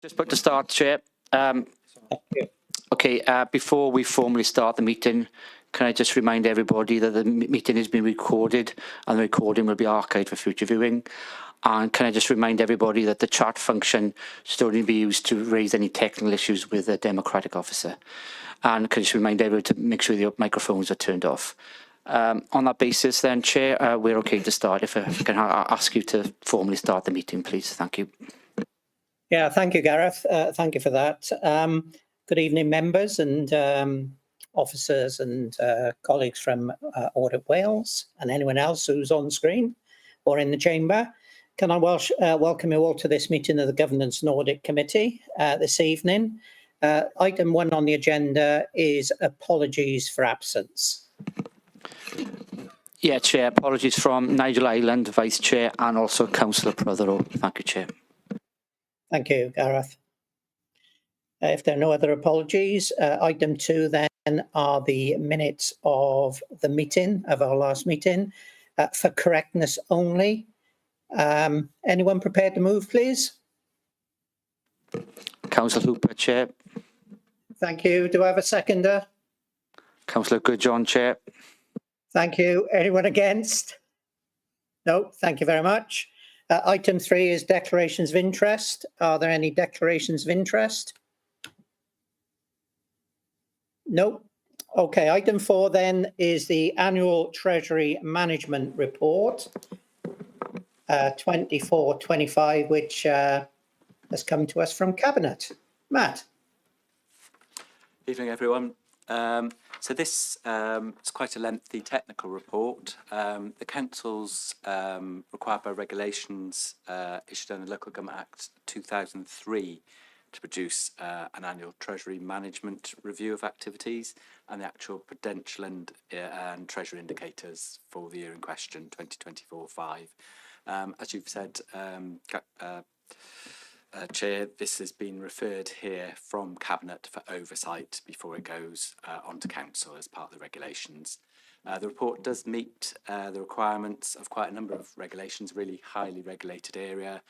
Just about to start, Chair. Before we formally start the meeting, can I just remind everybody that the meeting has been recorded and the recording will be archived for future viewing? And can I just remind everybody that the chat function should only be used to raise any technical issues with the democratic officer? And can I just remind everyone to make sure your microphones are turned off? On that basis then, Chair, we're okay to start. If I can ask you to formally start the meeting, please. Thank you. Yeah, thank you, Gareth. Thank you for that. Good evening, members and officers and colleagues from Audit Wales and anyone else who's on screen or in the chamber. Can I welcome you all to this meeting of the Governance and Audit Committee this evening. Item 1 on the agenda is apologies for absence. Yeah, Chair. Apologies from Nigel Island, Vice Chair, and also Councillor Prothero. Thank you, Chair. Thank you, Gareth. If there are no other apologies, item 2 then are the minutes of the meeting, of our last meeting, for correctness only. Anyone prepared to move, please? Councillor Hooper, Chair. Thank you. Do I have a seconder? Councillor Goodjohn, Chair. Thank you. Anyone against? No, thank you very much. Item 3 is declarations of interest. Are there any declarations of interest? No. Okay, item 4 then is the annual Treasury Management Report 24-25, which has come to us from Cabinet. Matt. Evening, everyone. So this is quite a lengthy technical report. The Council's required by regulations issued under the Local Government Act 2003 to produce an annual Treasury Management Review of activities and the actual prudential and Treasury indicators for the year in question, 2024-5. As you've said, Chair, this has been referred here from Cabinet for oversight before it goes on to Council as part of the regulations. The report does meet the requirements of quite a number of regulations, really highly regulated area.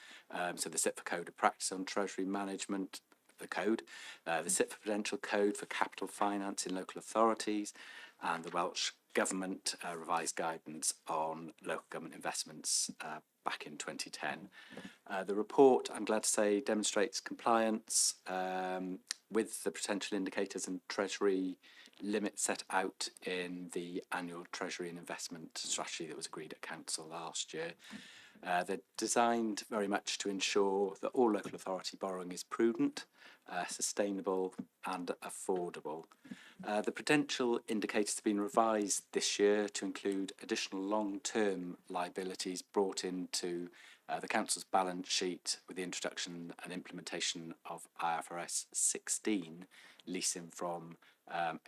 So the SITFA Code of Practice on Treasury Management, the Code, the SITFA Prudential Code for Capital Finance in Local Authorities, and the Welsh Government revised guidance on local government investments back in 2010. The report, I'm glad to say, demonstrates compliance with the potential indicators and Treasury limits set out in the annual Treasury and investment strategy that was agreed at Council last year. They're designed very much to ensure that all local authority borrowing is prudent, sustainable and affordable. The prudential indicators have been revised this year to include additional long-term liabilities brought into the Council's balance sheet with the introduction and implementation of IFRS 16, leasing from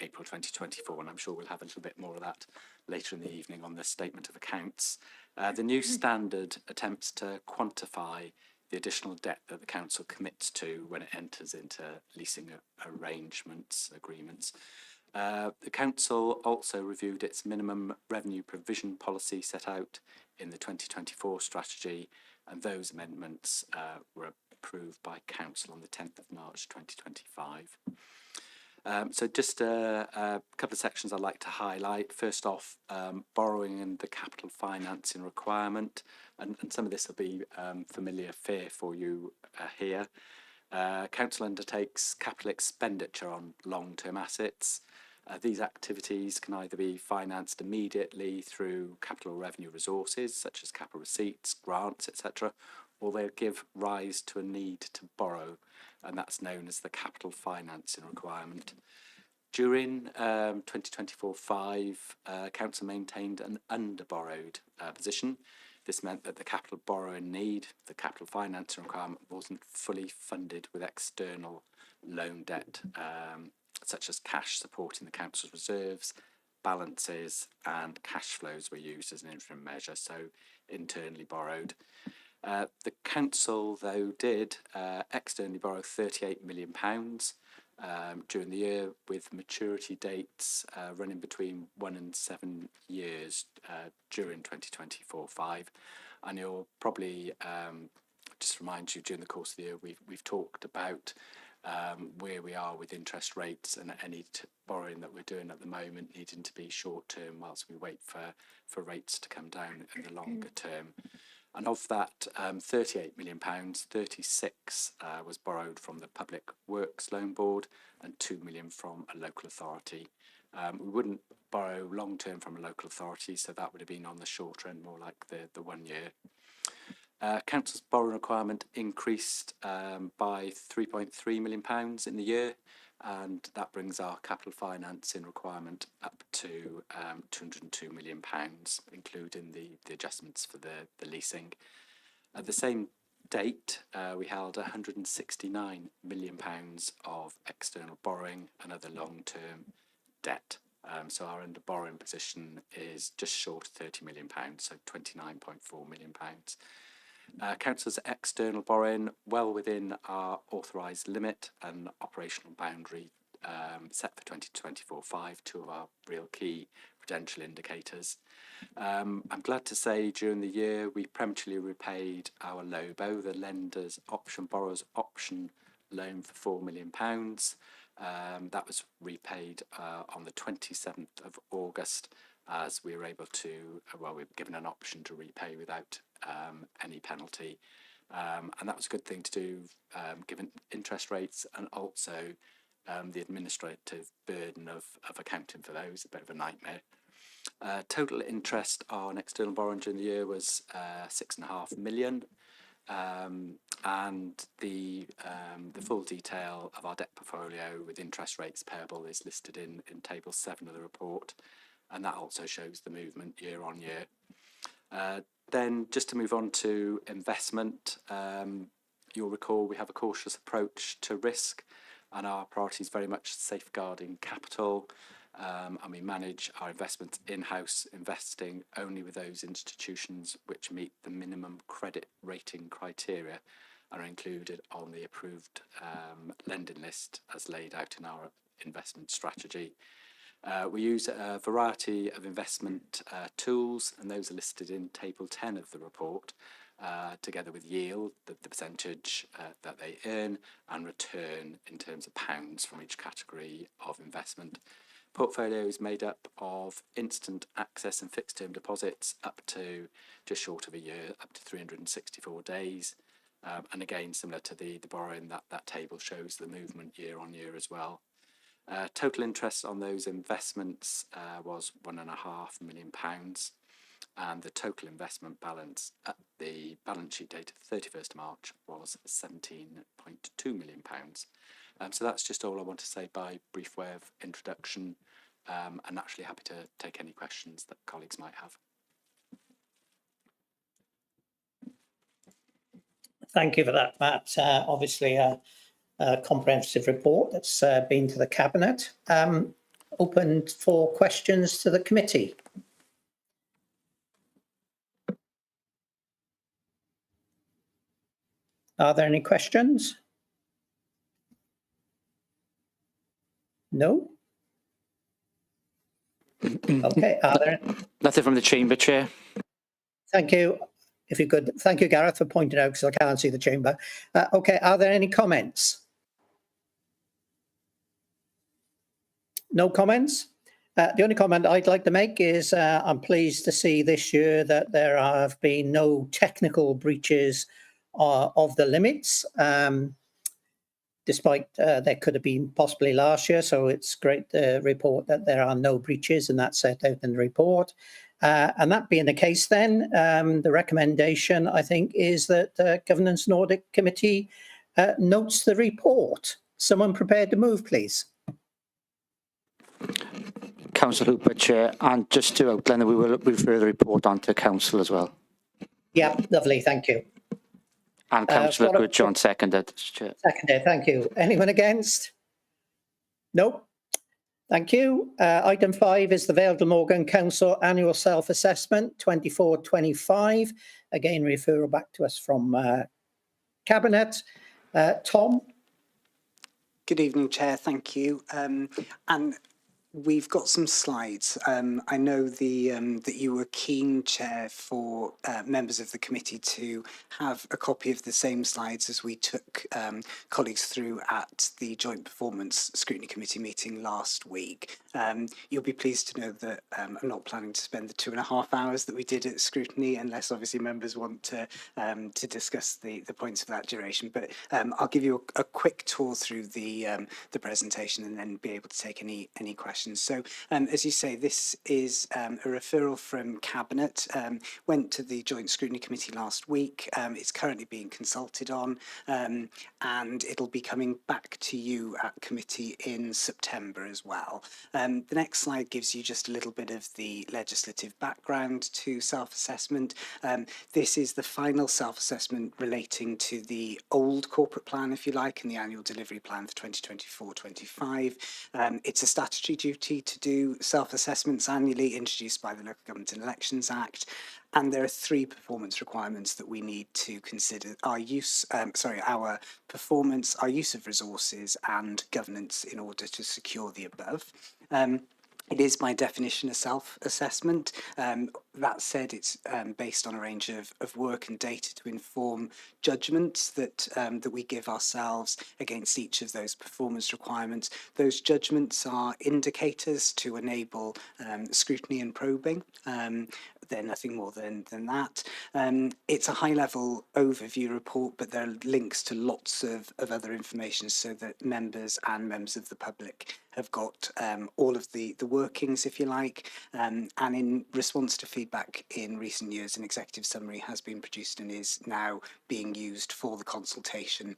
April 2024, and I'm sure we'll have a little bit more of that later in the evening on the statement of accounts. The new standard attempts to quantify the additional debt that the Council commits to when it enters into leasing agreements. The Council also reviewed its minimum revenue provision policy set out in the 2024 strategy, and those amendments were approved by Council on the 10th of March 2025. So just a couple of sections I'd like to highlight. First off, borrowing and the capital financing requirement, and some of this will be familiar fare for you here. Council undertakes capital expenditure on long-term assets. These activities can either be financed immediately through capital revenue resources, such as capital receipts, grants, etc., or they'll give rise to a need to borrow, and that's known as the capital financing requirement. During 2024-5, Council maintained an under-borrowed position. This meant that the capital borrowing need, the capital financing requirement, wasn't fully funded with external loan debt, such as cash supporting the Council's reserves, balances and cash flows were used as an interim measure, so internally borrowed. The Council, though, did externally borrow £38 million during the year, with maturity dates running between 1 and 7 years during 2024-5. And you'll probably just remind you, during the course of the year, we've talked about where we are with interest rates and any borrowing that we're doing at the moment needing to be short term whilst we wait for rates to come down in the longer term. And of that £38 million, 36 was borrowed from the Public Works Loan Board and 2 million from a local authority. We wouldn't borrow long term from a local authority, so that would have been on the shorter end, more like the 1 year. Council's borrowing requirement increased by £3.3 million in the year, and that brings our capital financing requirement up to £202 million, including the adjustments for the leasing. At the same date, we held £169 million of external borrowing and other long-term debt. So our under borrowing position is just short of £30 million, so £29.4 million. Council's external borrowing well within our authorised limit and operational boundary set for 2024-5, two of our real key prudential indicators. I'm glad to say during the year we prematurely repaid our LOBO, the lender's option borrower's option loan, for £4 million. That was repaid on the 27th of August, as we were able to, we were given an option to repay without any penalty. And that was a good thing to do, given interest rates and also the administrative burden of accounting for those, a bit of a nightmare. Total interest on external borrowing during the year was £6.5 million. And the full detail of our debt portfolio with interest rates payable is listed in table 7 of the report, and that also shows the movement year on year. Then just to move on to investment, you'll recall we have a cautious approach to risk, and our priority is very much safeguarding capital, and we manage our investments in-house, investing only with those institutions which meet the minimum credit rating criteria and are included on the approved lending list as laid out in our investment strategy. We use a variety of investment tools, and those are listed in table 10 of the report, together with yield, the percentage that they earn, and return in terms of pounds from each category of investment. Portfolio is made up of instant access and fixed term deposits up to just short of a year, up to 364 days. And again, similar to the borrowing, that table shows the movement year on year as well. Total interest on those investments was £1.5 million, and the total investment balance at the balance sheet date of 31st March was £17.2 million. So that's just all I want to say by brief way of introduction. I'm naturally happy to take any questions that colleagues might have. Thank you for that, Matt. Obviously, a comprehensive report that's been to the Cabinet. Open for questions to the committee. Are there any questions? No? Okay, are there? Nothing from the chamber, Chair. Thank you. If you could, thank you, Gareth, for pointing out, because I can't see the chamber. Okay, are there any comments? No comments? The only comment I'd like to make is I'm pleased to see this year that there have been no technical breaches of the limits, despite there could have been possibly last year. So it's great to report that there are no breaches, and that's set out in the report. And that being the case, then the recommendation, I think, is that Governance and Audit Committee notes the report. Someone prepared to move, please. Councillor Hooper, Chair, and just to outline that we will refer the report on to Council as well. Yeah, lovely, thank you. And Councillor Goodjohn seconded, Chair. Seconded, thank you. Anyone against? No. Thank you. Item 5 is the Vale Glamorgan Council Annual Self-Assessment 24-25. Again, referral back to us from Cabinet. Tom? Good evening, Chair. Thank you. And We've got some slides. I know that you were keen, Chair, for members of the committee to have a copy of the same slides as we took colleagues through at the Joint Performance Scrutiny Committee meeting last week. You'll be pleased to know that I'm not planning to spend the 2.5 hours that we did at scrutiny, unless obviously members want to discuss the points of that duration. But I'll give you a quick tour through the presentation and then be able to take any questions. So, as you say, this is a referral from Cabinet, went to the Joint Scrutiny Committee last week. It's currently being consulted on, and it'll be coming back to you at committee in September as well. The next slide gives you just a little bit of the legislative background to self-assessment. This is the final self-assessment relating to the old corporate plan, if you like, and the annual delivery plan for 2024-25. It's a statutory duty to do self-assessments annually, introduced by the Local Government and Elections Act. And there are 3 performance requirements that we need to consider: our performance, our use of resources, and governance in order to secure the above. It is by definition a self-assessment. That said, it's based on a range of work and data to inform judgments that we give ourselves against each of those performance requirements. Those judgments are indicators to enable scrutiny and probing. They're nothing more than that. It's a high-level overview report, but there are links to lots of other information so that members and members of the public have got all of the workings, if you like, and in response to feedback in recent years, an executive summary has been produced and is now being used for the consultation.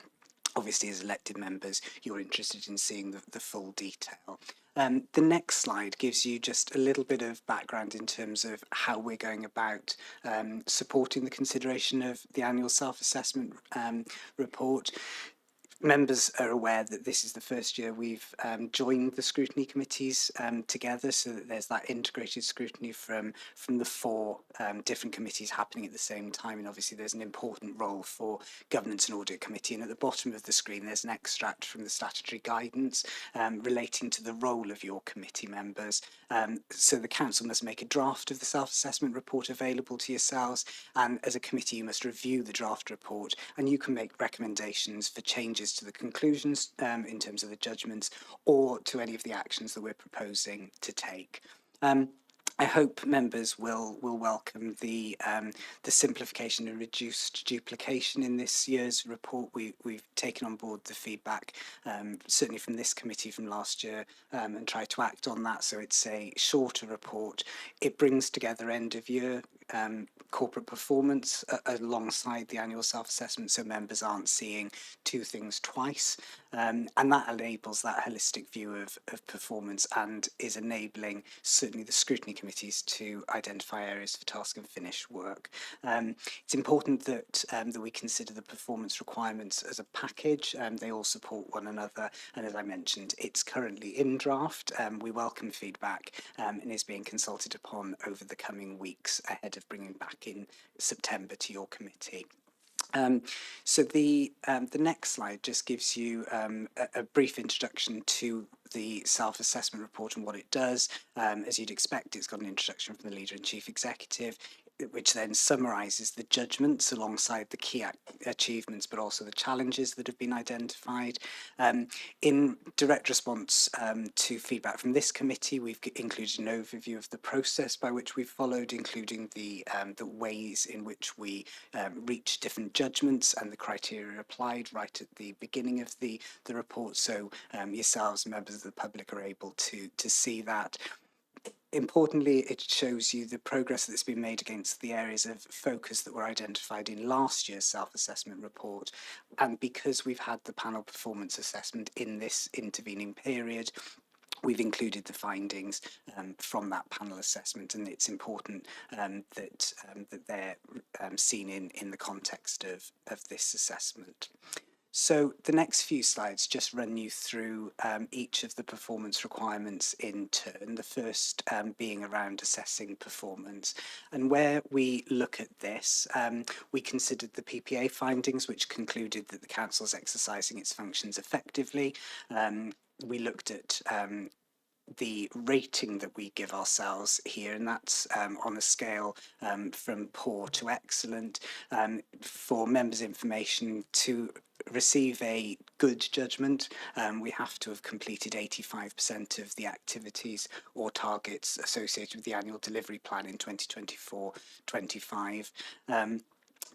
Obviously, as elected members, you're interested in seeing the full detail. The next slide gives you just a little bit of background in terms of how we're going about supporting the consideration of the annual self-assessment report. Members are aware that this is the first year we've joined the scrutiny committees together, so that there's that integrated scrutiny from the 4 different committees happening at the same time. And obviously there's an important role for Governance and Audit Committee. And at the bottom of the screen there's an extract from the statutory guidance relating to the role of your committee members. So the council must make a draft of the self-assessment report available to yourselves, and as a committee you must review the draft report, and you can make recommendations for changes to the conclusions in terms of the judgments, or to any of the actions that we're proposing to take. I hope members will welcome the simplification and reduced duplication in this year's report. We've taken on board the feedback, certainly from this committee from last year, and tried to act on that. So it's a shorter report. It brings together end of year corporate performance alongside the annual self-assessment, so members aren't seeing 2 things twice, and that enables that holistic view of performance and is enabling certainly the scrutiny committees to identify areas for task and finish work. It's important that we consider the performance requirements as a package. They all support one another, and as I mentioned, it's currently in draft. We welcome feedback and is being consulted upon over the coming weeks ahead of bringing back in September to your committee. So the next slide just gives you a brief introduction to the self-assessment report and what it does. As you'd expect, it's got an introduction from the Leader and Chief Executive, which then summarises the judgments alongside the key achievements, but also the challenges that have been identified. In direct response to feedback from this committee, we've included an overview of the process by which we've followed, including the ways in which we reach different judgments and the criteria applied right at the beginning of the report, so yourselves, members of the public, are able to see that. Importantly, it shows you the progress that's been made against the areas of focus that were identified in last year's self-assessment report. And because we've had the panel performance assessment in this intervening period, we've included the findings from that panel assessment, and it's important that they're seen in the context of this assessment. So the next few slides just run you through each of the performance requirements in turn, the first being around assessing performance. And where we look at this, we considered the PPA findings, which concluded that the council is exercising its functions effectively. We looked at the rating that we give ourselves here, and that's on a scale from poor to excellent. For members' information, to receive a good judgment, we have to have completed 85% of the activities or targets associated with the annual delivery plan in 2024-25.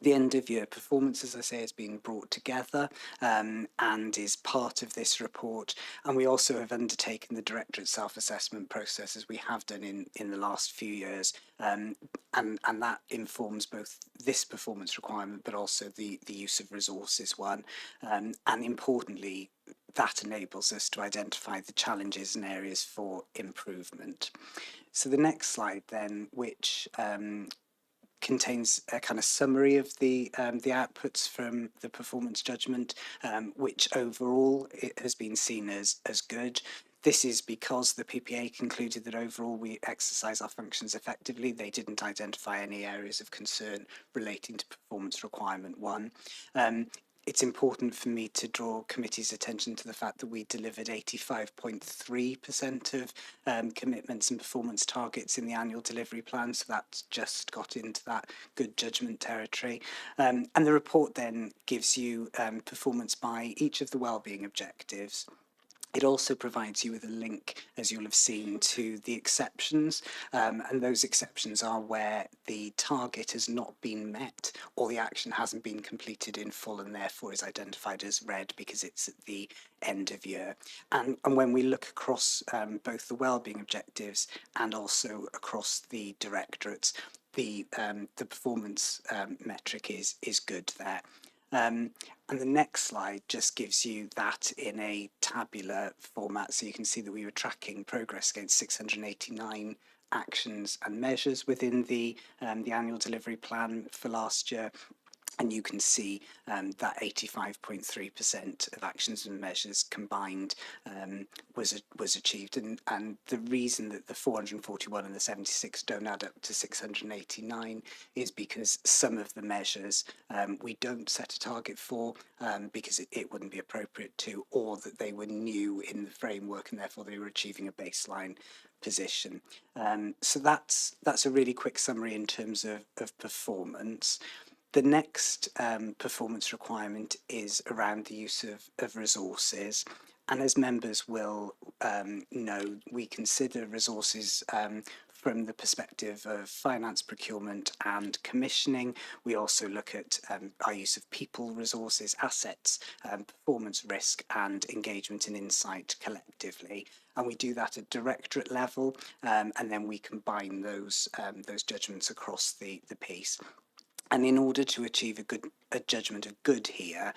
The end of year performance, as I say, is being brought together and is part of this report. And we also have undertaken the Directorate self-assessment process, as we have done in the last few years. And that informs both this performance requirement, but also the use of resources one. And importantly, that enables us to identify the challenges and areas for improvement. So the next slide then, which contains a kind of summary of the outputs from the performance judgment, which overall it has been seen as good. This is because the PPA concluded that overall we exercise our functions effectively. They didn't identify any areas of concern relating to performance requirement one. It's important for me to draw committee's attention to the fact that we delivered 85.3% of commitments and performance targets in the annual delivery plan, so that's just got into that good judgment territory. And the report then gives you performance by each of the wellbeing objectives. It also provides you with a link, as you'll have seen, to the exceptions, and those exceptions are where the target has not been met or the action hasn't been completed in full and therefore is identified as red because it's at the end of year. And when we look across both the wellbeing objectives and also across the directorates, the performance metric is good there. And the next slide just gives you that in a tabular format, so you can see that we were tracking progress against 689 actions and measures within the annual delivery plan for last year. And you can see that 85.3% of actions and measures combined was achieved. And the reason that the 441 and the 76 don't add up to 689 is because some of the measures we don't set a target for because it wouldn't be appropriate to, or that they were new in the framework and therefore they were achieving a baseline position. So that's a really quick summary in terms of performance. The next performance requirement is around the use of resources. And as members will know, we consider resources from the perspective of finance, procurement and commissioning. We also look at our use of people resources, assets, performance risk and engagement and insight collectively. And we do that at directorate level, and then we combine those judgments across the piece. And in order to achieve a judgment of good here,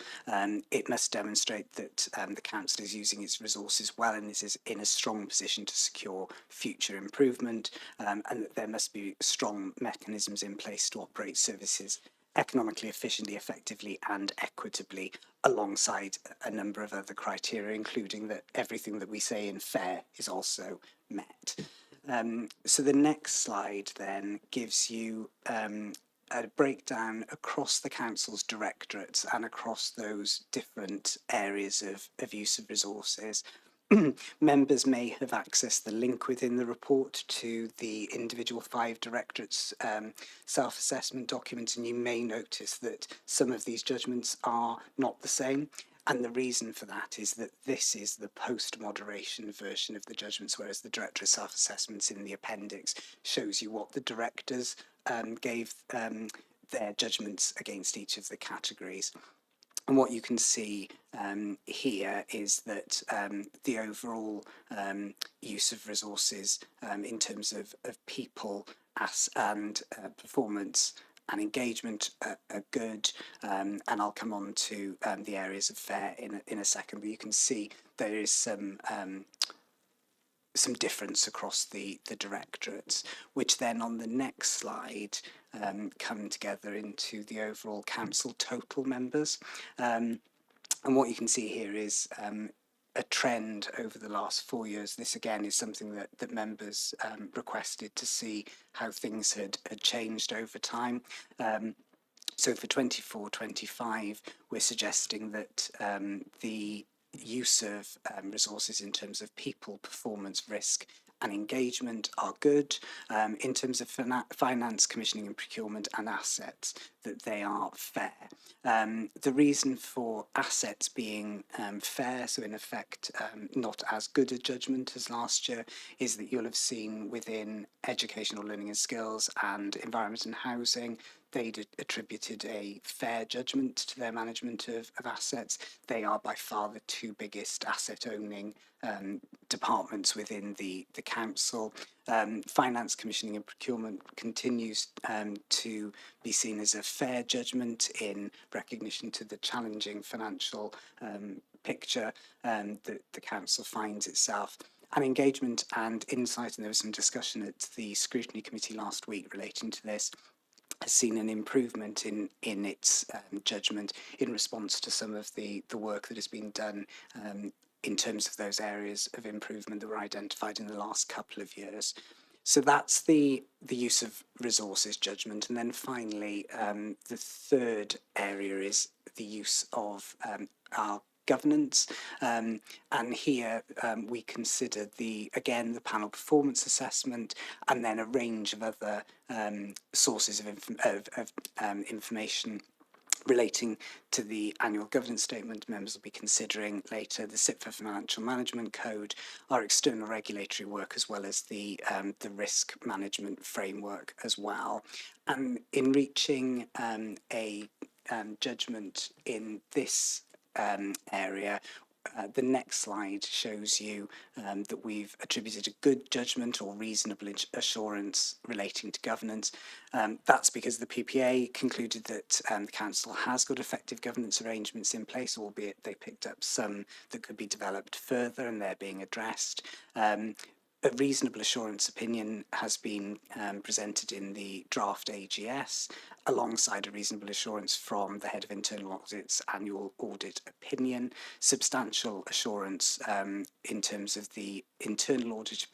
it must demonstrate that the council is using its resources well and is in a strong position to secure future improvement, and that there must be strong mechanisms in place to operate services economically, efficiently, effectively and equitably, alongside a number of other criteria, including that everything that we say in fair is also met. So the next slide then gives you a breakdown across the council's directorates and across those different areas of use of resources. Members may have accessed the link within the report to the individual 5 directorates self-assessment documents, and you may notice that some of these judgments are not the same. And the reason for that is that this is the post-moderation version of the judgments, whereas the directorate self-assessments in the appendix shows you what the directors gave their judgments against each of the categories. And what you can see here is that the overall use of resources in terms of people and performance and engagement are good, and I'll come on to the areas of fair in a second, but you can see there is some difference across the directorates, which then on the next slide come together into the overall council total members. And what you can see here is a trend over the last 4 years. This again is something that members requested to see how things had changed over time. So for 24-25, we're suggesting that the use of resources in terms of people, performance, risk and engagement are good. In terms of finance, commissioning and procurement and assets, that they are fair. The reason for assets being fair, so in effect not as good a judgment as last year, is that you'll have seen within educational learning and skills and environment and housing, they'd attributed a fair judgment to their management of assets. They are by far the two biggest asset owning departments within the council. Finance, commissioning and procurement continues to be seen as a fair judgment in recognition to the challenging financial picture that the council finds itself. And engagement and insight, and there was some discussion at the scrutiny committee last week relating to this, has seen an improvement in its judgment in response to some of the work that has been done in terms of those areas of improvement that were identified in the last couple of years. So that's the use of resources judgment. And then finally, the third area is the use of our governance, and here we consider the panel performance assessment, and then a range of other sources of information relating to the annual governance statement. Members will be considering later the SIPFA Financial Management Code, our external regulatory work, as well as the risk management framework as well. And in reaching a judgment in this area, the next slide shows you that we've attributed a good judgment or reasonable assurance relating to governance. That's because the PPA concluded that the council has got effective governance arrangements in place, albeit they picked up some that could be developed further, and they're being addressed. A reasonable assurance opinion has been presented in the draft AGS, alongside a reasonable assurance from the head of internal audit's annual audit opinion, substantial assurance in terms of the internal audit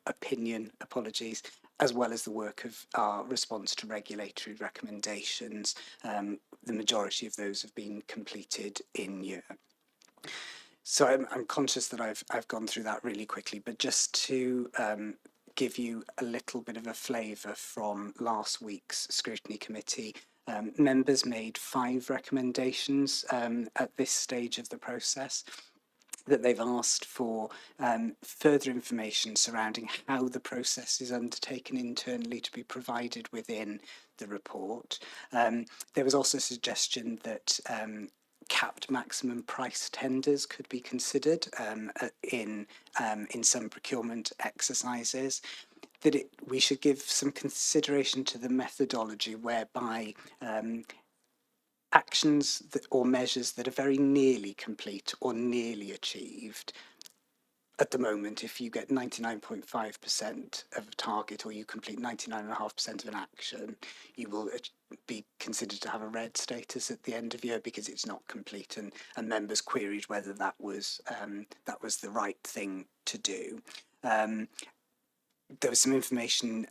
opinion, as well as the work of our response to regulatory recommendations. The majority of those have been completed in year. So I'm conscious that I've gone through that really quickly, but just to give you a little bit of a flavour from last week's scrutiny committee, members made 5 recommendations at this stage of the process, that they've asked for further information surrounding how the process is undertaken internally to be provided within the report. There was also a suggestion that capped maximum price tenders could be considered in some procurement exercises, that we should give some consideration to the methodology whereby actions or measures that are very nearly complete or nearly achieved. At the moment, if you get 99.5% of a target, or you complete 99.5% of an action, you will be considered to have a red status at the end of year because it's not complete, and members queried whether that was the right thing to do. There was some information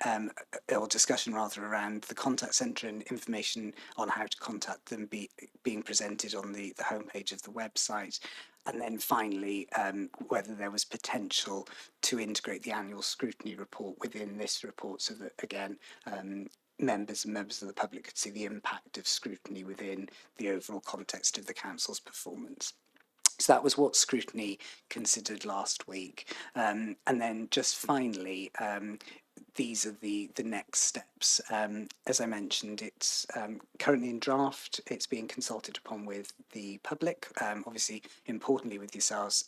or discussion rather around the contact centre, and information on how to contact them being presented on the homepage of the website. And then finally, whether there was potential to integrate the annual scrutiny report within this report, so that, again, members and members of the public could see the impact of scrutiny within the overall context of the council's performance. So that was what scrutiny considered last week. And then just finally, these are the next steps. As I mentioned, it's currently in draft. It's being consulted upon with the public, obviously importantly with yourselves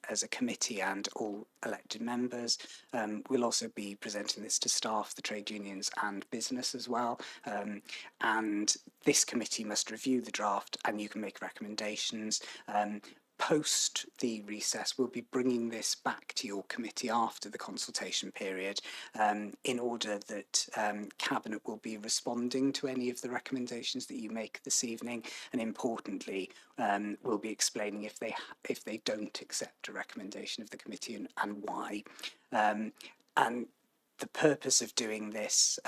as a committee and all elected members. We'll also be presenting this to staff, the trade unions and business as well. And this committee must review the draft, and you can make recommendations. Post the recess, we'll be bringing this back to your committee after the consultation period, in order that Cabinet will be responding to any of the recommendations that you make this evening, and importantly, we'll be explaining if they don't accept a recommendation of the committee and why. And the purpose of doing this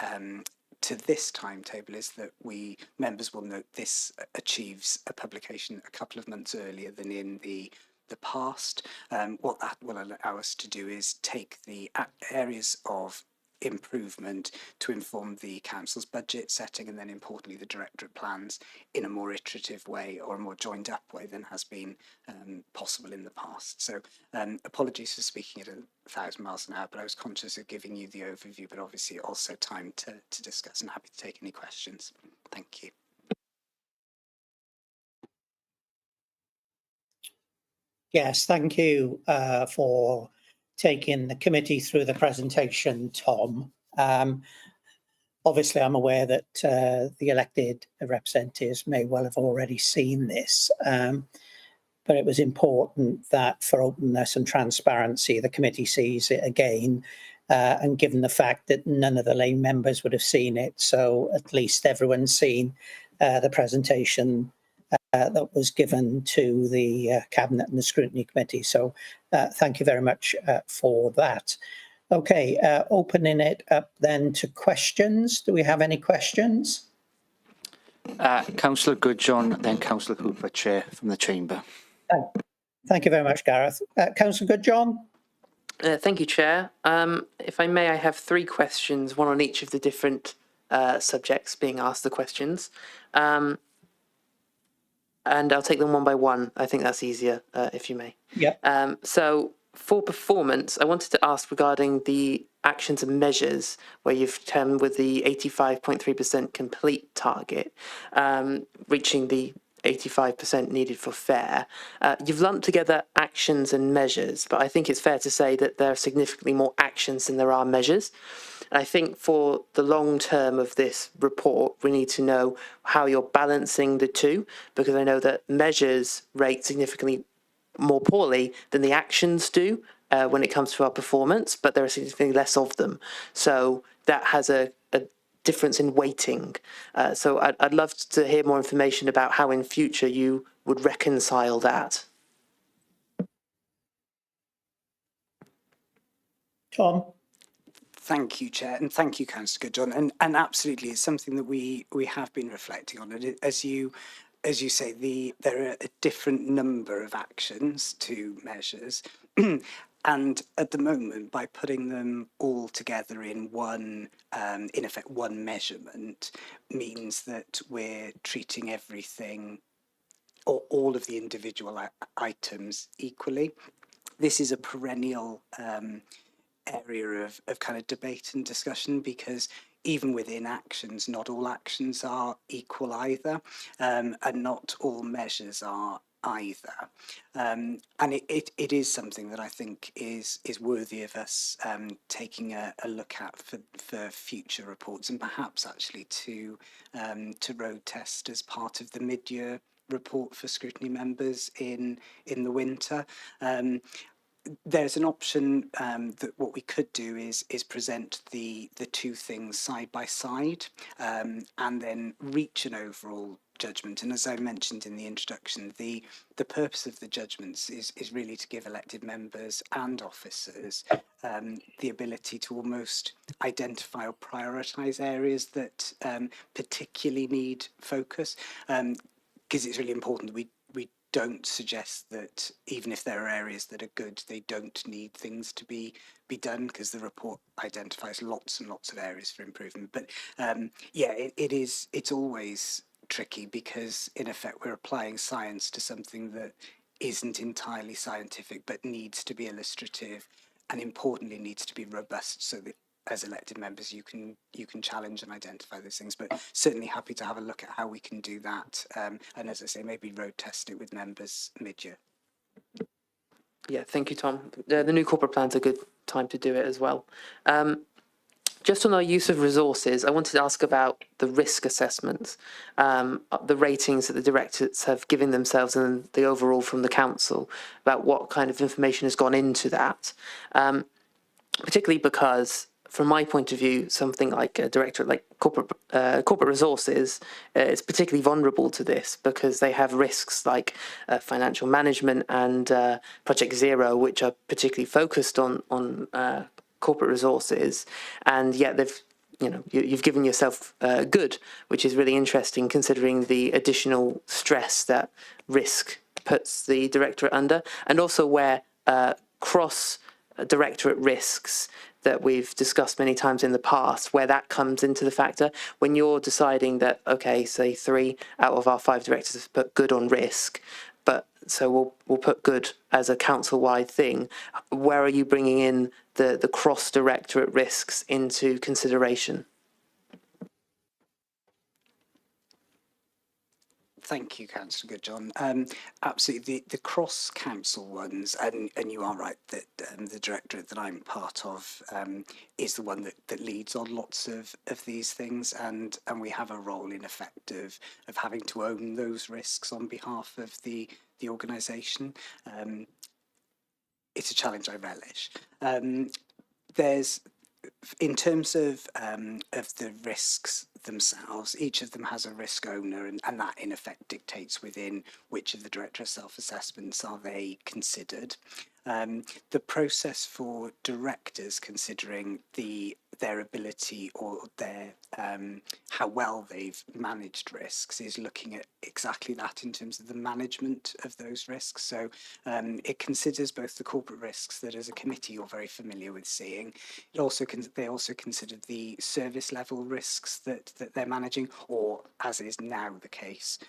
to this timetable is that members will note this achieves a publication a couple of months earlier than in the past. What that will allow us to do is take the areas of improvement to inform the council's budget setting, and then importantly the directorate plans in a more iterative way or a more joined up way than has been possible in the past. So apologies for speaking at 1,000 miles an hour, but I was conscious of giving you the overview, but obviously also time to discuss, and happy to take any questions. Thank you. Yes, thank you for taking the committee through the presentation, Tom. Obviously, I'm aware that the elected representatives may well have already seen this, but it was important that for openness and transparency, the committee sees it again, and given the fact that none of the lay members would have seen it, so at least everyone's seen the presentation that was given to the Cabinet and the Scrutiny Committee. So thank you very much for that. Okay, opening it up then to questions. Do we have any questions? Councillor Goodjohn, then Councillor Hooper, Chair from the Chamber. Thank you very much, Gareth. Councillor Goodjohn? Thank you, Chair. If I may, I have 3 questions, one on each of the different subjects being asked the questions. And I'll take them one by one. I think that's easier, if you may. Yeah. So for performance, I wanted to ask regarding the actions and measures where you've come with the 85.3% complete target, reaching the 85% needed for fair. You've lumped together actions and measures, but I think it's fair to say that there are significantly more actions than there are measures. I think for the long term of this report, we need to know how you're balancing the two, because I know that measures rate significantly more poorly than the actions do when it comes to our performance, but there are significantly less of them. So that has a difference in weighting. So I'd love to hear more information about how in future you would reconcile that. Tom? Thank you, Chair, and thank you, Councillor Goodjohn. And absolutely, it's something that we have been reflecting on. And as you say, there are a different number of actions to measures. And at the moment, by putting them all together in one, in effect, one measurement, means that we're treating everything, or all of the individual items equally. This is a perennial area of kind of debate and discussion, because even within actions, not all actions are equal either, and not all measures are either. And it is something that I think is worthy of us taking a look at for future reports, and perhaps actually to road test as part of the mid-year report for scrutiny members in the winter. There's an option that what we could do is present the two things side by side, and then reach an overall judgment. And as I mentioned in the introduction, the purpose of the judgments is really to give elected members and officers the ability to almost identify or prioritise areas that particularly need focus, because it's really important that we don't suggest that even if there are areas that are good, they don't need things to be done, because the report identifies lots and lots of areas for improvement. But yeah, it's always tricky, because in effect we're applying science to something that isn't entirely scientific but needs to be illustrative, and importantly needs to be robust, so that as elected members you can challenge and identify those things. But certainly happy to have a look at how we can do that, and as I say, maybe road test it with members mid-year. Yeah, thank you, Tom. The new corporate plan's a good time to do it as well. Just on our use of resources, I wanted to ask about the risk assessments, the ratings that the directorates have given themselves, and the overall from the council, about what kind of information has gone into that, particularly because, from my point of view, something like a directorate like corporate resources is particularly vulnerable to this, because they have risks like financial management and Project Zero, which are particularly focused on corporate resources, and yet they've you've given yourself good, which is really interesting considering the additional stress that risk puts the directorate under, and also where cross directorate risks that we've discussed many times in the past, where that comes into the factor when you're deciding that, okay, say 3 out of our 5 directors have put good on risk, but so we'll put good as a council-wide thing. Where are you bringing in the cross-directorate risks into consideration? Thank you, Councillor Goodjohn. Absolutely, the cross-council ones, and you are right that the directorate that I'm part of is the one that leads on lots of these things, and we have a role in effect of having to own those risks on behalf of the organisation. It's a challenge I relish. In terms of the risks themselves, each of them has a risk owner, and that in effect dictates within which of the director self-assessments are they considered. The process for directors considering their ability or their how well they've managed risks is looking at exactly that in terms of the management of those risks. So it considers both the corporate risks that as a committee you're very familiar with seeing. It also they also consider the service level risks that they're managing, or as is now the case,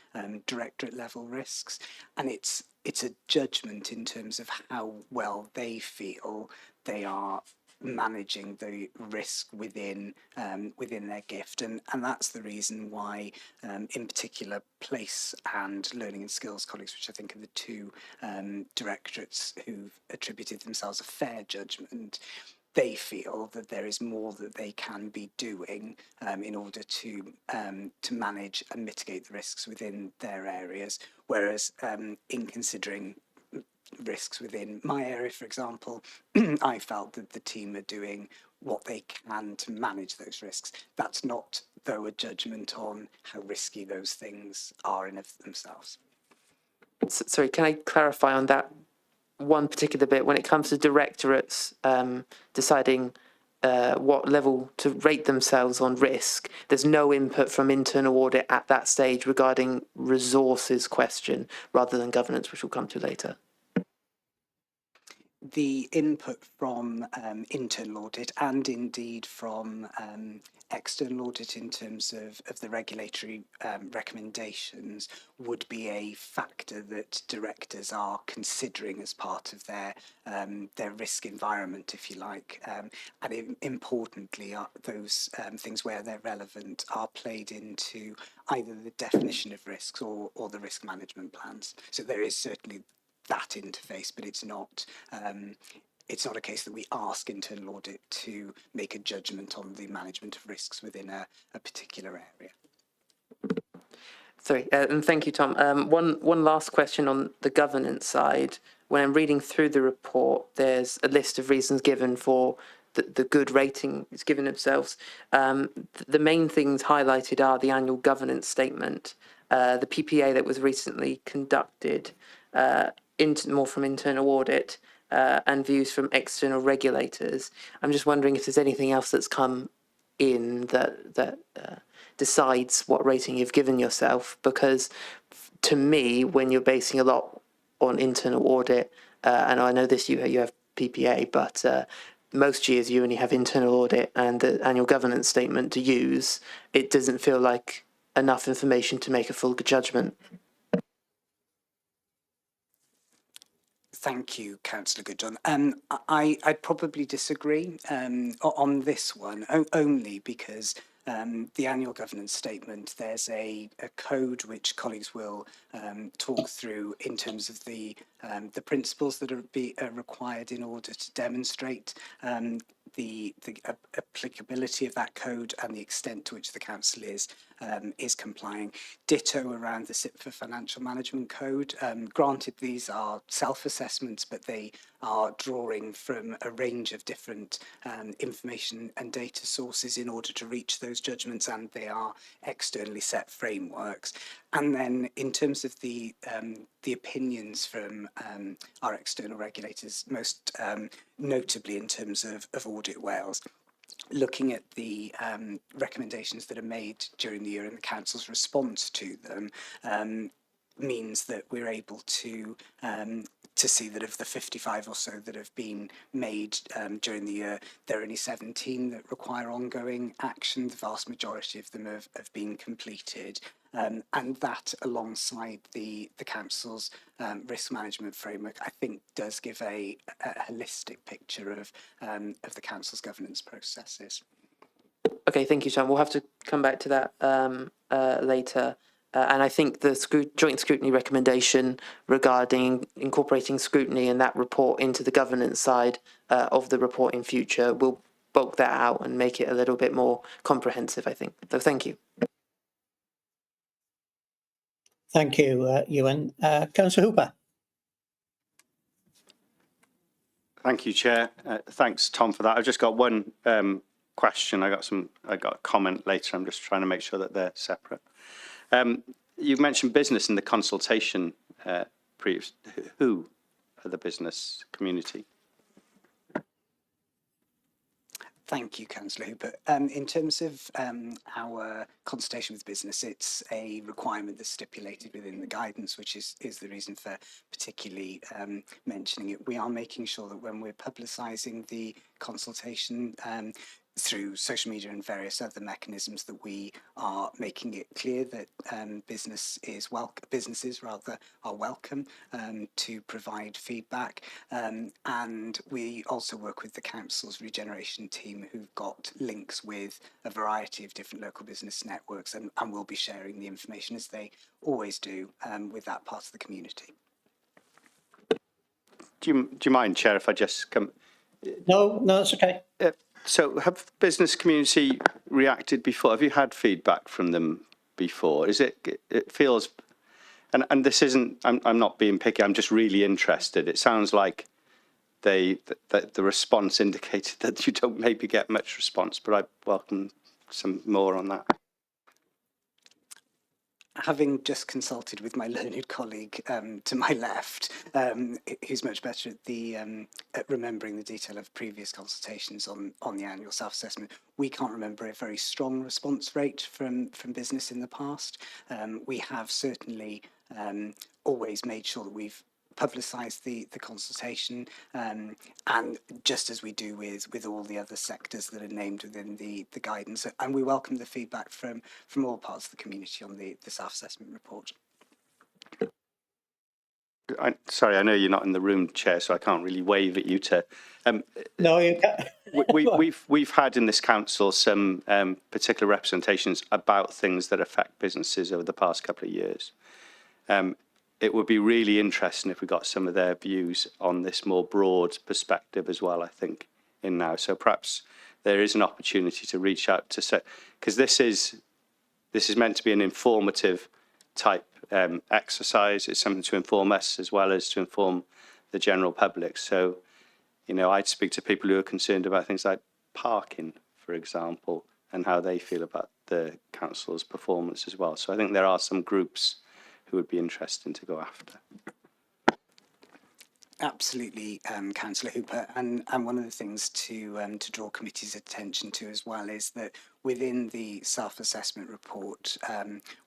directorate level risks, and it's a judgment in terms of how well they feel they are managing the risk within their gift, and that's the reason why in particular place and learning and skills colleagues, which I think are the 2 directorates who've attributed themselves a fair judgment, they feel that there is more that they can be doing in order to manage and mitigate the risks within their areas. Whereas in considering risks within my area, for example, I felt that the team are doing what they can to manage those risks. That's not, though, a judgment on how risky those things are in of themselves. Sorry, can I clarify on that one particular bit? When it comes to directorates deciding what level to rate themselves on risk, there's no input from internal audit at that stage regarding resources question rather than governance, which we'll come to later. The input from internal audit and indeed from external audit in terms of the regulatory recommendations would be a factor that directors are considering as part of their risk environment, if you like. And importantly, those things where they're relevant are played into either the definition of risks or the risk management plans. So there is certainly that interface, but it's not a case that we ask internal audit to make a judgment on the management of risks within a particular area. Sorry, and thank you, Tom. One last question on the governance side. When I'm reading through the report, there's a list of reasons given for the good rating it's given themselves. The main things highlighted are the annual governance statement, the PPA that was recently conducted, more from internal audit, and views from external regulators. I'm just wondering if there's anything else that's come in that decides what rating you've given yourself, because to me, when you're basing a lot on internal audit, and I know this, you have PPA, but most years you only have internal audit and the annual governance statement to use. It doesn't feel like enough information to make a full judgment. Thank you, Councillor Goodjohn. I'd probably disagree on this one, only because the annual governance statement, there's a code which colleagues will talk through in terms of the principles that are required in order to demonstrate the applicability of that code and the extent to which the council is complying. Ditto around the SIP for Financial Management Code. Granted, these are self-assessments, but they are drawing from a range of different information and data sources in order to reach those judgments, and they are externally set frameworks. And then in terms of the opinions from our external regulators, most notably in terms of Audit Wales, looking at the recommendations that are made during the year and the council's response to them means that we're able to see that of the 55 or so that have been made during the year, there are only 17 that require ongoing action. The vast majority of them have been completed. And that, alongside the council's risk management framework, I think does give a holistic picture of the council's governance processes. Okay, thank you, Tom. We'll have to come back to that later. And I think the joint scrutiny recommendation regarding incorporating scrutiny and that report into the governance side of the report in future will bulk that out and make it a little bit more comprehensive, I think. So thank you. Thank you, Ewan. Councillor Hooper. Thank you, Chair. Thanks, Tom, for that. I've just got one question. I got a comment later. I'm just trying to make sure that they're separate. You've mentioned business in the consultation. Who are the business community? Thank you, Councillor Hooper. In terms of our consultation with business, it's a requirement that's stipulated within the guidance, which is the reason for particularly mentioning it. We are making sure that when we're publicising the consultation through social media and various other mechanisms, that we are making it clear that businesses are welcome to provide feedback, and we also work with the council's regeneration team, who've got links with a variety of different local business networks, and will be sharing the information, as they always do, with that part of the community. Do you mind, Chair, if I just come? No, it's okay. So have the business community reacted before? Have you had feedback from them before? It feels, and this isn't, I'm not being picky, I'm just really interested. It sounds like the response indicated that you don't maybe get much response, but I welcome some more on that. Having just consulted with my learned colleague to my left, who's much better at remembering the detail of previous consultations on the annual self-assessment, we can't remember a very strong response rate from business in the past. We have certainly always made sure that we've publicised the consultation, and just as we do with all the other sectors that are named within the guidance, and we welcome the feedback from all parts of the community on the self-assessment report. Sorry, I know you're not in the room, Chair, so I can't really wave at you to. No, you can't. We've had in this council some particular representations about things that affect businesses over the past couple of years. It would be really interesting if we got some of their views on this more broad perspective as well, I think, in now. So perhaps there is an opportunity to reach out to say, because this is meant to be an informative type exercise. It's something to inform us as well as to inform the general public. So, you know, I'd speak to people who are concerned about things like parking, for example, and how they feel about the council's performance as well. So I think there are some groups who would be interesting to go after. Absolutely, Councillor Hooper, and one of the things to draw committee's attention to as well is that within the self-assessment report,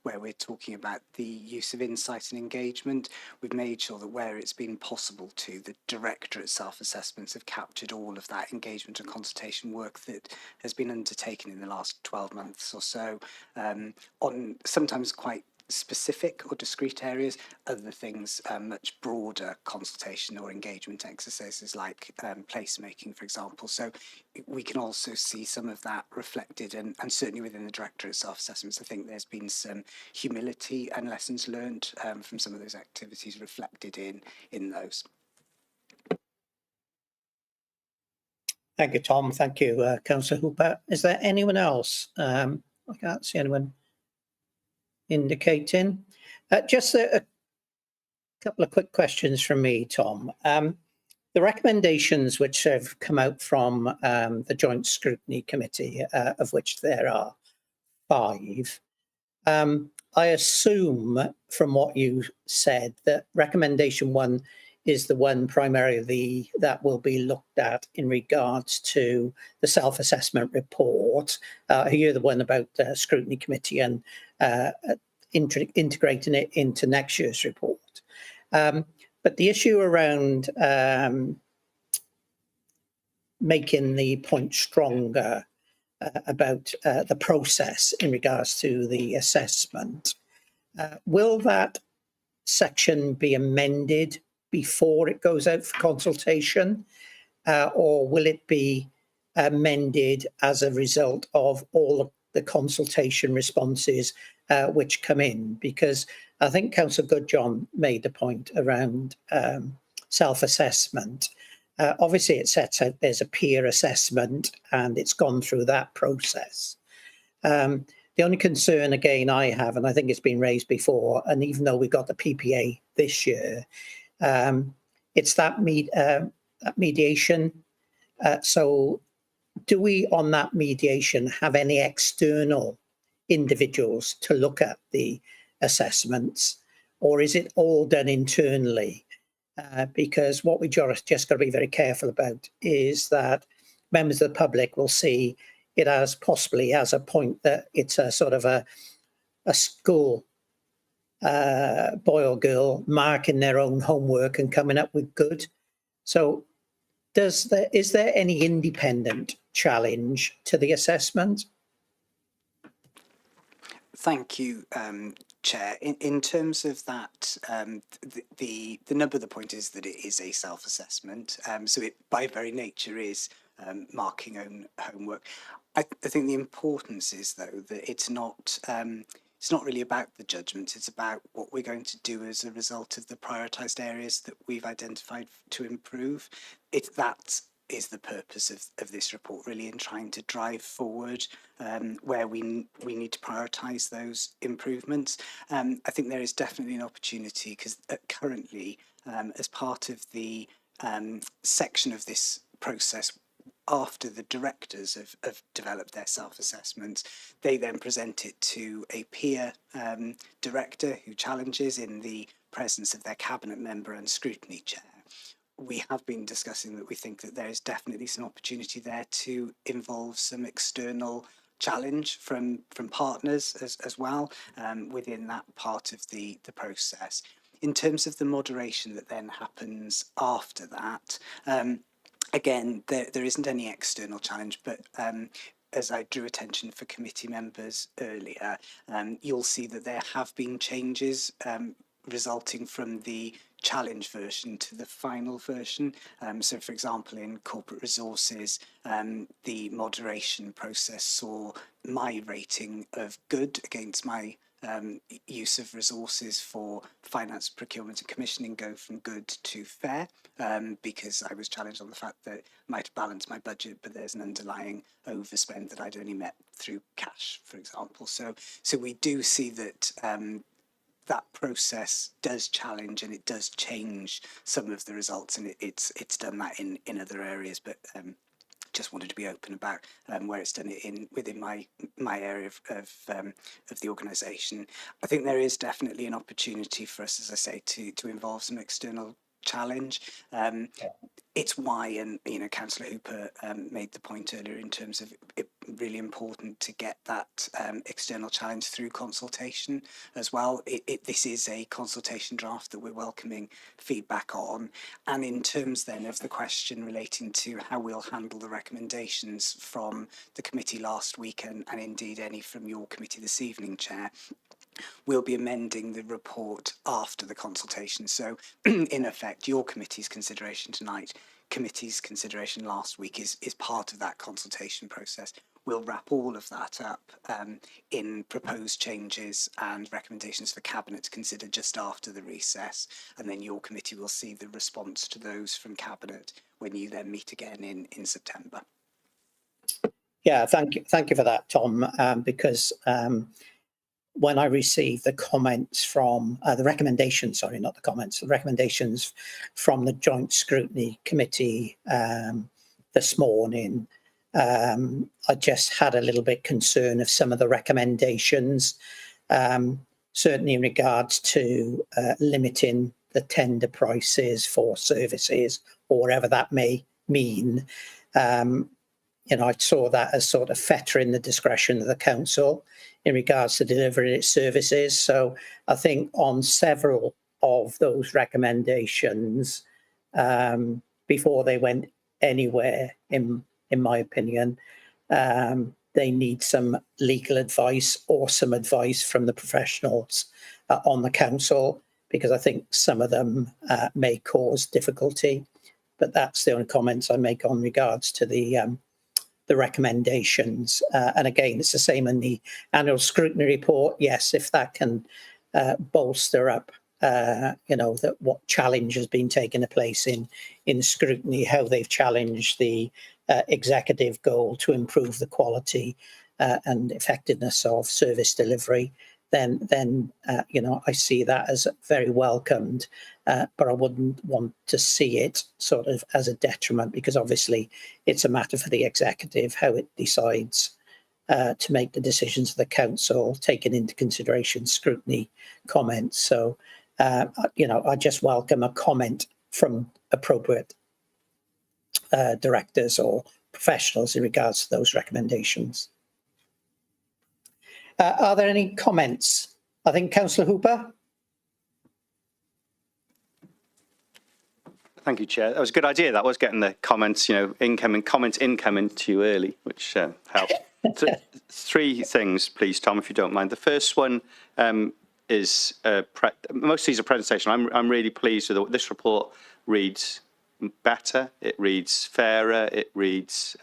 where we're talking about the use of insight and engagement, we've made sure that where it's been possible to, the Directorate self-assessments have captured all of that engagement and consultation work that has been undertaken in the last 12 months or so, on sometimes quite specific or discrete areas, other things much broader consultation or engagement exercises like placemaking, for example. So we can also see some of that reflected, and certainly within the Directorate self-assessments, I think there's been some humility and lessons learned from some of those activities reflected in those. Thank you, Tom. Thank you, Councillor Hooper. Is there anyone else? I can't see anyone indicating. Just a couple of quick questions from me, Tom. The recommendations which have come out from the Joint Scrutiny Committee, of which there are 5, I assume from what you said that recommendation 1 is the one primarily that will be looked at in regards to the self-assessment report. You're the one about the scrutiny committee and integrating it into next year's report. But the issue around making the point stronger about the process in regards to the assessment, will that section be amended before it goes out for consultation, or will it be amended as a result of all of the consultation responses which come in? Because I think Councillor Goodjohn made the point around self-assessment. Obviously, it sets out there's a peer assessment and it's gone through that process. The only concern, again, I have, and I think it's been raised before, and even though we got the PPA this year, it's that mediation. So do we, on that mediation, have any external individuals to look at the assessments, or is it all done internally? Because what we just got to be very careful about is that members of the public will see it as possibly as a point that it's a sort of a school boy or girl marking their own homework and coming up with good. So is there any independent challenge to the assessment? Thank you, Chair. In terms of that, the number of the point is that it is a self-assessment. So it, by very nature, is marking own homework. I think the importance is, though, that it's not really about the judgment. It's about what we're going to do as a result of the prioritised areas that we've identified to improve. That is the purpose of this report, really, in trying to drive forward where we need to prioritise those improvements. I think there is definitely an opportunity, because currently, as part of the section of this process, after the directors have developed their self-assessments, they then present it to a peer director who challenges in the presence of their cabinet member and scrutiny chair. We have been discussing that we think that there is definitely some opportunity there to involve some external challenge from partners as well within that part of the process. In terms of the moderation that then happens after that, again, there isn't any external challenge, but as I drew attention for committee members earlier, you'll see that there have been changes resulting from the challenge version to the final version. So, for example, in corporate resources, the moderation process saw my rating of good against my use of resources for finance, procurement and commissioning go from good to fair, because I was challenged on the fact that I might balance my budget, but there's an underlying overspend that I'd only met through cash, for example. So we do see that that process does challenge and it does change some of the results, and it's done that in other areas, but just wanted to be open about where it's done it within my area of the organisation. I think there is definitely an opportunity for us, as I say, to involve some external challenge. It's why, and Councillor Hooper made the point earlier in terms of it really important to get that external challenge through consultation as well. This is a consultation draft that we're welcoming feedback on, and in terms then of the question relating to how we'll handle the recommendations from the committee last week and indeed any from your committee this evening, Chair, we'll be amending the report after the consultation. So in effect, your committee's consideration tonight, committee's consideration last week is part of that consultation process. We'll wrap all of that up in proposed changes and recommendations for Cabinet to consider just after the recess, and then your committee will see the response to those from Cabinet when you then meet again in September. Yeah, thank you for that, Tom, because when I received the comments from the recommendations, sorry, not the comments, the recommendations from the Joint Scrutiny Committee this morning, I just had a little bit concern of some of the recommendations, certainly in regards to limiting the tender prices for services or whatever that may mean. I saw that as sort of fettering the discretion of the council in regards to delivering its services. So I think on several of those recommendations, before they went anywhere, in my opinion, they need some legal advice or some advice from the professionals on the council, because I think some of them may cause difficulty. But that's the only comments I make on regards to the recommendations. And again, it's the same in the annual scrutiny report. Yes, if that can bolster up, that what challenge has been taking place in scrutiny, how they've challenged the executive goal to improve the quality and effectiveness of service delivery, then I see that as very welcomed. But I wouldn't want to see it sort of as a detriment, because obviously it's a matter for the executive how it decides to make the decisions of the council, taking into consideration scrutiny comments. So, I just welcome a comment from appropriate directors or professionals in regards to those recommendations. Are there any comments? I think Councillor Hooper. Thank you, Chair. That was a good idea. That was getting the comments, incoming to you early, which helped. Three things, please, Tom, if you don't mind. The first one is most of these are presentation. I'm really pleased with this report. Reads better. It reads fairer. It reads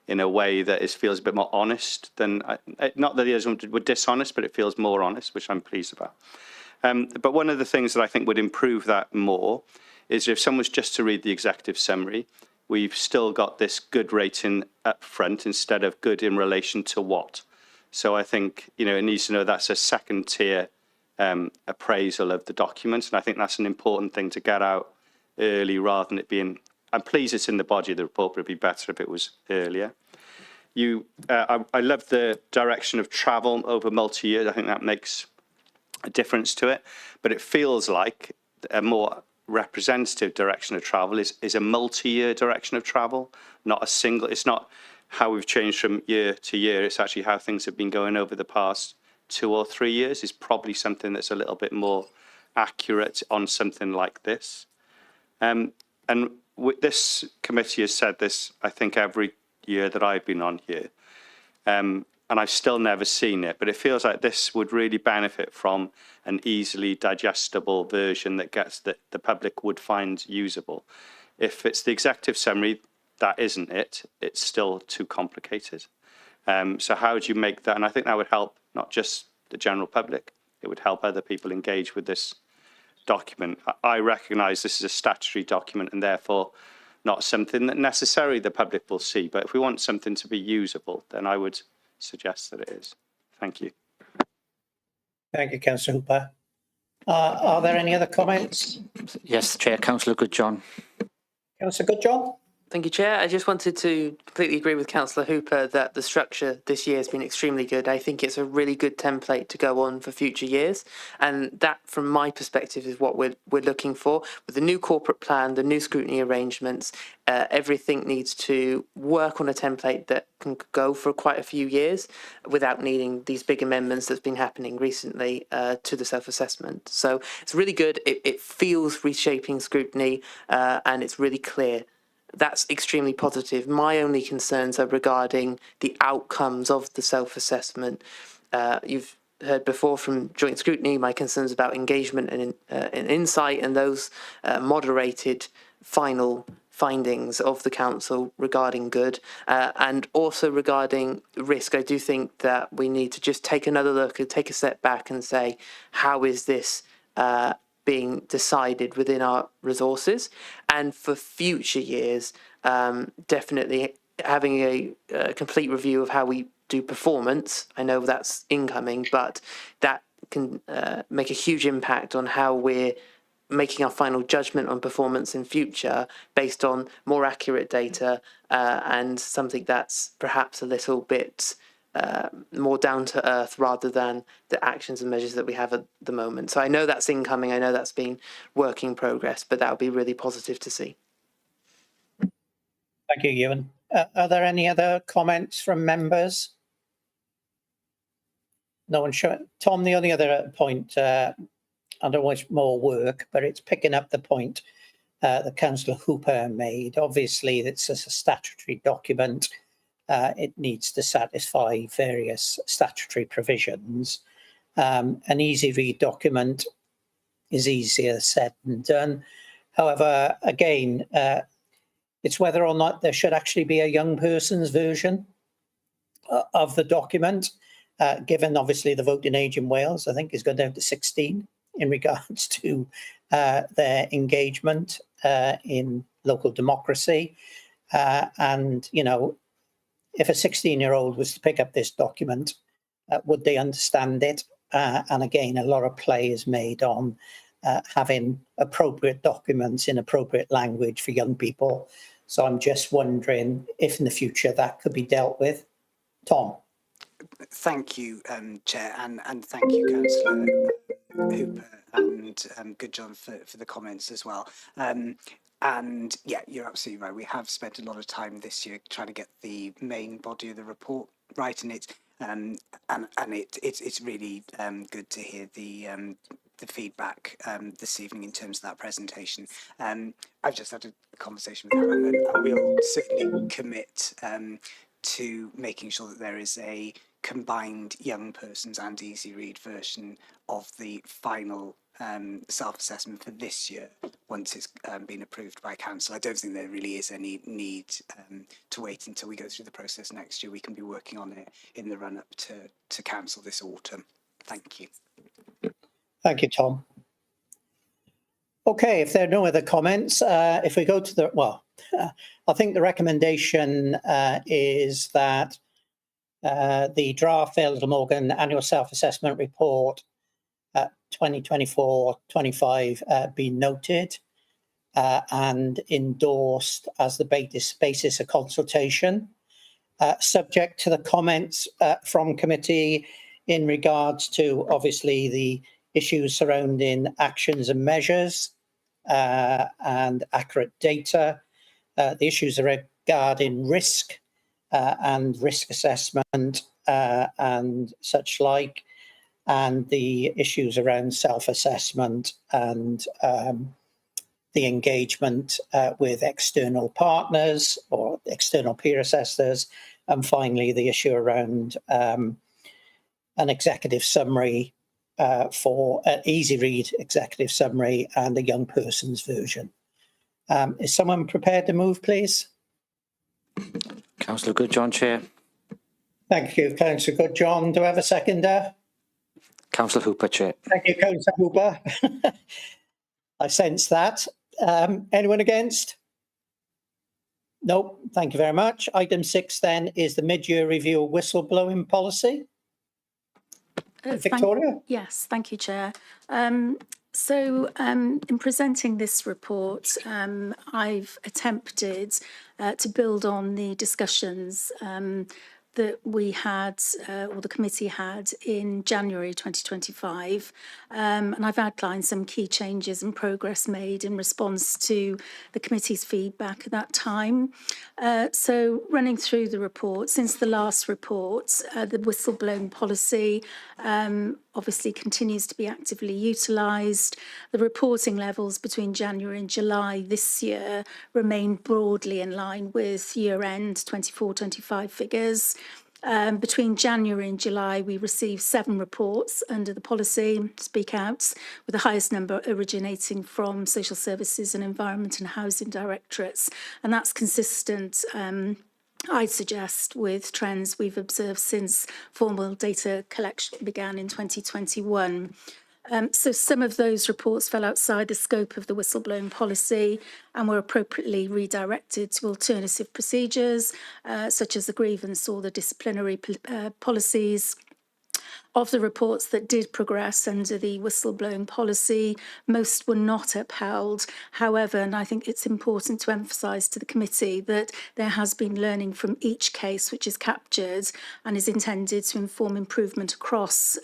in a way that feels a bit more honest than not that the others were dishonest, but it feels more honest, which I'm pleased about. But one of the things that I think would improve that more is if someone's just to read the executive summary, we've still got this good rating up front instead of good in relation to what. So I think, it needs to know that's a second tier appraisal of the documents. And I think that's an important thing to get out early rather than it being, I'm pleased it's in the body of the report, but it'd be better if it was earlier. I love the direction of travel over multi-years. I think that makes a difference to it, but it feels like a more representative direction of travel is a multi-year direction of travel, not a single. It's not how we've changed from year to year. It's actually how things have been going over the past 2 or 3 years is probably something that's a little bit more accurate on something like this. And this committee has said this, I think, every year that I've been on here. And I've still never seen it, but it feels like this would really benefit from an easily digestible version that the public would find usable. If it's the executive summary, that isn't it. It's still too complicated. So how would you make that? And I think that would help not just the general public, it would help other people engage with this document. I recognise this is a statutory document and therefore not something that necessarily the public will see. But if we want something to be usable, then I would suggest that it is. Thank you. Thank you, Councillor Hooper. Are there any other comments? Yes, Chair, Councillor Goodjohn. Councillor Goodjohn. Thank you, Chair. I just wanted to completely agree with Councillor Hooper that the structure this year has been extremely good. I think it's a really good template to go on for future years. And that, from my perspective, is what we're looking for. With the new corporate plan, the new scrutiny arrangements, everything needs to work on a template that can go for quite a few years without needing these big amendments that's been happening recently to the self-assessment. So it's really good. It feels reshaping scrutiny and it's really clear. That's extremely positive. My only concerns are regarding the outcomes of the self-assessment. You've heard before from joint scrutiny my concerns about engagement and insight and those moderated final findings of the council regarding good and also regarding risk. I do think that we need to just take another look and take a step back and say, how is this being decided within our resources? And for future years, definitely having a complete review of how we do performance. I know that's incoming, but that can make a huge impact on how we're making our final judgment on performance in future based on more accurate data and something that's perhaps a little bit more down to earth rather than the actions and measures that we have at the moment. So I know that's incoming. I know that's been work in progress, but that would be really positive to see. Thank you, Ewan. Are there any other comments from members? No one sure. Tom, the only other point, I don't want more work, but it's picking up the point that Councillor Hooper made. Obviously, it's a statutory document. It needs to satisfy various statutory provisions. An easy read document is easier said than done. However, again, it's whether or not there should actually be a young person's version of the document, given obviously the voting age in Wales, I think, is going down to 16 in regards to their engagement in local democracy. And, you know, if a 16-year-old was to pick up this document, would they understand it? And again, a lot of play is made on having appropriate documents in appropriate language for young people. So I'm just wondering if in the future that could be dealt with. Tom. Thank you, Chair, and thank you, Councillor Hooper and Good John for the comments as well. And yeah, you're absolutely right. We have spent a lot of time this year trying to get the main body of the report right, and it's really good to hear the feedback this evening in terms of that presentation. I've just had a conversation with Helen, and I will certainly commit to making sure that there is a combined young persons and easy read version of the final self-assessment for this year once it's been approved by council. I don't think there really is any need to wait until we go through the process next year. We can be working on it in the run-up to council this autumn. Thank you. Thank you, Tom. Okay, if there are no other comments, if we go to the, well, I think the recommendation is that the draft Fairless Morgan annual self-assessment report 2024-25 be noted and endorsed as the basis of consultation, subject to the comments from committee in regards to obviously the issues surrounding actions and measures and accurate data, the issues regarding risk and risk assessment and such like, and the issues around self-assessment and the engagement with external partners or external peer assessors, and finally the issue around an executive summary for an easy read executive summary and a young person's version. Is someone prepared to move, please? Councillor Good John, Chair. Thank you, Councillor Good John. Do I have a seconder? Councillor Hooper, Chair. Thank you, Councillor Hooper. I sense that. Anyone against? No, thank you very much. Item 6 then is the mid-year review of whistleblowing policy. Victoria? Yes, thank you, Chair. In presenting this report, I've attempted to build on the discussions that we had, or the committee had, in January 2025. And I've outlined some key changes and progress made in response to the committee's feedback at that time. So running through the report, since the last report, the whistleblowing policy obviously continues to be actively utilised. The reporting levels between January and July this year remain broadly in line with year-end 24-25 figures. Between January and July, we received 7 reports under the policy, Speak Out, with the highest number originating from social services and environment and housing directorates. And that's consistent, I'd suggest, with trends we've observed since formal data collection began in 2021. So some of those reports fell outside the scope of the whistleblowing policy and were appropriately redirected to alternative procedures, such as the grievance or the disciplinary policies. Of the reports that did progress under the whistleblowing policy, most were not upheld. However, and I think it's important to emphasise to the committee that there has been learning from each case which is captured and is intended to inform improvement across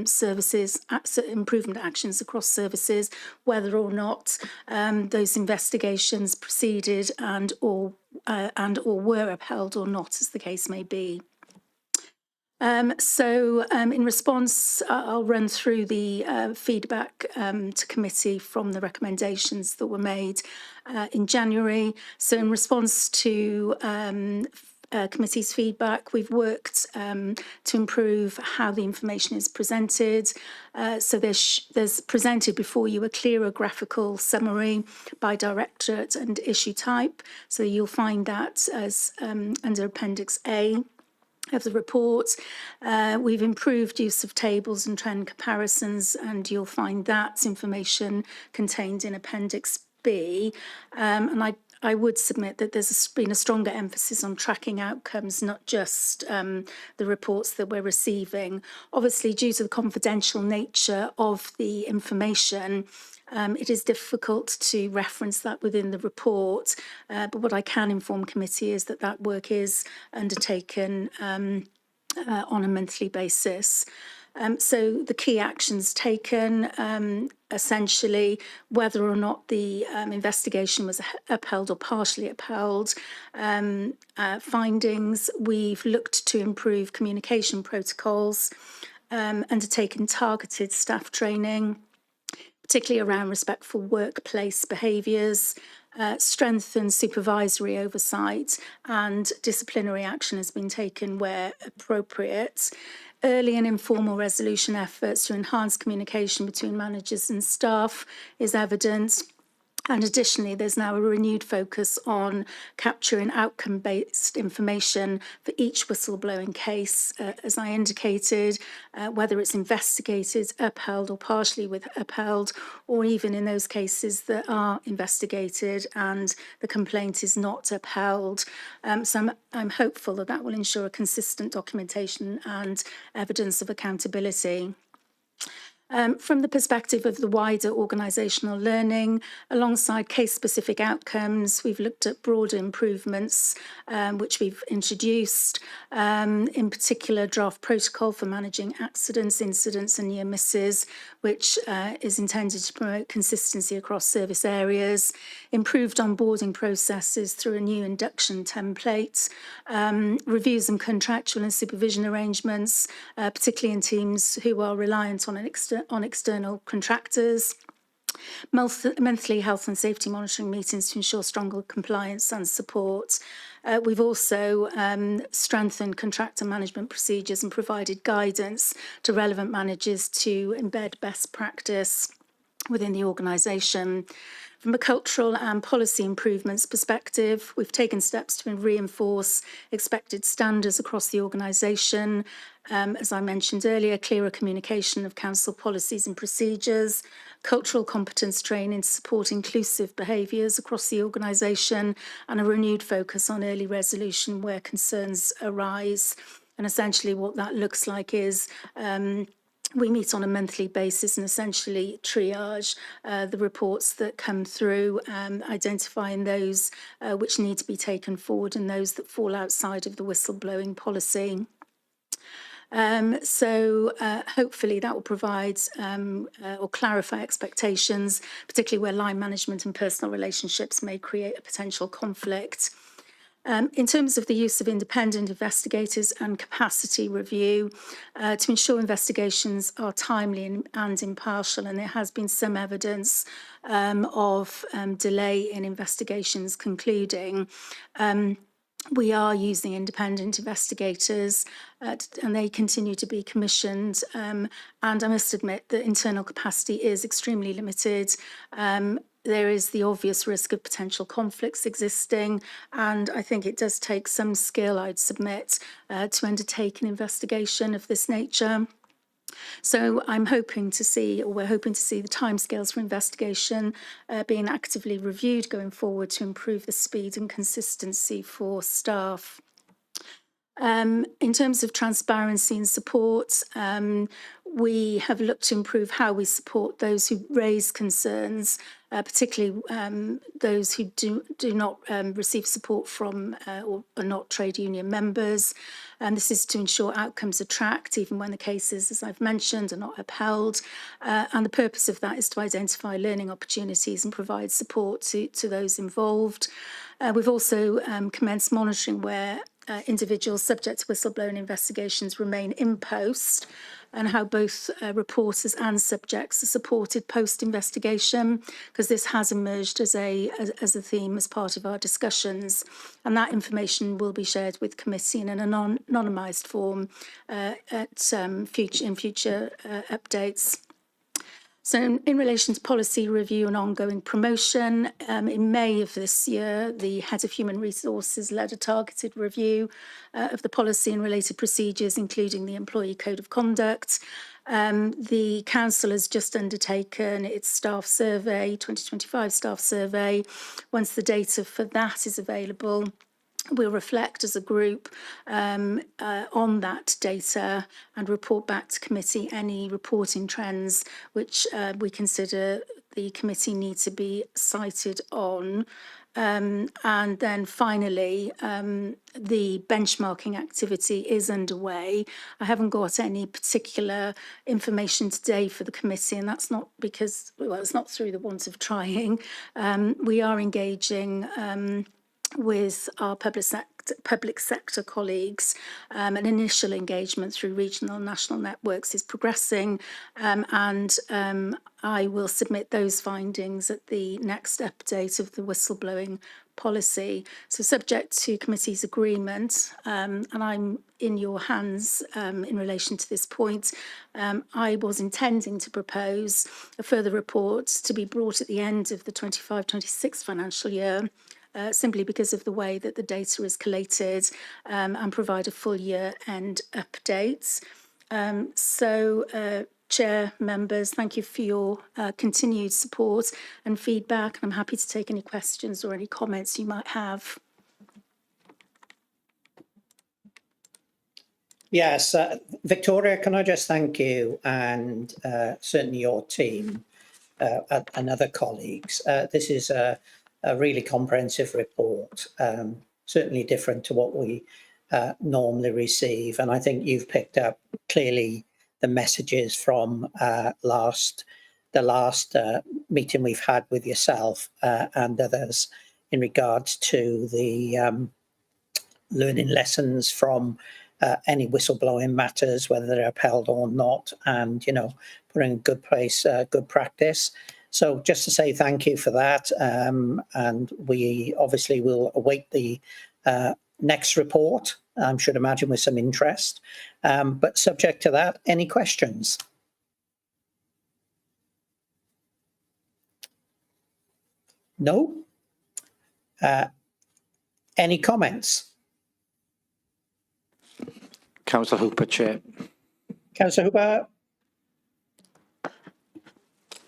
services, improvement actions across services, whether or not those investigations proceeded and or were upheld or not, as the case may be. In response, I'll run through the feedback to committee from the recommendations that were made in January. So in response to committee's feedback, we've worked to improve how the information is presented. So there's presented before you a clearer graphical summary by directorate and issue type. So you'll find that as under Appendix A of the report. We've improved use of tables and trend comparisons, and you'll find that information contained in Appendix B. And I would submit that there's been a stronger emphasis on tracking outcomes, not just the reports that we're receiving. Obviously, due to the confidential nature of the information, it is difficult to reference that within the report, but what I can inform committee is that that work is undertaken on a monthly basis. So the key actions taken, essentially, whether or not the investigation was upheld or partially upheld. Findings, we've looked to improve communication protocols, undertaken targeted staff training, particularly around respectful workplace behaviours, strengthen supervisory oversight, and disciplinary action has been taken where appropriate. Early and informal resolution efforts to enhance communication between managers and staff is evident. And additionally, there's now a renewed focus on capturing outcome-based information for each whistleblowing case, as I indicated, whether it's investigated, upheld or partially upheld, or even in those cases that are investigated and the complaint is not upheld. So I'm hopeful that that will ensure a consistent documentation and evidence of accountability. From the perspective of the wider organisational learning, alongside case-specific outcomes, we've looked at broader improvements which we've introduced, in particular draft protocol for managing accidents, incidents and near misses, which is intended to promote consistency across service areas, improved onboarding processes through a new induction template, reviews and contractual and supervision arrangements, particularly in teams who are reliant on external contractors, monthly health and safety monitoring meetings to ensure stronger compliance and support. We've also strengthened contractor management procedures and provided guidance to relevant managers to embed best practice within the organisation. From a cultural and policy improvements perspective, we've taken steps to reinforce expected standards across the organisation. As I mentioned earlier, clearer communication of council policies and procedures, cultural competence training to support inclusive behaviours across the organisation, and a renewed focus on early resolution where concerns arise. And essentially what that looks like is we meet on a monthly basis and essentially triage the reports that come through, identifying those which need to be taken forward and those that fall outside of the whistleblowing policy. Hopefully that will provide or clarify expectations, particularly where line management and personal relationships may create a potential conflict. In terms of the use of independent investigators and capacity review, to ensure investigations are timely and impartial, and there has been some evidence of delay in investigations concluding. We are using independent investigators and they continue to be commissioned. And I must admit that internal capacity is extremely limited. There is the obvious risk of potential conflicts existing, and I think it does take some skill, I'd submit, to undertake an investigation of this nature. So I'm hoping to see, or we're hoping to see, the timescales for investigation being actively reviewed going forward to improve the speed and consistency for staff. In terms of transparency and support, we have looked to improve how we support those who raise concerns, particularly those who do not receive support from or are not trade union members. And this is to ensure outcomes are tracked, even when the cases, as I've mentioned, are not upheld. And the purpose of that is to identify learning opportunities and provide support to those involved. We've also commenced monitoring where individuals subject to whistleblowing investigations remain in post, and how both reporters and subjects are supported post-investigation, because this has emerged as a theme as part of our discussions, and that information will be shared with committee in an anonymised form in future updates. So in relation to policy review and ongoing promotion, in May of this year, the Head of Human Resources led a targeted review of the policy and related procedures, including the Employee Code of Conduct. The Council has just undertaken its staff survey, 2025 staff survey. Once the data for that is available, we'll reflect as a group on that data and report back to committee any reporting trends which we consider the committee need to be cited on. And then finally, the benchmarking activity is underway. I haven't got any particular information today for the committee, and that's not because, well, it's not through the want of trying. We are engaging with our public sector colleagues. An initial engagement through regional and national networks is progressing, and I will submit those findings at the next update of the whistleblowing policy. So subject to committee's agreement, and I'm in your hands in relation to this point, I was intending to propose a further report to be brought at the end of the 25-26 financial year, simply because of the way that the data is collated, and provide a full year end update. Chair, members, thank you for your continued support and feedback. I'm happy to take any questions or any comments you might have. Yes, Victoria, can I just thank you and certainly your team and other colleagues. This is a really comprehensive report, certainly different to what we normally receive. And I think you've picked up clearly the messages from the last meeting we've had with yourself and others in regards to the learning lessons from any whistleblowing matters, whether they're upheld or not, and, you know, putting in good place, good practice. So just to say thank you for that, and we obviously will await the next report, I should imagine with some interest. But subject to that, any questions? No? Any comments? Councillor Hooper, Chair. Councillor Hooper?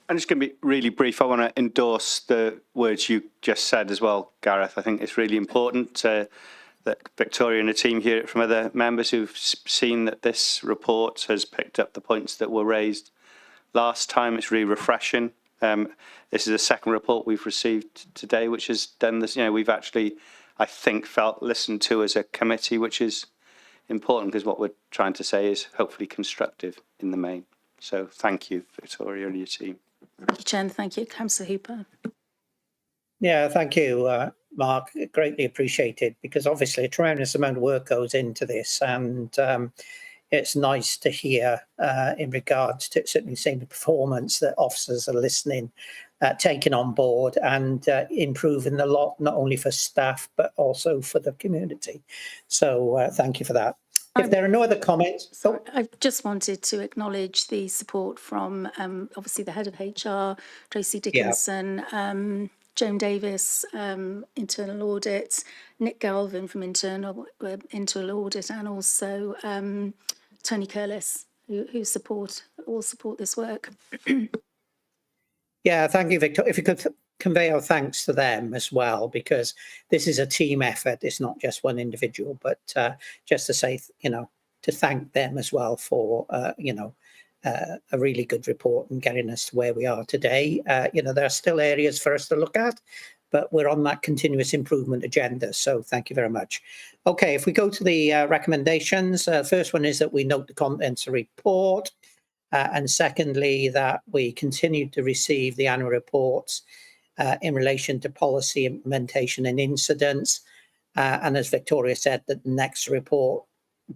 I'm just going to be really brief. I want to endorse the words you just said as well, Gareth. I think it's really important that Victoria and the team hear it from other members who've seen that this report has picked up the points that were raised last time. It's really refreshing. This is the second report we've received today, which has done this. You know, we've actually, I think, felt listened to as a committee, which is important because what we're trying to say is hopefully constructive in the main. So thank you, Victoria, and your team. Thank you, Chair. Thank you, Councillor Hooper. Yeah, thank you, Mark. Greatly appreciated, because obviously a tremendous amount of work goes into this, and it's nice to hear in regards to certainly seeing the performance that officers are listening, taking on board, and improving a lot, not only for staff but also for the community. So thank you for that. If there are no other comments. Sorry, I just wanted to acknowledge the support from obviously the head of HR, Tracy Dickinson, Joan Davis, internal audit, Nick Galvin from internal audit, and also Tony Curlis, who all support this work. Yeah, thank you, Victor. If you could convey our thanks to them as well, because this is a team effort. It's not just one individual, but just to say, to thank them as well for, a really good report and getting us to where we are today. There are still areas for us to look at, but we're on that continuous improvement agenda. So thank you very much. Okay, if we go to the recommendations, first one is that we note the contents of the report. And secondly, that we continue to receive the annual reports in relation to policy implementation and incidents. And as Victoria said, that the next report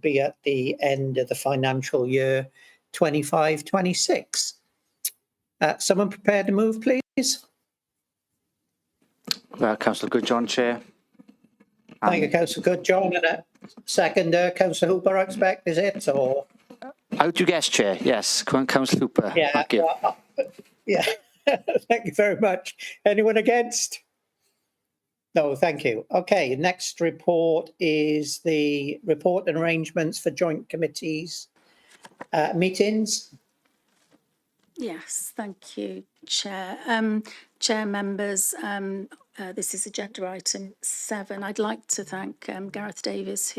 be at the end of the financial year 25-26. Someone prepared to move, please? Councillor Goodjohn, Chair. Thank you, Councillor Goodjohn. And a second, Councillor Hooper, I expect, is it? Or Out you guess, Chair. Yes, Councillor Hooper. yeah, Thank you. yeah. Thank you very much. Anyone against? No, thank you. Okay, next report is the report and arrangements for joint committees meetings. Yes, thank you, Chair. Chair members, this is agenda item 7. I'd like to thank Gareth Davis,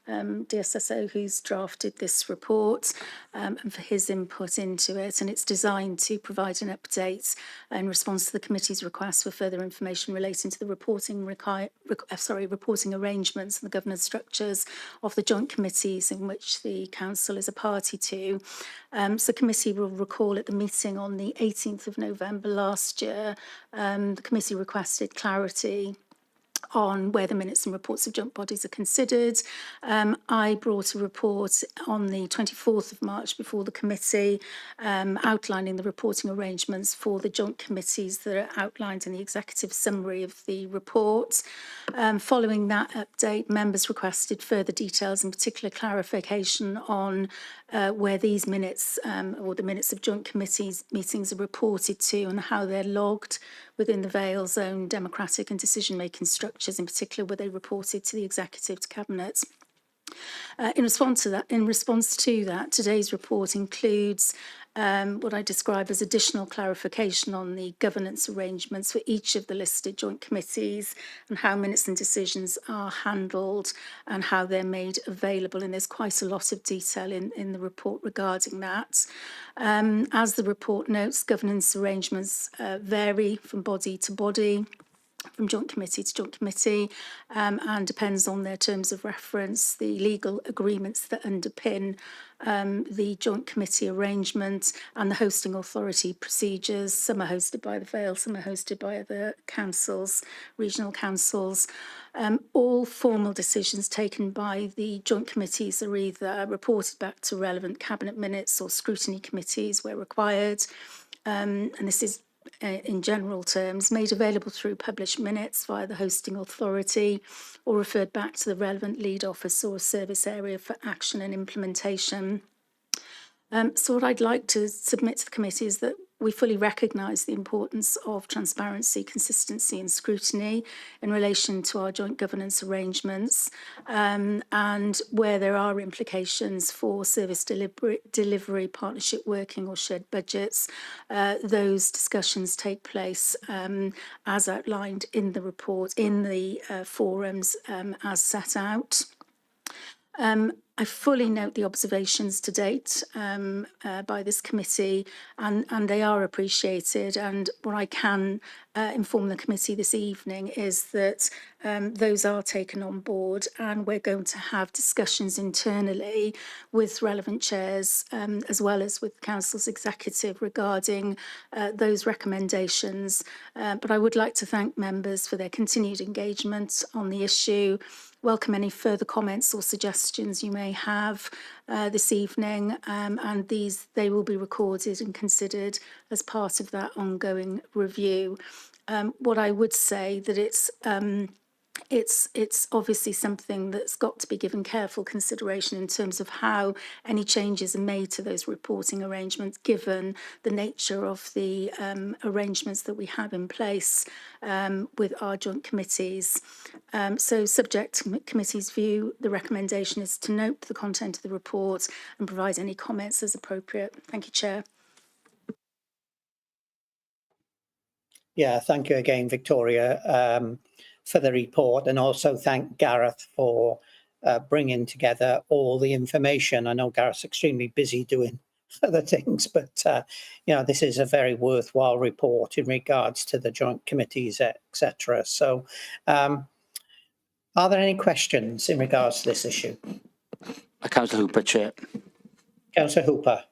DSSO, who's drafted this report, and for his input into it. And it's designed to provide an update in response to the committee's request for further information relating to the reporting arrangements and the governance structures of the joint committees in which the council is a party to. So the committee will recall at the meeting on the 18th of November last year, the committee requested clarity on where the minutes and reports of joint bodies are considered. I brought a report on the 24th of March before the committee, outlining the reporting arrangements for the joint committees that are outlined in the executive summary of the report. Following that update, members requested further details, in particular clarification on where these minutes or the minutes of joint committees meetings are reported to and how they're logged within the Vale's own democratic and decision-making structures. In particular, were they reported to the executive, to cabinet? In response to that, today's report includes what I describe as additional clarification on the governance arrangements for each of the listed joint committees and how minutes and decisions are handled and how they're made available. And there's quite a lot of detail in the report regarding that. As the report notes, governance arrangements vary from body to body, from joint committee to joint committee, and depends on their terms of reference, the legal agreements that underpin the joint committee arrangement and the hosting authority procedures. Some are hosted by the Vale, some are hosted by other councils, regional councils. All formal decisions taken by the joint committees are either reported back to relevant cabinet minutes or scrutiny committees where required. And this is in general terms, made available through published minutes via the hosting authority or referred back to the relevant lead office or service area for action and implementation. So what I'd like to submit to the committee is that we fully recognise the importance of transparency, consistency and scrutiny in relation to our joint governance arrangements, and where there are implications for service delivery, partnership working or shared budgets, those discussions take place as outlined in the report, in the forums as set out. I fully note the observations to date by this committee, and they are appreciated. And what I can inform the committee this evening is that those are taken on board, and we're going to have discussions internally with relevant chairs as well as with Council's executive regarding those recommendations. But I would like to thank members for their continued engagement on the issue. Welcome any further comments or suggestions you may have this evening, and they will be recorded and considered as part of that ongoing review. What I would say that it's obviously something that's got to be given careful consideration in terms of how any changes are made to those reporting arrangements, given the nature of the arrangements that we have in place with our joint committees. So subject to committee's view, the recommendation is to note the content of the report and provide any comments as appropriate. Thank you, Chair. Yeah, thank you again, Victoria, for the report, and also thank Gareth for bringing together all the information. I know Gareth's extremely busy doing other things, but this is a very worthwhile report in regards to the joint committees, etc. So, are there any questions in regards to this issue? Councillor Hooper, Chair. Councillor Hooper.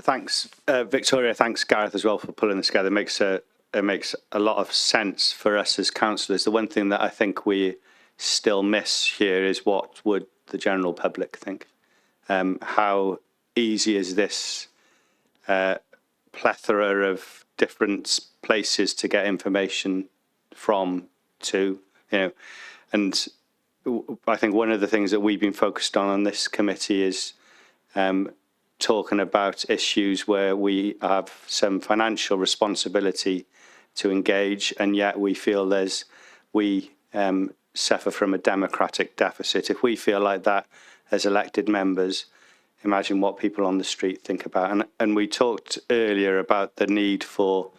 Thanks, Victoria. Thanks, Gareth, as well, for pulling this together. It makes a lot of sense for us as councillors. The one thing that I think we still miss here is what would the general public think? How easy is this plethora of different places to get information from, to, and I think one of the things that we've been focused on this committee is talking about issues where we have some financial responsibility to engage, and yet we feel we suffer from a democratic deficit. If we feel like that as elected members, imagine what people on the street think about. And we talked earlier about the need for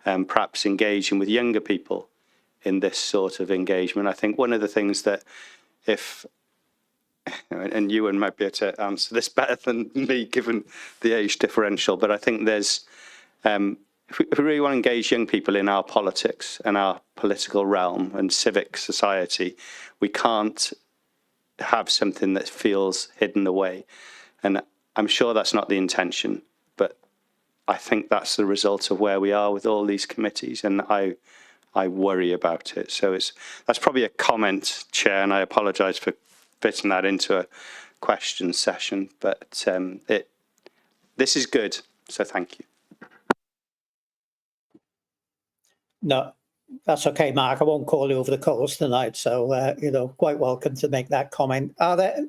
perhaps engaging with younger people in this sort of engagement. I think one of the things that, and Ewan might be able to answer this better than me given the age differential, but I think there's, if we really want to engage young people in our politics and our political realm and civic society, we can't have something that feels hidden away. And I'm sure that's not the intention, but I think that's the result of where we are with all these committees, and I worry about it. So that's probably a comment, Chair, and I apologise for fitting that into a question session, but this is good, so thank you. No, that's okay, Mark. I won't call you over the coals tonight, so quite welcome to make that comment. Are there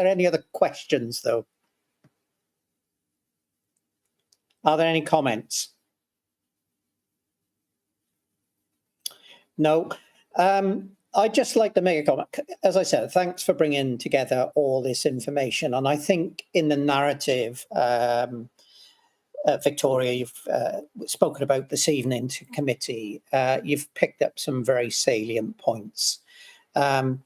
any other questions, though? Are there any comments? No. I'd just like to make a comment. As I said, thanks for bringing together all this information. And I think in the narrative, Victoria, you've spoken about this evening to committee, you've picked up some very salient points. The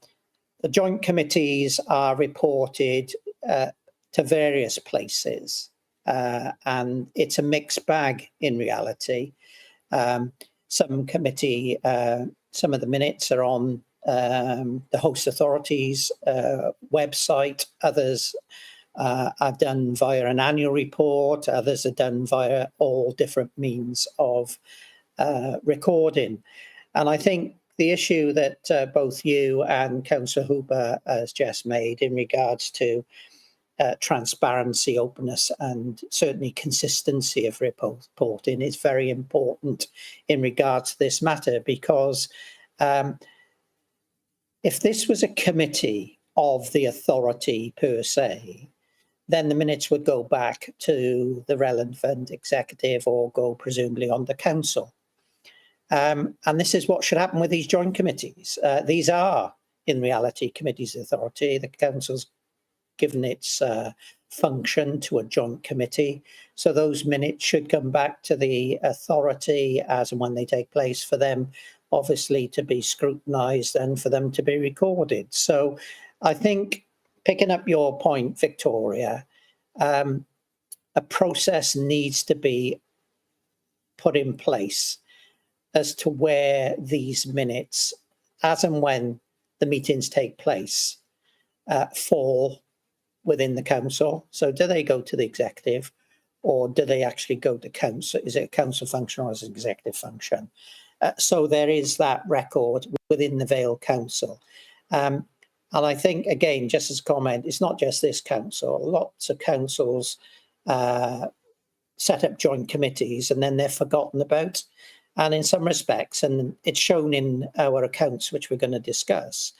joint committees are reported to various places, and it's a mixed bag in reality. Some committee, some of the minutes are on the host authority's website. Others are done via an annual report. Others are done via all different means of recording. And I think the issue that both you and Councillor Hooper has just made in regards to transparency, openness, and certainly consistency of reporting is very important in regards to this matter, because if this was a committee of the authority per se, then the minutes would go back to the relevant executive or go presumably on the council. And this is what should happen with these joint committees. These are, in reality, committees of authority. The council's given its function to a joint committee. So those minutes should come back to the authority as and when they take place, for them, obviously, to be scrutinised and for them to be recorded. So I think, picking up your point, Victoria, a process needs to be put in place as to where these minutes, as and when the meetings take place, fall within the council. So do they go to the executive, or do they actually go to council? Is it a council function or is it an executive function? So there is that record within the Vale Council. And I think, again, just as a comment, it's not just this council. Lots of councils set up joint committees and then they're forgotten about. And in some respects, and it's shown in our accounts, which we're going to discuss,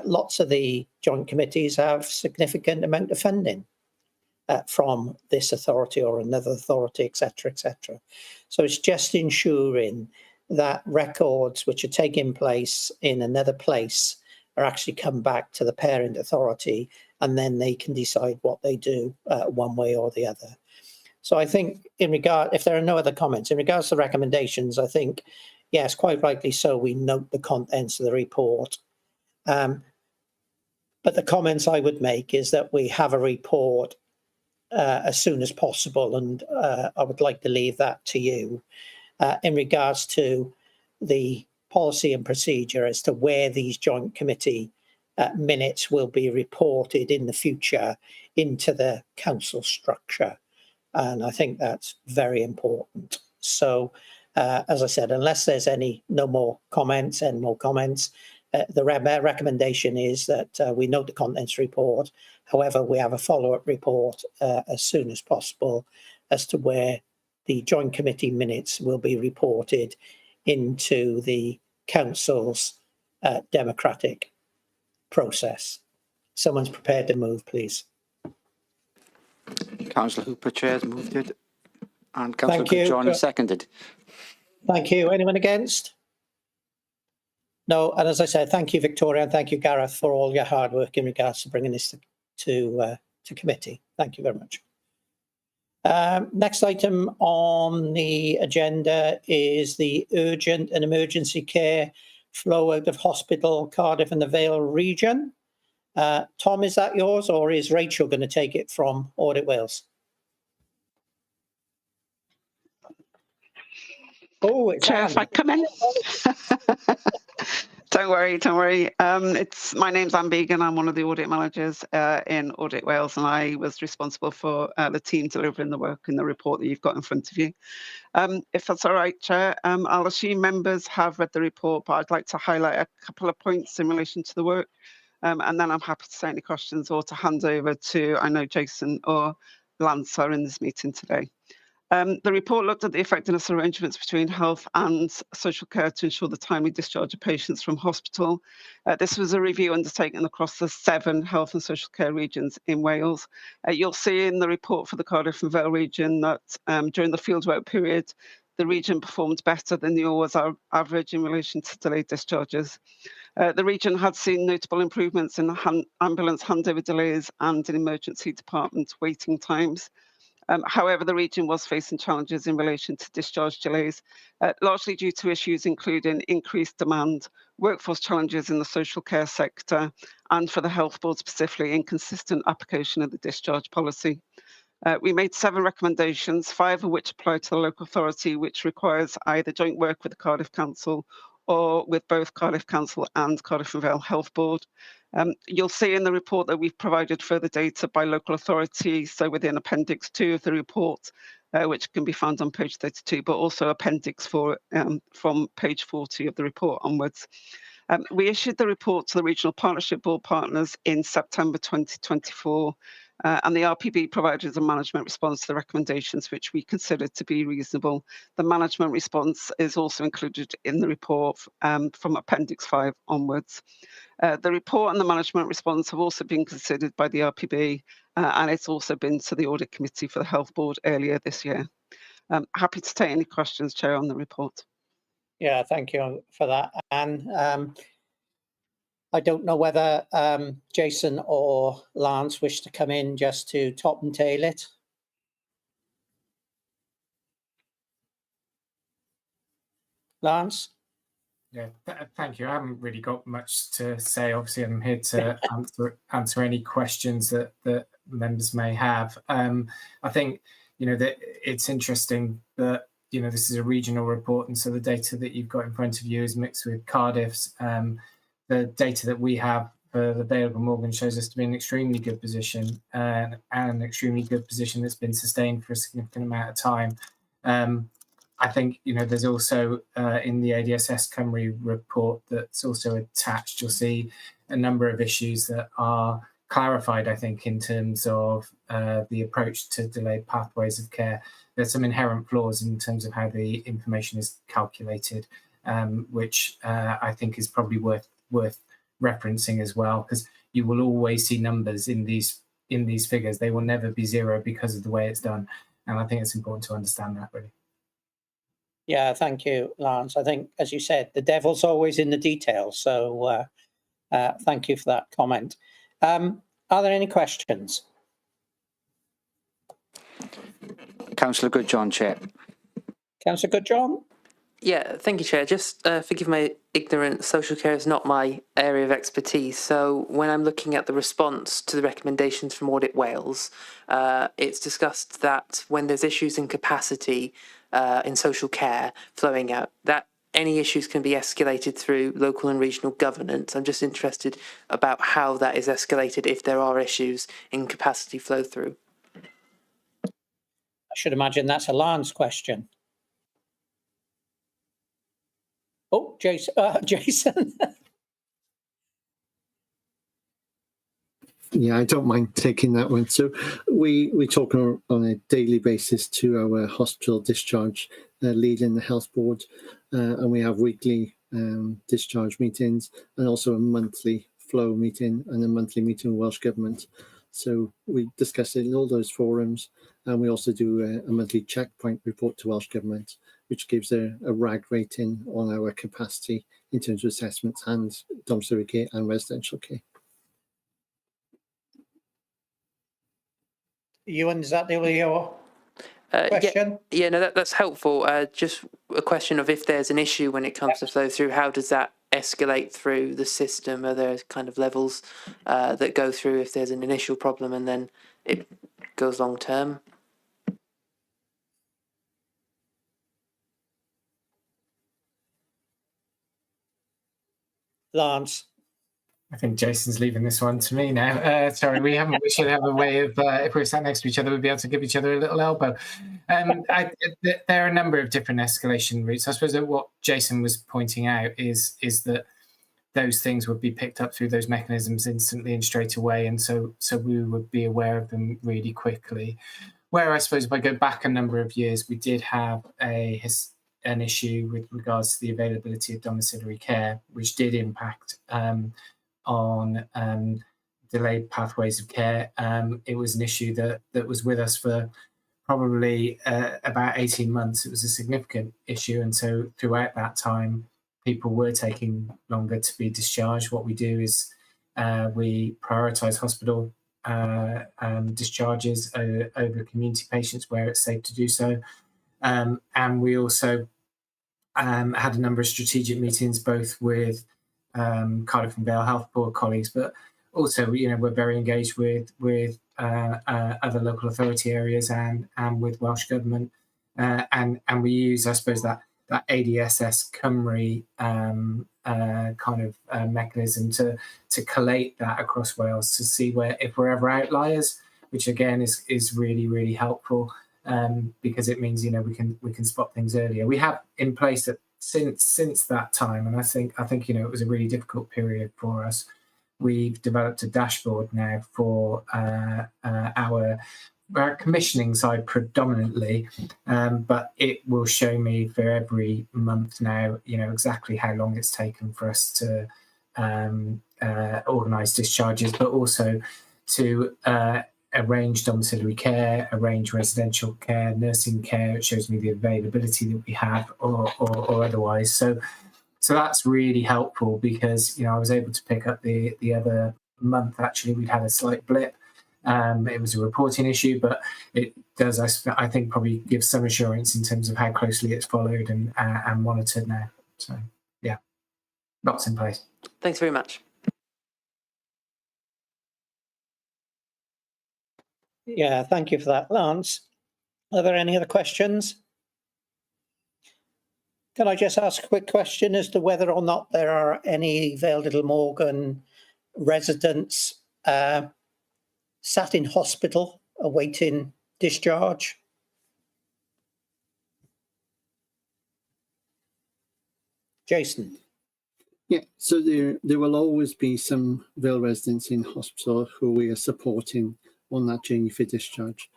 lots of the joint committees have significant amount of funding from this authority or another authority, etc., etc. So it's just ensuring that records which are taking place in another place are actually come back to the parent authority, and then they can decide what they do one way or the other. So I think if there are no other comments, in regards to the recommendations, I think, yes, quite rightly so, we note the contents of the report. But the comments I would make is that we have a report as soon as possible, and I would like to leave that to you. In regards to the policy and procedure as to where these joint committee minutes will be reported in the future into the council structure. And I think that's very important. So, as I said, unless there's no more comments, the recommendation is that we note the contents report. However, we have a follow-up report as soon as possible as to where the joint committee minutes will be reported into the council's democratic process. Someone's prepared to move, please. Councillor Hooper chairs moved it, and Councillor John has seconded. Thank you. Anyone against? No. And as I said, thank you, Victoria, and thank you, Gareth, for all your hard work in regards to bringing this to committee. Thank you very much. Next item on the agenda is the urgent and emergency care flow out of hospital, Cardiff and the Vale region. Tom, is that yours, or is Rachel going to take it from Audit Wales? Oh, it's Chair, if I come in. Don't worry. My name's Anne Began. I'm one of the audit managers in Audit Wales, and I was responsible for the team delivering the work in the report that you've got in front of you. If that's all right, Chair, I'll assume members have read the report, but I'd like to highlight a couple of points in relation to the work, and then I'm happy to take any questions or to hand over to, I know Jason or Lance are in this meeting today. The report looked at the effectiveness of arrangements between health and social care to ensure the timely discharge of patients from hospital. This was a review undertaken across the 7 health and social care regions in Wales. You'll see in the report for the Cardiff and Vale region that during the fieldwork period, the region performed better than the always average in relation to delayed discharges. The region had seen notable improvements in ambulance handover delays and in emergency department waiting times. However, the region was facing challenges in relation to discharge delays, largely due to issues including increased demand, workforce challenges in the social care sector, and for the health board specifically, inconsistent application of the discharge policy. We made 7 recommendations, 5 of which apply to the local authority, which requires either joint work with the Cardiff Council or with both Cardiff Council and Cardiff and Vale Health Board. You'll see in the report that we've provided further data by local authority, so within Appendix 2 of the report, which can be found on page 32, but also Appendix 4 from page 40 of the report onwards. We issued the report to the Regional Partnership Board partners in September 2024, and the RPB provided a management response to the recommendations, which we considered to be reasonable. The management response is also included in the report from Appendix 5 onwards. The report and the management response have also been considered by the RPB, and it's also been to the Audit Committee for the Health Board earlier this year. Happy to take any questions, Chair, on the report. Yeah, thank you for that, Anne. I don't know whether Jason or Lance wish to come in just to top and tail it. Lance? Yeah, thank you. I haven't really got much to say. Obviously, I'm here to answer any questions that members may have. I think, that it's interesting that, this is a regional report, and so the data that you've got in front of you is mixed with Cardiff's. The data that we have for the Vale of Morgan shows us to be in an extremely good position, and an extremely good position that's been sustained for a significant amount of time. I think, there's also in the ADSS Cymru report that's also attached, you'll see a number of issues that are clarified, I think, in terms of the approach to delayed pathways of care. There's some inherent flaws in terms of how the information is calculated, which I think is probably worth referencing as well, because you will always see numbers in these figures. They will never be zero because of the way it's done. And I think it's important to understand that, really. Yeah, thank you, Lance. I think, as you said, the devil's always in the details. So thank you for that comment. Are there any questions? Councillor Goodjohn, Chair. Councillor Goodjohn? Yeah, thank you, Chair. Just forgive my ignorance, social care is not my area of expertise. So when I'm looking at the response to the recommendations from Audit Wales, it's discussed that when there's issues in capacity in social care flowing out, that any issues can be escalated through local and regional governance. I'm just interested about how that is escalated if there are issues in capacity flow through. I should imagine that's a Lance question. Oh, Jason. Jason. Yeah, I don't mind taking that one. So we talk on a daily basis to our hospital discharge lead in the health board, and we have weekly discharge meetings and also a monthly flow meeting and a monthly meeting with Welsh Government. So we discuss it in all those forums, and we also do a monthly checkpoint report to Welsh Government, which gives a RAG rating on our capacity in terms of assessments and domiciliary care and residential care. Ewan, does that deal with your question? Yeah, no, that's helpful. Just a question of if there's an issue when it comes to flow through, how does that escalate through the system? Are there kind of levels that go through if there's an initial problem and then it goes long term? Lance. I think Jason's leaving this one to me now. Sorry, we should have a way of, if we were sat next to each other, we'd be able to give each other a little elbow. There are a number of different escalation routes. I suppose that what Jason was pointing out is that those things would be picked up through those mechanisms instantly and straight away. And so we would be aware of them really quickly. Where I suppose if I go back a number of years, we did have an issue with regards to the availability of domiciliary care, which did impact on delayed pathways of care. It was an issue that was with us for probably about 18 months. It was a significant issue. And so throughout that time, people were taking longer to be discharged. What we do is we prioritise hospital discharges over community patients where it's safe to do so. And we also had a number of strategic meetings, both with Cardiff and Vale Health Board colleagues, but also, we're very engaged with other local authority areas and with Welsh Government, and we use, I suppose, that ADSS Cymru mechanism to collate that across Wales to see if we're ever outliers, which again is really, really helpful because it means we can spot things earlier. We have in place that since that time, and I think it was a really difficult period for us. We've developed a dashboard now for our commissioning side predominantly, but it will show me for every month now, exactly how long it's taken for us to organise discharges, but also to arrange domiciliary care, arrange residential care, nursing care. It shows me the availability that we have or otherwise. So that's really helpful because, I was able to pick up the other month, actually, we'd had a slight blip. It was a reporting issue, but it does, I think, probably give some assurance in terms of how closely it's followed and monitored now. So, yeah, lots in place. Thanks very much. Yeah, thank you for that, Lance. Are there any other questions? Can I just ask a quick question as to whether or not there are any Vale Little Morgan residents sat in hospital awaiting discharge? Jason. Yeah, so there will always be some Vale residents in hospital who we are supporting on that journey for discharge.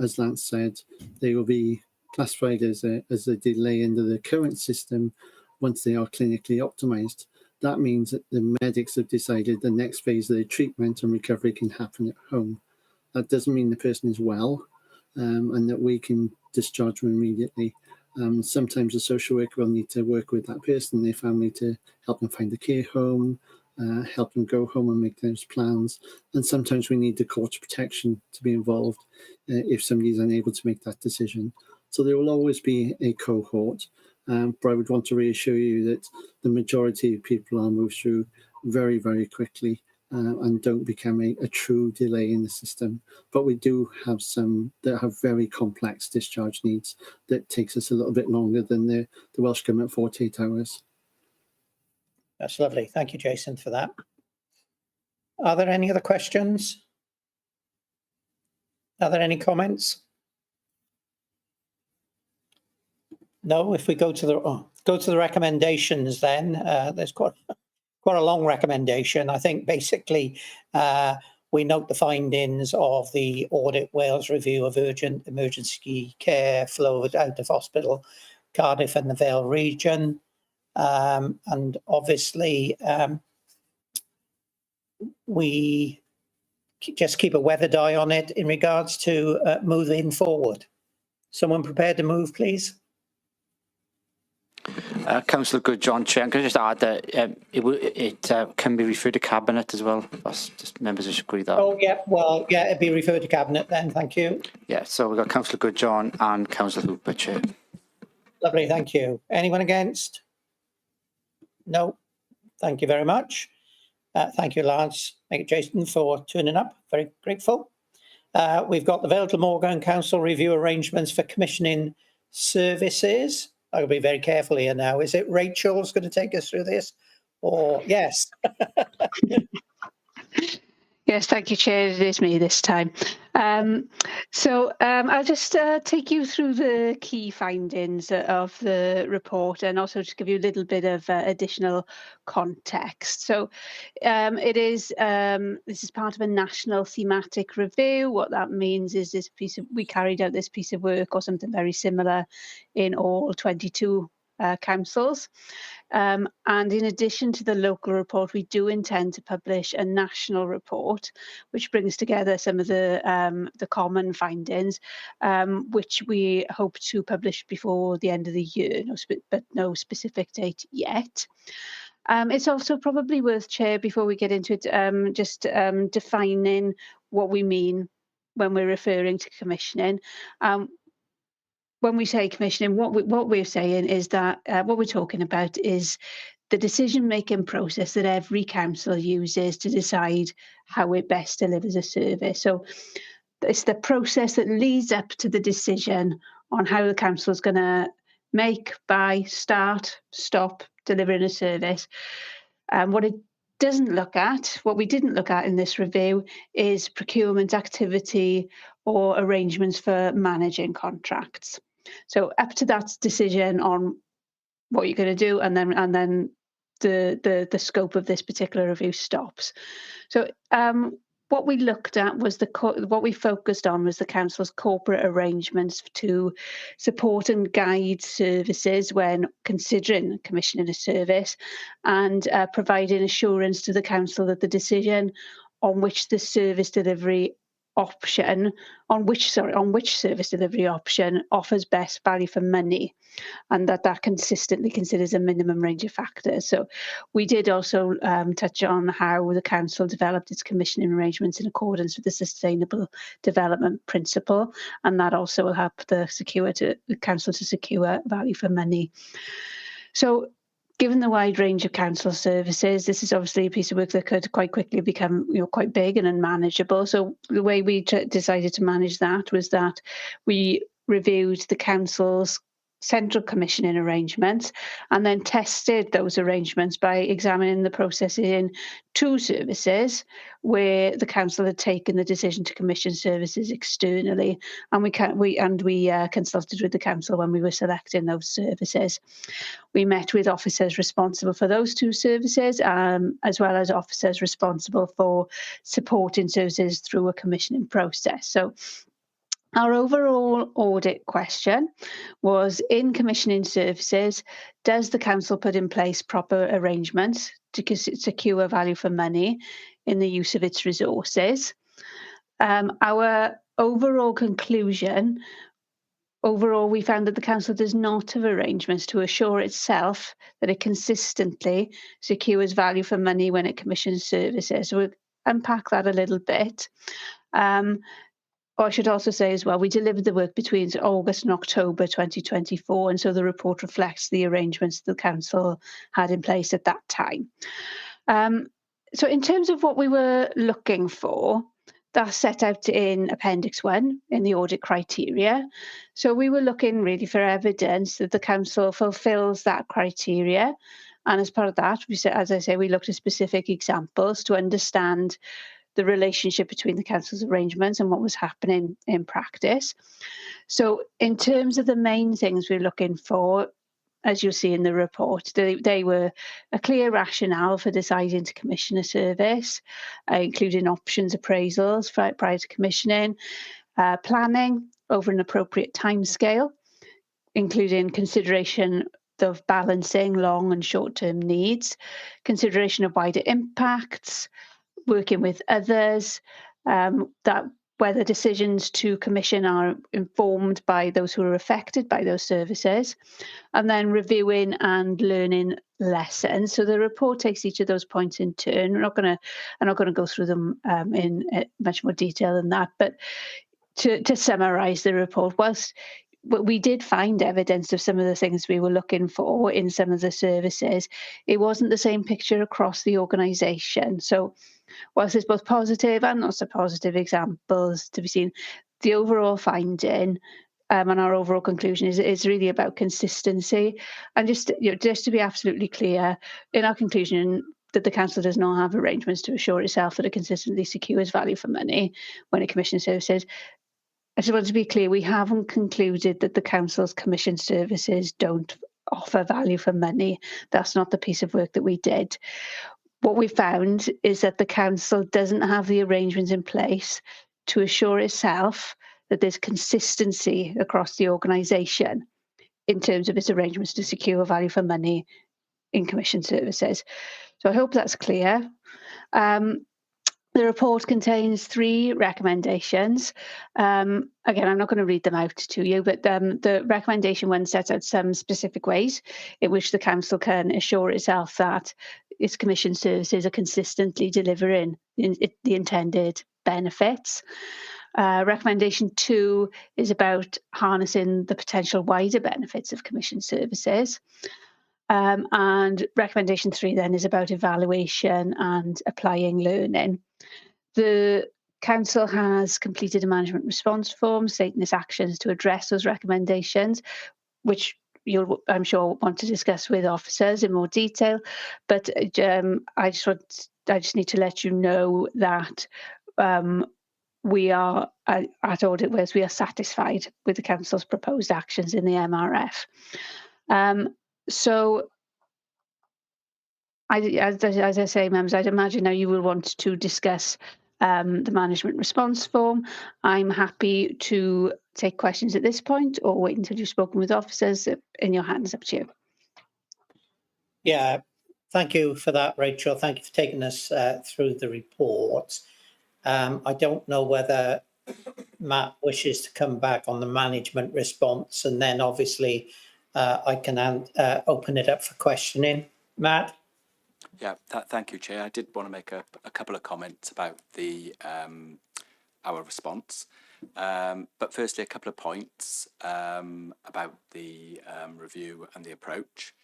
As Lance said, they will be classified as a delay under the current system once they are clinically optimised. That means that the medics have decided the next phase of their treatment and recovery can happen at home. That doesn't mean the person is well and that we can discharge them immediately. Sometimes a social worker will need to work with that person and their family to help them find a care home help them go home and make those plans. And sometimes we need the court protection to be involved if somebody is unable to make that decision. So there will always be a cohort, but I would want to reassure you that the majority of people are moved through very, very quickly and don't become a true delay in the system. But we do have some that have very complex discharge needs that takes us a little bit longer than the Welsh Government 48 hours. That's lovely. Thank you, Jason, for that. Are there any other questions? Are there any comments? No. If we go to the recommendations, then there's quite a long recommendation. I think basically we note the findings of the Audit Wales review of urgent emergency care flow out of hospital, Cardiff and the Vale region. And obviously, we just keep a weathered eye on it in regards to moving forward. Someone prepared to move, please? Councillor Good-John, Chair, I'm going to just add that it can be referred to Cabinet as well. That's just members should agree that. Oh, yeah, well, yeah, it'd be referred to Cabinet then, thank you. Yeah, so we've got Councillor Good-John and Councillor Hooper, Chair. Lovely, thank you. Anyone against? No, thank you very much. Thank you, Lance. Thank you, Jason, for turning up. Very grateful. We've got the Vale Glamorgan Council review arrangements for commissioning services. I'll be very careful here now. Is it Rachel's going to take us through this? Or yes? Yes, thank you, Chair. It is me this time. I'll just take you through the key findings of the report and also just give you a little bit of additional context. So this is part of a national thematic review. What that means is we carried out this piece of work or something very similar in all 22 councils. And in addition to the local report, we do intend to publish a national report, which brings together some of the common findings, which we hope to publish before the end of the year, but no specific date yet. It's also probably worth, Chair, before we get into it, just defining what we mean when we're referring to commissioning. When we say commissioning, what we're saying is that what we're talking about is the decision-making process that every council uses to decide how it best delivers a service. So it's the process that leads up to the decision on how the council is going to make, buy, start, stop delivering a service. What we didn't look at in this review is procurement activity or arrangements for managing contracts. So up to that decision on what you're going to do, and then the scope of this particular review stops. So what we looked at was what we focused on was the council's corporate arrangements to support and guide services when considering commissioning a service, and providing assurance to the council that the decision on which service delivery option offers best value for money, and that consistently considers a minimum range of factors. So we did also touch on how the council developed its commissioning arrangements in accordance with the Sustainable Development Principle, and that also will help the council to secure value for money. So given the wide range of council services, this is obviously a piece of work that could quite quickly become quite big and unmanageable. So the way we decided to manage that was that we reviewed the council's central commissioning arrangements and then tested those arrangements by examining the process in two services where the council had taken the decision to commission services externally, and we consulted with the council when we were selecting those services. We met with officers responsible for those two services, as well as officers responsible for supporting services through a commissioning process. So our overall audit question was, in commissioning services, does the council put in place proper arrangements to secure value for money in the use of its resources? Our overall conclusion Overall, we found that the council does not have arrangements to assure itself that it consistently secures value for money when it commissions services. So we'll unpack that a little bit. I should also say as well, we delivered the work between August and October 2024, and so the report reflects the arrangements the council had in place at that time. So in terms of what we were looking for, that's set out in Appendix 1 in the audit criteria. So we were looking really for evidence that the council fulfills that criteria. And as part of that, we said, as I say, we looked at specific examples to understand the relationship between the council's arrangements and what was happening in practice. So in terms of the main things we're looking for, as you'll see in the report, they were a clear rationale for deciding to commission a service, including options appraisals prior to commissioning, planning over an appropriate timescale, including consideration of balancing long and short-term needs, consideration of wider impacts, working with others, that whether decisions to commission are informed by those who are affected by those services, and then reviewing and learning lessons. So the report takes each of those points in turn. I'm not going to go through them in much more detail than that, but to summarise the report, whilst we did find evidence of some of the things we were looking for in some of the services, it wasn't the same picture across the organisation. So whilst there's both positive and not so positive examples to be seen, the overall finding and our overall conclusion is really about consistency. And just to be absolutely clear, in our conclusion that the council does not have arrangements to assure itself that it consistently secures value for money when it commissions services, I just want to be clear, we haven't concluded that the council's commission services don't offer value for money. That's not the piece of work that we did. What we found is that the council doesn't have the arrangements in place to assure itself that there's consistency across the organisation in terms of its arrangements to secure value for money in commission services. So I hope that's clear. The report contains 3 recommendations. Again, I'm not going to read them out to you, but the recommendation 1 sets out some specific ways in which the council can assure itself that its commission services are consistently delivering the intended benefits. Recommendation 2 is about harnessing the potential wider benefits of commission services. And recommendation 3 then is about evaluation and applying learning. The council has completed a management response form stating its actions to address those recommendations, which you'll, I'm sure, want to discuss with officers in more detail. But I just need to let you know that we are at Audit Wales, we are satisfied with the council's proposed actions in the MRF. So, as I say, members, I'd imagine now you will want to discuss the management response form. I'm happy to take questions at this point or wait until you've spoken with officers. In your hands, up to you. Yeah, thank you for that, Rachel. Thank you for taking us through the report. I don't know whether Matt wishes to come back on the management response, and then obviously I can open it up for questioning. Matt? Yeah, thank you, Chair. I did want to make a couple of comments about the our response. But firstly, a couple of points about the review and the approach.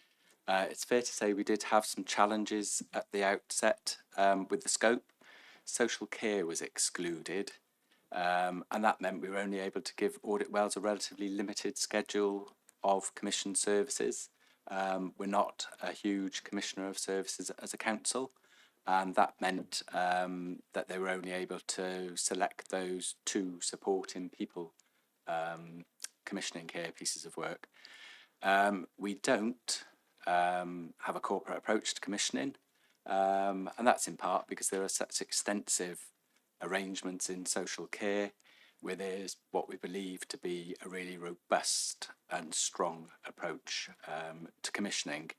It's fair to say we did have some challenges at the outset with the scope. Social care was excluded, and that meant we were only able to give Audit Wales a relatively limited schedule of commission services. We're not a huge commissioner of services as a council, and that meant that they were only able to select those 2 supporting people commissioning care pieces of work. We don't have a corporate approach to commissioning, and that's in part because there are such extensive arrangements in social care where there's what we believe to be a really robust and strong approach to commissioning.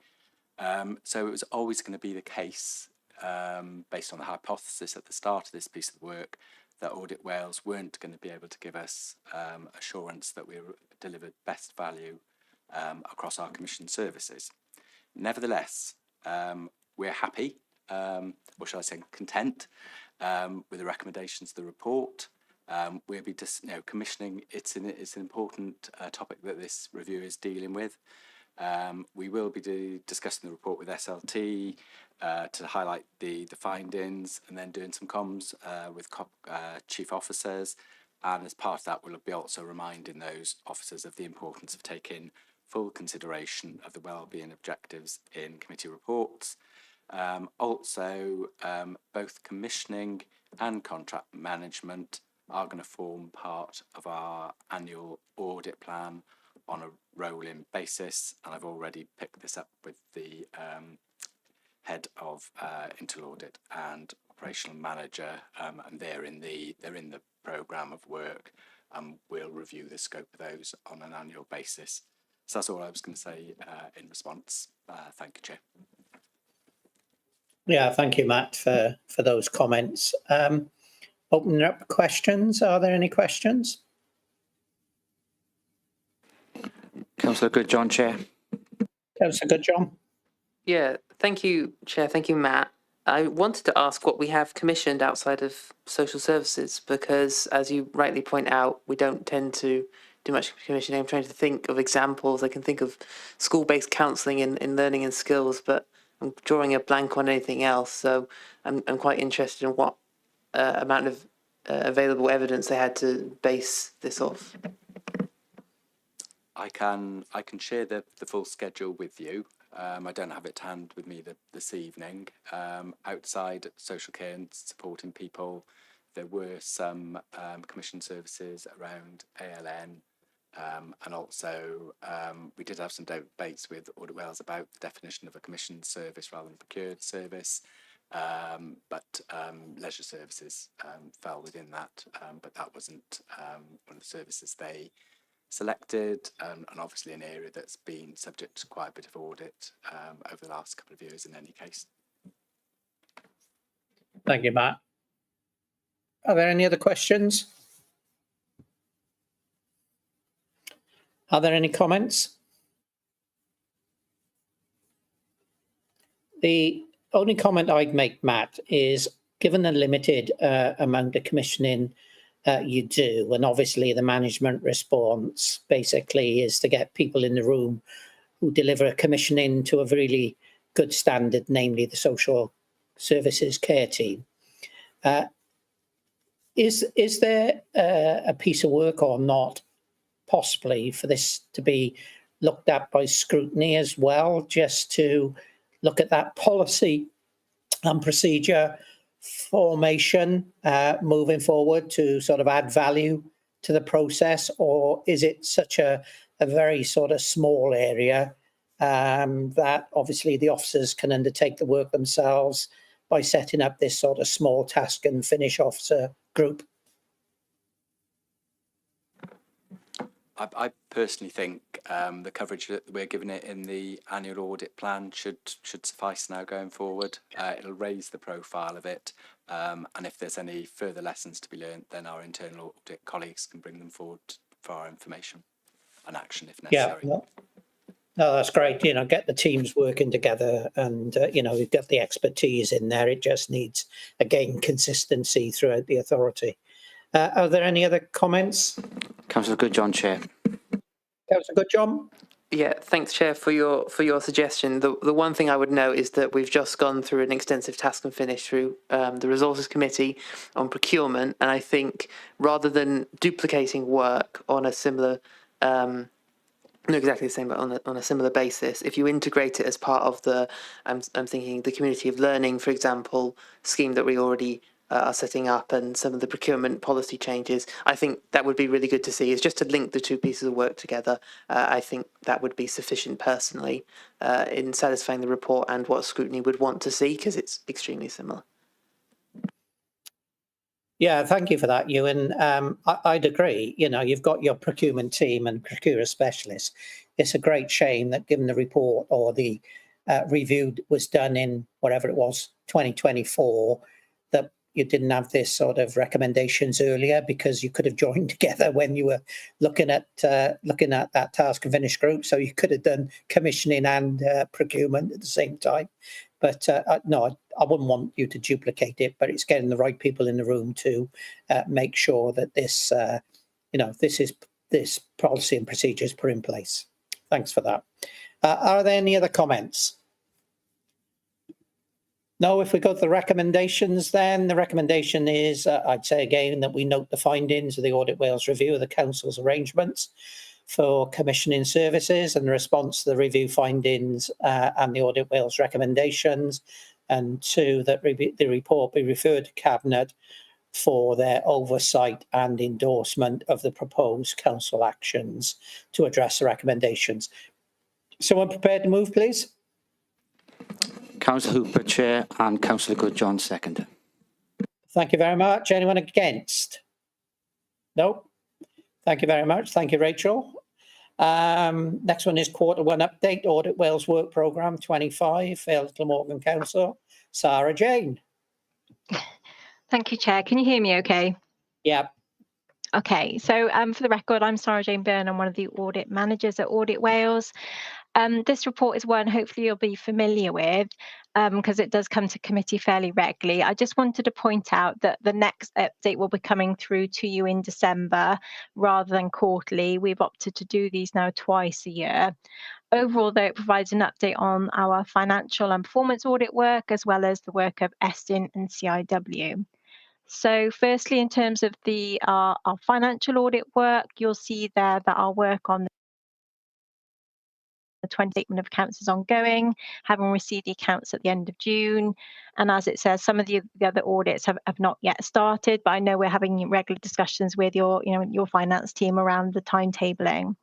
So it was always going to be the case, based on the hypothesis at the start of this piece of work, that Audit Wales weren't going to be able to give us assurance that we delivered best value across our commissioned services. Nevertheless, we're happy, or shall I say content, with the recommendations of the report. We'll be commissioning. It's an important topic that this review is dealing with. We will be discussing the report with SLT to highlight the findings, and then doing some comms with chief officers. And as part of that, we'll be also reminding those officers of the importance of taking full consideration of the wellbeing objectives in committee reports. Also, both commissioning and contract management are going to form part of our annual audit plan on a rolling basis, and I've already picked this up with the head of internal audit and operational manager, and they're in the programme of work, and we'll review the scope of those on an annual basis. So that's all I was going to say in response. Thank you, Chair. Yeah, thank you, Matt, for those comments. Opening up questions. Are there any questions? Councillor Goodjohn, Chair. Councillor Goodjohn. Yeah, thank you, Chair. Thank you, Matt. I wanted to ask what we have commissioned outside of social services, because as you rightly point out, we don't tend to do much commissioning. I'm trying to think of examples. I can think of school-based counselling in learning and skills, but I'm drawing a blank on anything else. So I'm quite interested in what amount of available evidence they had to base this off. I can share the full schedule with you. I don't have it to hand with me this evening. Outside social care and supporting people, there were some commission services around ALN, and also we did have some debates with Audit Wales about the definition of a commissioned service rather than procured service, but leisure services fell within that, but that wasn't one of the services they selected, and obviously an area that's been subject to quite a bit of audit over the last couple of years in any case. Thank you, Matt. Are there any other questions? Are there any comments? The only comment I'd make, Matt, is given the limited amount of commissioning you do, and obviously the management response basically is to get people in the room who deliver a commissioning to a really good standard, namely the social services care team. Is there a piece of work or not possibly for this to be looked at by scrutiny as well, just to look at that policy and procedure formation moving forward to sort of add value to the process? Or is it such a very sort of small area that obviously the officers can undertake the work themselves by setting up this sort of small task and finish officer group? I personally think the coverage that we're giving it in the annual audit plan should suffice now going forward. It'll raise the profile of it, and if there's any further lessons to be learned, then our internal audit colleagues can bring them forward for our information and action if necessary. Yeah, no, that's great. You know, get the teams working together, and you know, we've got the expertise in there. It just needs, again, consistency throughout the authority. Are there any other comments? Councillor Goodjohn, Chair. Councillor Goodjohn? Yeah, thanks, Chair, for your suggestion. The one thing I would note is that we've just gone through an extensive task and finish through the Resources Committee on procurement, and I think rather than duplicating work on a similar, not exactly the same, but on a similar basis, if you integrate it as part of the, I'm thinking the community of learning, for example, scheme that we already are setting up, and some of the procurement policy changes, I think that would be really good to see. Is just to link the two pieces of work together. I think that would be sufficient personally in satisfying the report and what scrutiny would want to see, because it's extremely similar. Yeah, thank you for that, Ewan. I'd agree. You know, you've got your procurement team and procurement specialists. It's a great shame that given the report or the review was done in whatever it was, 2024, that you didn't have this sort of recommendations earlier, because you could have joined together when you were looking at that task and finish group. So you could have done commissioning and procurement at the same time. But no, I wouldn't want you to duplicate it. But it's getting the right people in the room to make sure that this, this policy and procedures put in place. Thanks for that. Are there any other comments? No, if we go to the recommendations, then the recommendation is, I'd say again, that we note the findings of the Audit Wales review of the Council's arrangements for commissioning services and the response to the review findings and the Audit Wales recommendations. And 2, that the report be referred to Cabinet for their oversight and endorsement of the proposed council actions to address the recommendations. Someone prepared to move, please? Councillor Hooper, Chair, and Councillor Goodjohn, second. Thank you very much. Anyone against? No? Thank you very much. Thank you, Rachel. Next one is Q1 update, Audit Wales Work Programme 25, Vale Glamorgan Council. Sarah Jane. Thank you, Chair. Can you hear me okay? Yeah. Okay, so for the record, I'm Sarah Jane Byrne. I'm one of the audit managers at Audit Wales. This report is one hopefully you'll be familiar with because it does come to committee fairly regularly. I just wanted to point out that the next update will be coming through to you in December rather than quarterly. We've opted to do these now twice a year. Overall, though, it provides an update on our financial and performance audit work, as well as the work of ESTIN and CIW. So firstly, in terms of our financial audit work, you'll see there that our work on the 20 statement of accounts is ongoing, having received the accounts at the end of June. And as it says, some of the other audits have not yet started, but I know we're having regular discussions with your finance team around the timetabling.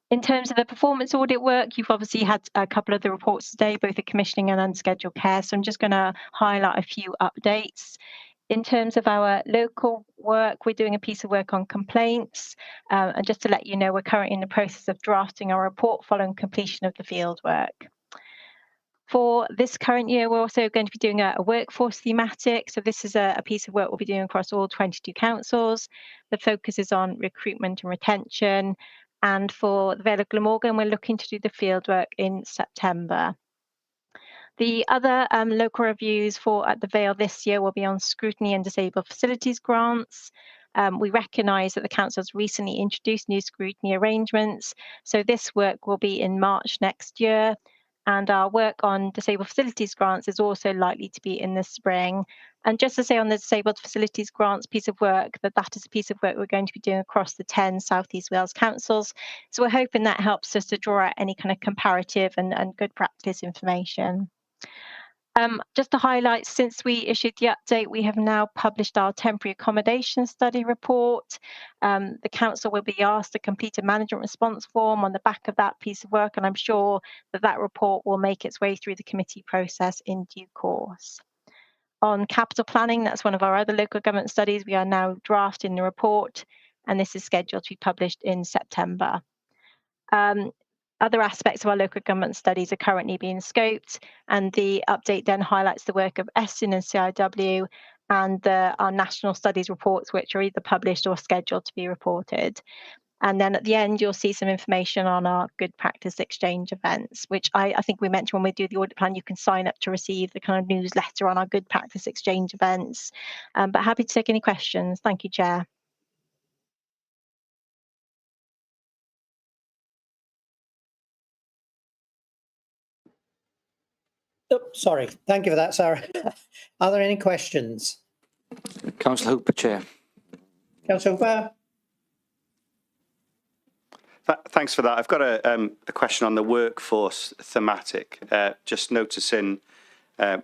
In terms of the performance audit work, you've obviously had a couple of the reports today, both the commissioning and unscheduled care. So I'm just going to highlight a few updates. In terms of our local work, we're doing a piece of work on complaints. And just to let you know, we're currently in the process of drafting our report following completion of the field work. For this current year, we're also going to be doing a workforce thematic. So this is a piece of work we'll be doing across all 22 councils. The focus is on recruitment and retention. And for the Vale of Glamorgan, we're looking to do the field work in September. The other local reviews at the Vale this year will be on scrutiny and disabled facilities grants. We recognise that the council has recently introduced new scrutiny arrangements, so this work will be in March next year. And our work on disabled facilities grants is also likely to be in the spring. And just to say on the disabled facilities grants piece of work, that is a piece of work we're going to be doing across the 10 South East Wales councils. So we're hoping that helps us to draw out any kind of comparative and good practice information. Just to highlight, since we issued the update, we have now published our temporary accommodation study report. The council will be asked to complete a management response form on the back of that piece of work, and I'm sure that report will make its way through the committee process in due course. On capital planning, that's one of our other local government studies. We are now drafting the report, and this is scheduled to be published in September. Other aspects of our local government studies are currently being scoped, and the update then highlights the work of ESTIN and CIW and our national studies reports, which are either published or scheduled to be reported. And then at the end, you'll see some information on our good practice exchange events, which I think we mentioned when we do the audit plan, you can sign up to receive the kind of newsletter on our good practice exchange events. But happy to take any questions. Thank you, Chair. Oh, sorry. Thank you for that, Sarah. Are there any questions? Councillor Hooper, Chair. Councillor Hooper. Thanks for that. I've got a question on the workforce thematic. Just noticing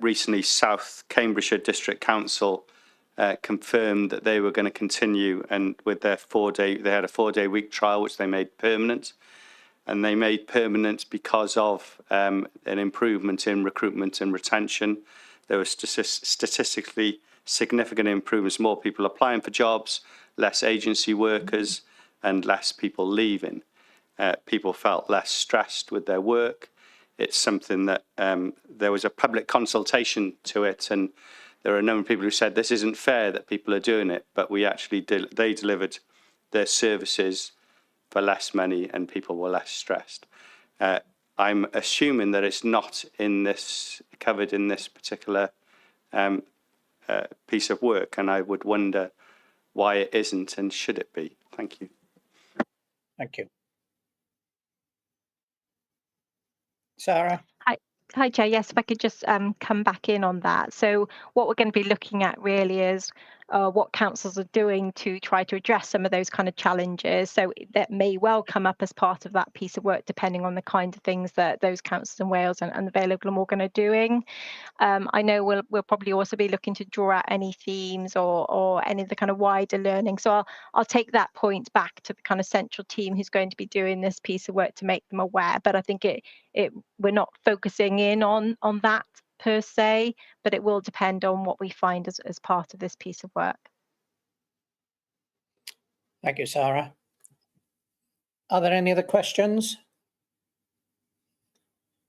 recently South Cambridgeshire District Council confirmed that they were going to continue and with their they had a 4-day week trial, which they made permanent. And they made permanent because of an improvement in recruitment and retention. There were statistically significant improvements, more people applying for jobs, less agency workers, and less people leaving. People felt less stressed with their work. It's something that there was a public consultation to it, and there are a number of people who said this isn't fair that people are doing it, but we actually they delivered their services for less money and people were less stressed. I'm assuming that it's not in this covered in this particular piece of work, and I would wonder why it isn't and should it be. Thank you. Thank you. Sarah? Hi, Chair. Yes, if I could just come back in on that. So what we're going to be looking at really is what councils are doing to try to address some of those kind of challenges. So that may well come up as part of that piece of work, depending on the kind of things that those councils in Wales and the Vale of Glamorgan are doing. I know we'll probably also be looking to draw out any themes or any of the kind of wider learning. So I'll take that point back to the kind of central team who's going to be doing this piece of work to make them aware. But I think we're not focusing in on that per se, but it will depend on what we find as part of this piece of work. Thank you, Sarah. Are there any other questions?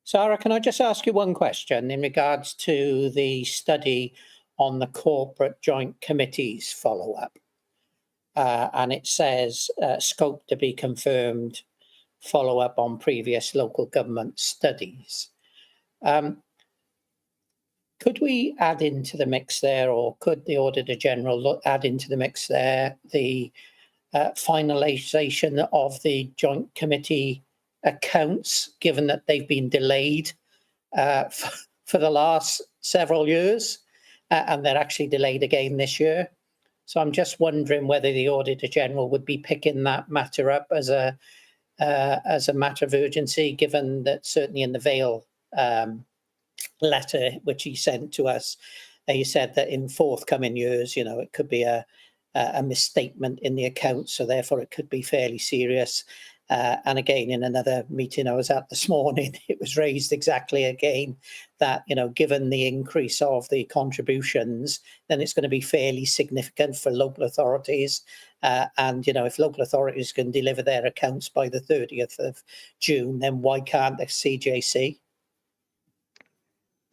Sarah, can I just ask you one question in regards to the study on the corporate joint committees follow-up? And it says scope to be confirmed, follow-up on previous local government studies. Could we add into the mix there, or could the Auditor General add into the mix there the finalisation of the joint committee accounts, given that they've been delayed for the last several years, and they're actually delayed again this year? So I'm just wondering whether the Auditor General would be picking that matter up as a matter of urgency, given that certainly in the Vale letter which he sent to us, he said that in forthcoming years, you know, it could be a misstatement in the accounts, so therefore it could be fairly serious. And again, in another meeting I was at this morning, it was raised exactly again that, you know, given the increase of the contributions, then it's going to be fairly significant for local authorities. And, you know, if local authorities can deliver their accounts by the 30th of June, then why can't the CJC?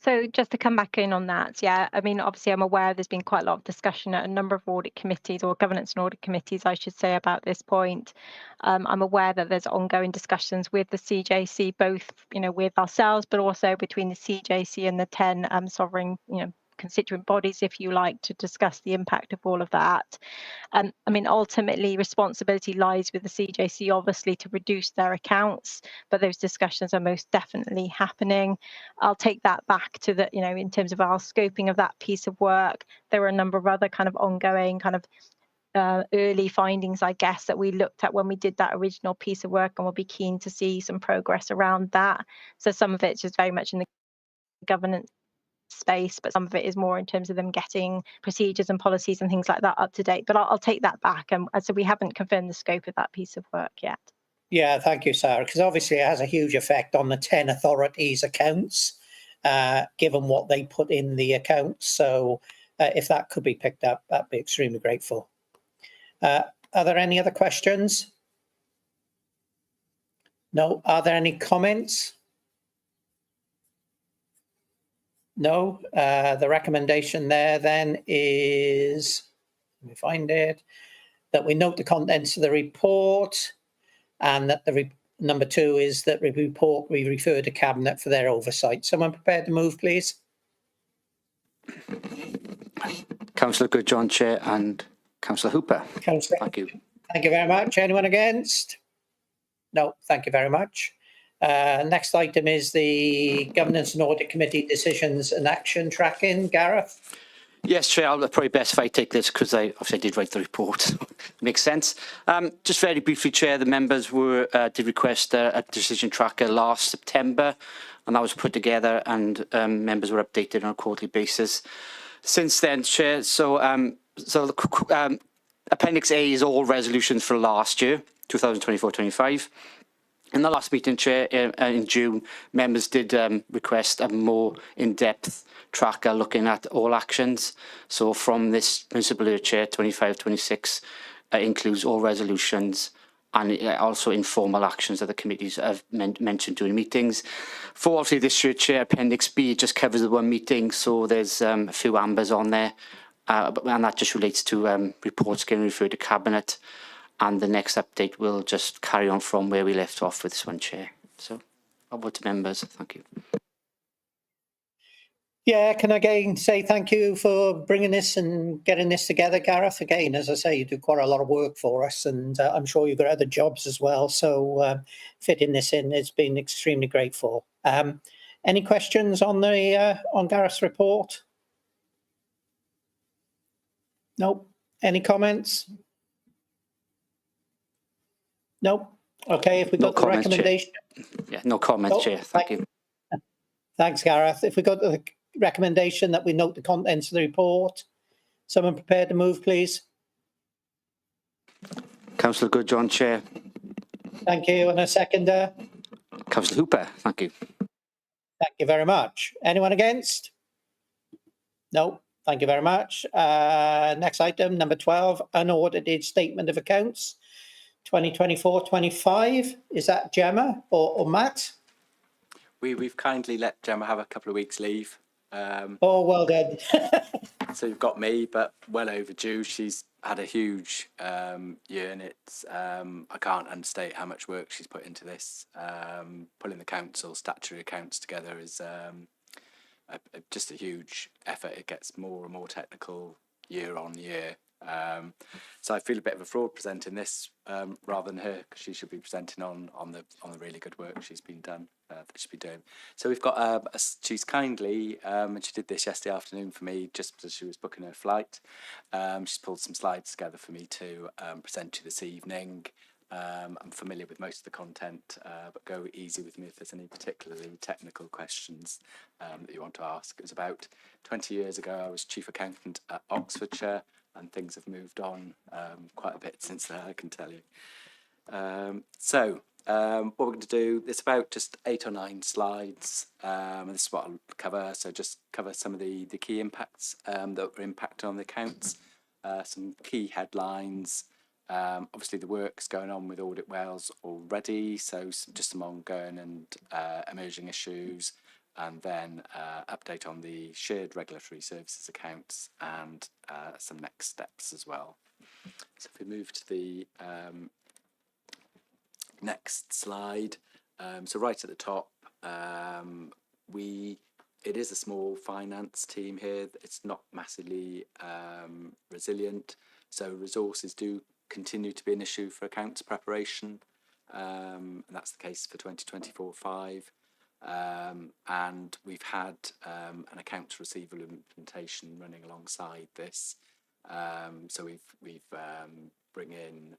So just to come back in on that, yeah, I mean, obviously I'm aware there's been quite a lot of discussion at a number of audit committees, or governance and audit committees, I should say, about this point. I'm aware that there's ongoing discussions with the CJC, both, you know, with ourselves, but also between the CJC and the 10 sovereign, you know, constituent bodies, if you like, to discuss the impact of all of that. I mean, ultimately, responsibility lies with the CJC, obviously, to reduce their accounts, but those discussions are most definitely happening. I'll take that back to the, you know, in terms of our scoping of that piece of work, there were a number of other kind of ongoing kind of early findings, I guess, that we looked at when we did that original piece of work, and we'll be keen to see some progress around that. So some of it's just very much in the governance space, but some of it is more in terms of them getting procedures and policies and things like that up to date. But I'll take that back. And so we haven't confirmed the scope of that piece of work yet. Yeah, thank you, Sarah, because obviously it has a huge effect on the 10 authorities' accounts, given what they put in the accounts. So if that could be picked up, I'd be extremely grateful. Are there any other questions? No. Are there any comments? No. The recommendation there then is, let me find it, that we note the contents of the report, and that the number 2 is that the report we refer to Cabinet for their oversight. Someone prepared to move, please? Councillor Goodjohn, Chair, and Councillor Hooper. Councillor. Thank you. Thank you very much. Anyone against? No, thank you very much. Next item is the Governance and Audit Committee decisions and action tracking. Gareth? Yes, Chair, I'll probably best if I take this because I obviously did write the report. Makes sense. Just very briefly, Chair, the members did request a decision tracker last September, and that was put together, and members were updated on a quarterly basis. Since then, Chair, Appendix A is all resolutions for last year, 2024-25. In the last meeting, Chair, in June, members did request a more in-depth tracker looking at all actions. So from this municipal year, Chair, 25-26, includes all resolutions and also informal actions that the committees have mentioned during meetings. For obviously this year, Chair, Appendix B just covers the one meeting, so there's a few ambers on there, and that just relates to reports getting referred to Cabinet, and the next update will just carry on from where we left off with this one, Chair. So, over to members. Thank you. Yeah, can I again say thank you for bringing this and getting this together, Gareth. Again, as I say, you do quite a lot of work for us, and I'm sure you've got other jobs as well. So fitting this in has been extremely grateful. Any questions on the on Gareth's report? Nope. Any comments? Nope. Okay, if we got the recommendation. Yeah, no comments, Chair. Thank you. Thanks, Gareth. If we got the recommendation that we note the contents of the report, someone prepared to move, please. Councillor Goodjohn, Chair. Thank you. And a seconder? Councillor Hooper, thank you. Thank you very much. Anyone against? No. Thank you very much. Next item, number 12, unaudited statement of accounts, 2024-25. Is that Gemma or Matt? We've kindly let Gemma have a couple of weeks leave. Oh, well done. So you've got me, but well overdue. She's had a huge year, and it's I can't understate how much work she's put into this. Pulling the council statutory accounts together is just a huge effort. It gets more and more technical year on year. So I feel a bit of a fraud presenting this rather than her, because she should be presenting on the really good work she's been doing. So we've got she's kindly and she did this yesterday afternoon for me just as she was booking her flight. She's pulled some slides together for me to present to you this evening. I'm familiar with most of the content, but go easy with me if there's any particularly technical questions that you want to ask. It was about 20 years ago. I was chief accountant at Oxfordshire, and things have moved on quite a bit since then, I can tell you. What we're going to do, it's about just 8 or 9 slides, and this is what I'll cover. So just cover some of the key impacts that were impacted on the accounts, some key headlines. Obviously the work's going on with Audit Wales already, so just some ongoing and emerging issues, and then update on the shared regulatory services accounts and some next steps as well. So if we move to the next slide, so right at the top, it is a small finance team here. It's not massively resilient, so resources do continue to be an issue for accounts preparation, and that's the case for 2024-5. And we've had an accounts receivable implementation running alongside this. So we've bring in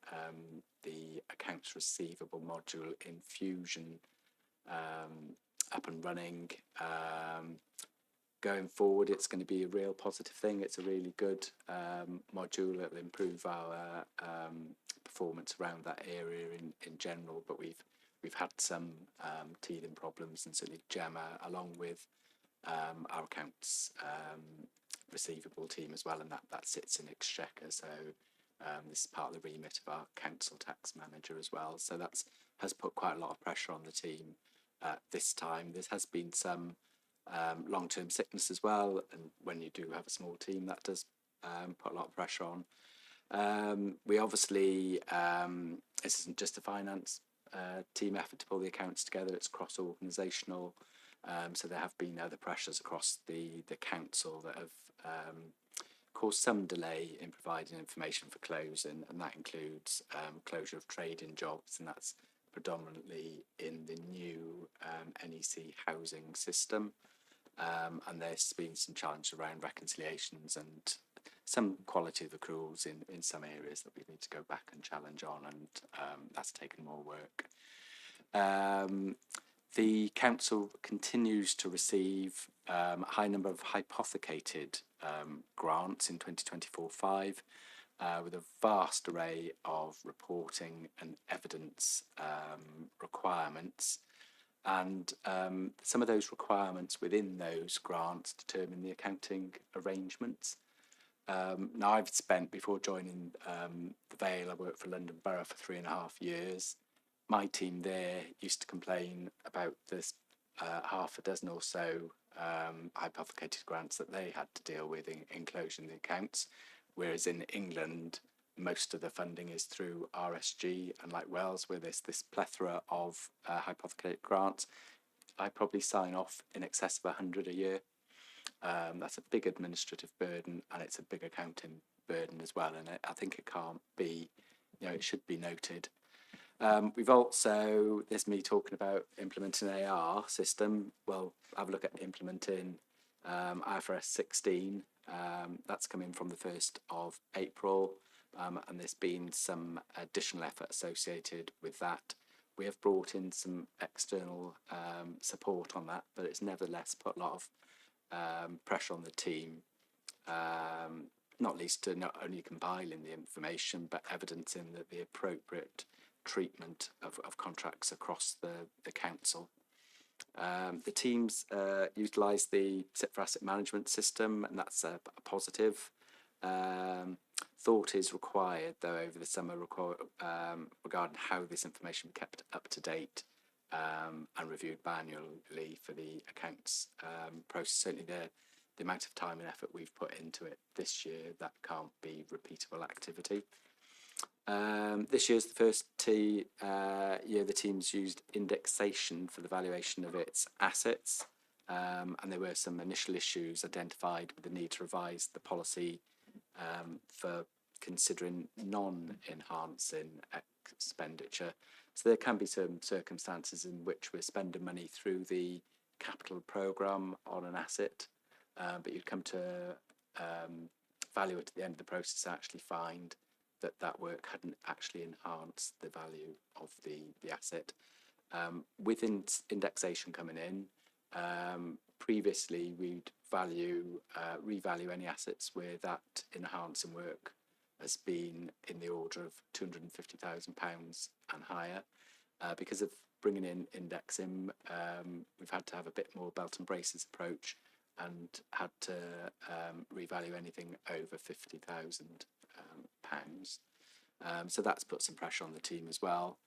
the accounts receivable module in Fusion up and running. Going forward, it's going to be a real positive thing. It's a really good module. It'll improve our performance around that area in general, but we've had some teething problems, and certainly Gemma, along with our accounts receivable team as well, and that sits in Exchequer. So this is part of the remit of our council tax manager as well. So that has put quite a lot of pressure on the team this time. There has been some long-term sickness as well, and when you do have a small team, that does put a lot of pressure on. We obviously, this isn't just a finance team effort to pull the accounts together, it's cross-organisational, so there have been other pressures across the council that have caused some delay in providing information for closing, and that includes closure of trading jobs, and that's predominantly in the new NEC housing system. And there's been some challenges around reconciliations and some quality of accruals in some areas that we need to go back and challenge on, and that's taken more work. The council continues to receive a high number of hypothecated grants in 2024-5, with a vast array of reporting and evidence requirements. And some of those requirements within those grants determine the accounting arrangements. Now, I've spent, before joining the Vale, I worked for London Borough for 3.5 years. My team there used to complain about this half a dozen or so hypothecated grants that they had to deal with in closing the accounts, whereas in England, most of the funding is through RSG, and like Wales, where there's this plethora of hypothecated grants, I probably sign off in excess of 100 a year. That's a big administrative burden, and it's a big accounting burden as well. And I think it can't be, it should be noted. We've also, there's me talking about implementing an AR system. Well, have a look at implementing IFRS 16. That's coming from the 1st of April. And there's been some additional effort associated with that. We have brought in some external support on that, but it's nevertheless put a lot of pressure on the team, not least to not only compiling the information, but evidencing that the appropriate treatment of contracts across the council. The teams utilise the SIP for asset management system, and that's a positive. Thought is required, though, over the summer regarding how this information be kept up to date and reviewed biannually for the accounts process. Certainly the amount of time and effort we've put into it this year, that can't be repeatable activity. This year's the first year the team's used indexation for the valuation of its assets, and there were some initial issues identified with the need to revise the policy for considering non-enhancing expenditure. So there can be some circumstances in which we're spending money through the capital programme on an asset, but you'd come to value it at the end of the process, actually find that work hadn't actually enhanced the value of the asset. With indexation coming in, previously we'd revalue any assets where that enhancing work has been in the order of £250,000 and higher. Because of bringing in indexing, we've had to have a bit more belt and braces approach and had to revalue anything over £50,000. So that's put some pressure on the team as well.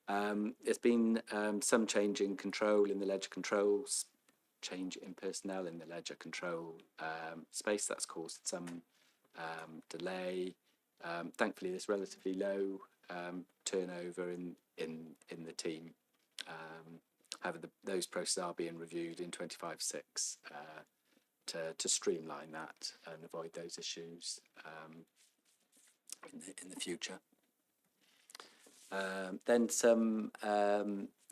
There's been some change in control in the ledger controls, change in personnel in the ledger control space. That's caused some delay. Thankfully, there's relatively low turnover in the team. However, those processes are being reviewed in 25/6 to streamline that and avoid those issues in the future. Then some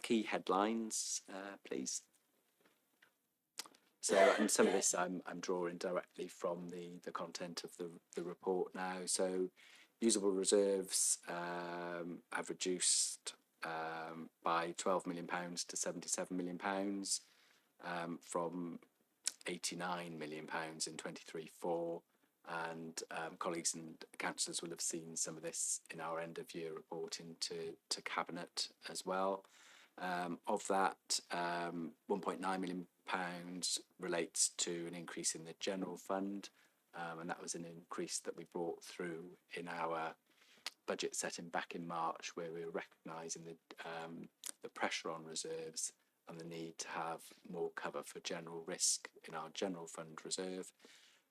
key headlines, please. So, and some of this I'm drawing directly from the content of the report now. So, usable reserves have reduced by £12 million to £77 million from £89 million in 23/4, and colleagues and councillors will have seen some of this in our end of year reporting to Cabinet as well. Of that, £1.9 million relates to an increase in the general fund, and that was an increase that we brought through in our budget setting back in March, where we were recognising the pressure on reserves and the need to have more cover for general risk in our general fund reserve.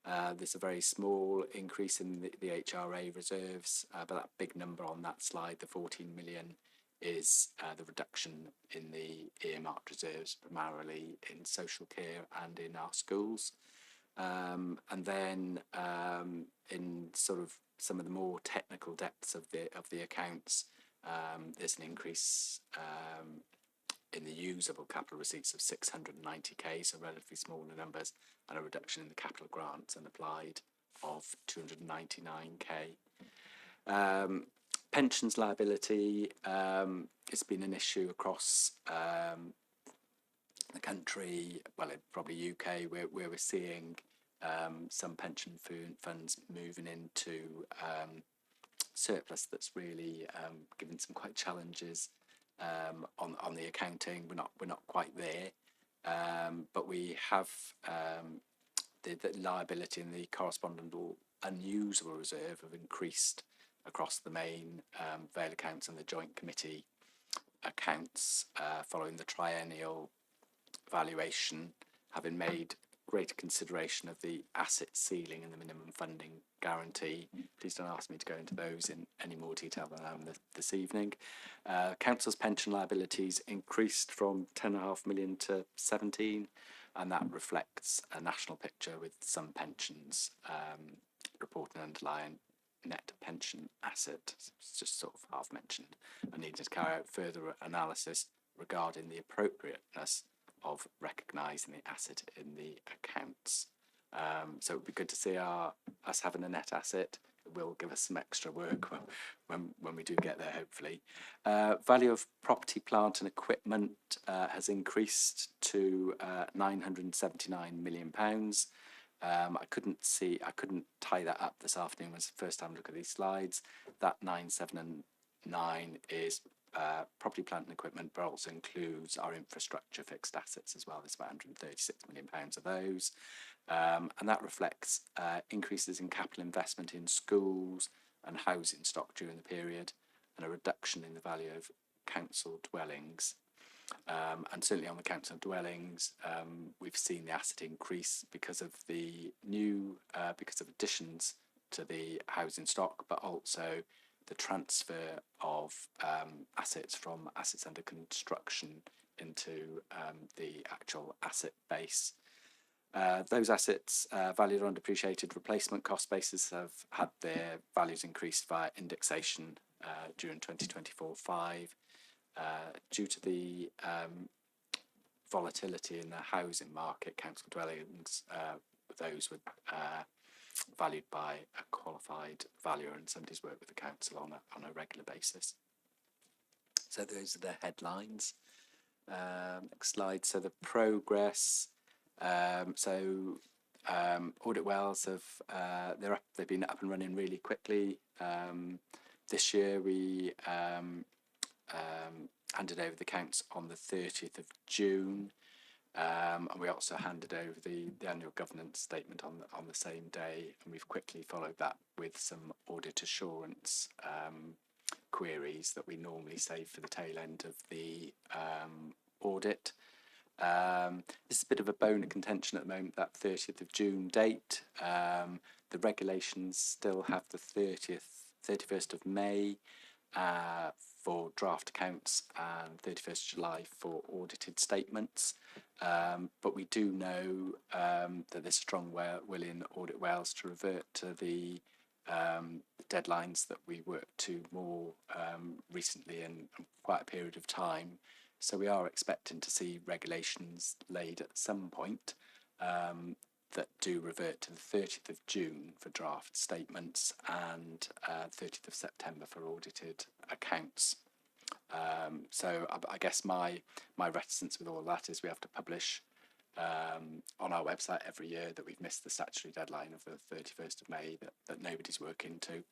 There's a very small increase in the HRA reserves, but that big number on that slide, the 14 million, is the reduction in the earmarked reserves, primarily in social care and in our schools. And then in sort of some of the more technical depths of the accounts, there's an increase in the usable capital receipts of 690k, so relatively smaller numbers, and a reduction in the capital grants and applied of 299k. Pensions liability, it's been an issue across the country, well, probably UK, where we're seeing some pension funds moving into surplus. That's really given some quite challenges on the accounting. We're not quite there, but we have the liability and the corresponding unusable reserve have increased across the main Vale accounts and the joint committee accounts following the triennial valuation, having made greater consideration of the asset ceiling and the minimum funding guarantee. Please don't ask me to go into those in any more detail than I am this evening. Council's pension liabilities increased from 10.5 million to 17, and that reflects a national picture with some pensions reporting underlying net pension asset. It's just sort of half mentioned. I needed to carry out further analysis regarding the appropriateness of recognising the asset in the accounts. So it would be good to see us having a net asset. It will give us some extra work when we do get there, hopefully. Value of property, plant and equipment has increased to £979 million. I couldn't tie that up this afternoon. It was the first time I look at these slides. That 979 is property, plant and equipment, but also includes our infrastructure fixed assets as well. There's about £136 million of those. And that reflects increases in capital investment in schools and housing stock during the period, and a reduction in the value of council dwellings. And certainly on the council dwellings, we've seen the asset increase because of additions to the housing stock, but also the transfer of assets from assets under construction into the actual asset base. Those assets valued on depreciated replacement cost basis have had their values increased via indexation during 2024-5 due to the volatility in the housing market. Council dwellings, those were valued by a qualified valuer, and somebody's worked with the council on a regular basis. So those are the headlines. Next slide. So the progress. Audit Wales they've been up and running really quickly. This year we handed over the accounts on the 30th of June. And we also handed over the annual governance statement on the same day, and we've quickly followed that with some audit assurance queries that we normally save for the tail end of the audit. This is a bit of a bone of contention at the moment, that 30th of June date. The regulations still have the 31st of May for draft accounts and 31st July for audited statements. But we do know that there's strong will in Audit Wales to revert to the deadlines that we worked to more recently in quite a period of time. So we are expecting to see regulations laid at some point that do revert to the 30th of June for draft statements and 30th of September for audited accounts. So I guess my reticence with all that is we have to publish on our website every year that we've missed the statutory deadline of the 31st of May that nobody's working to.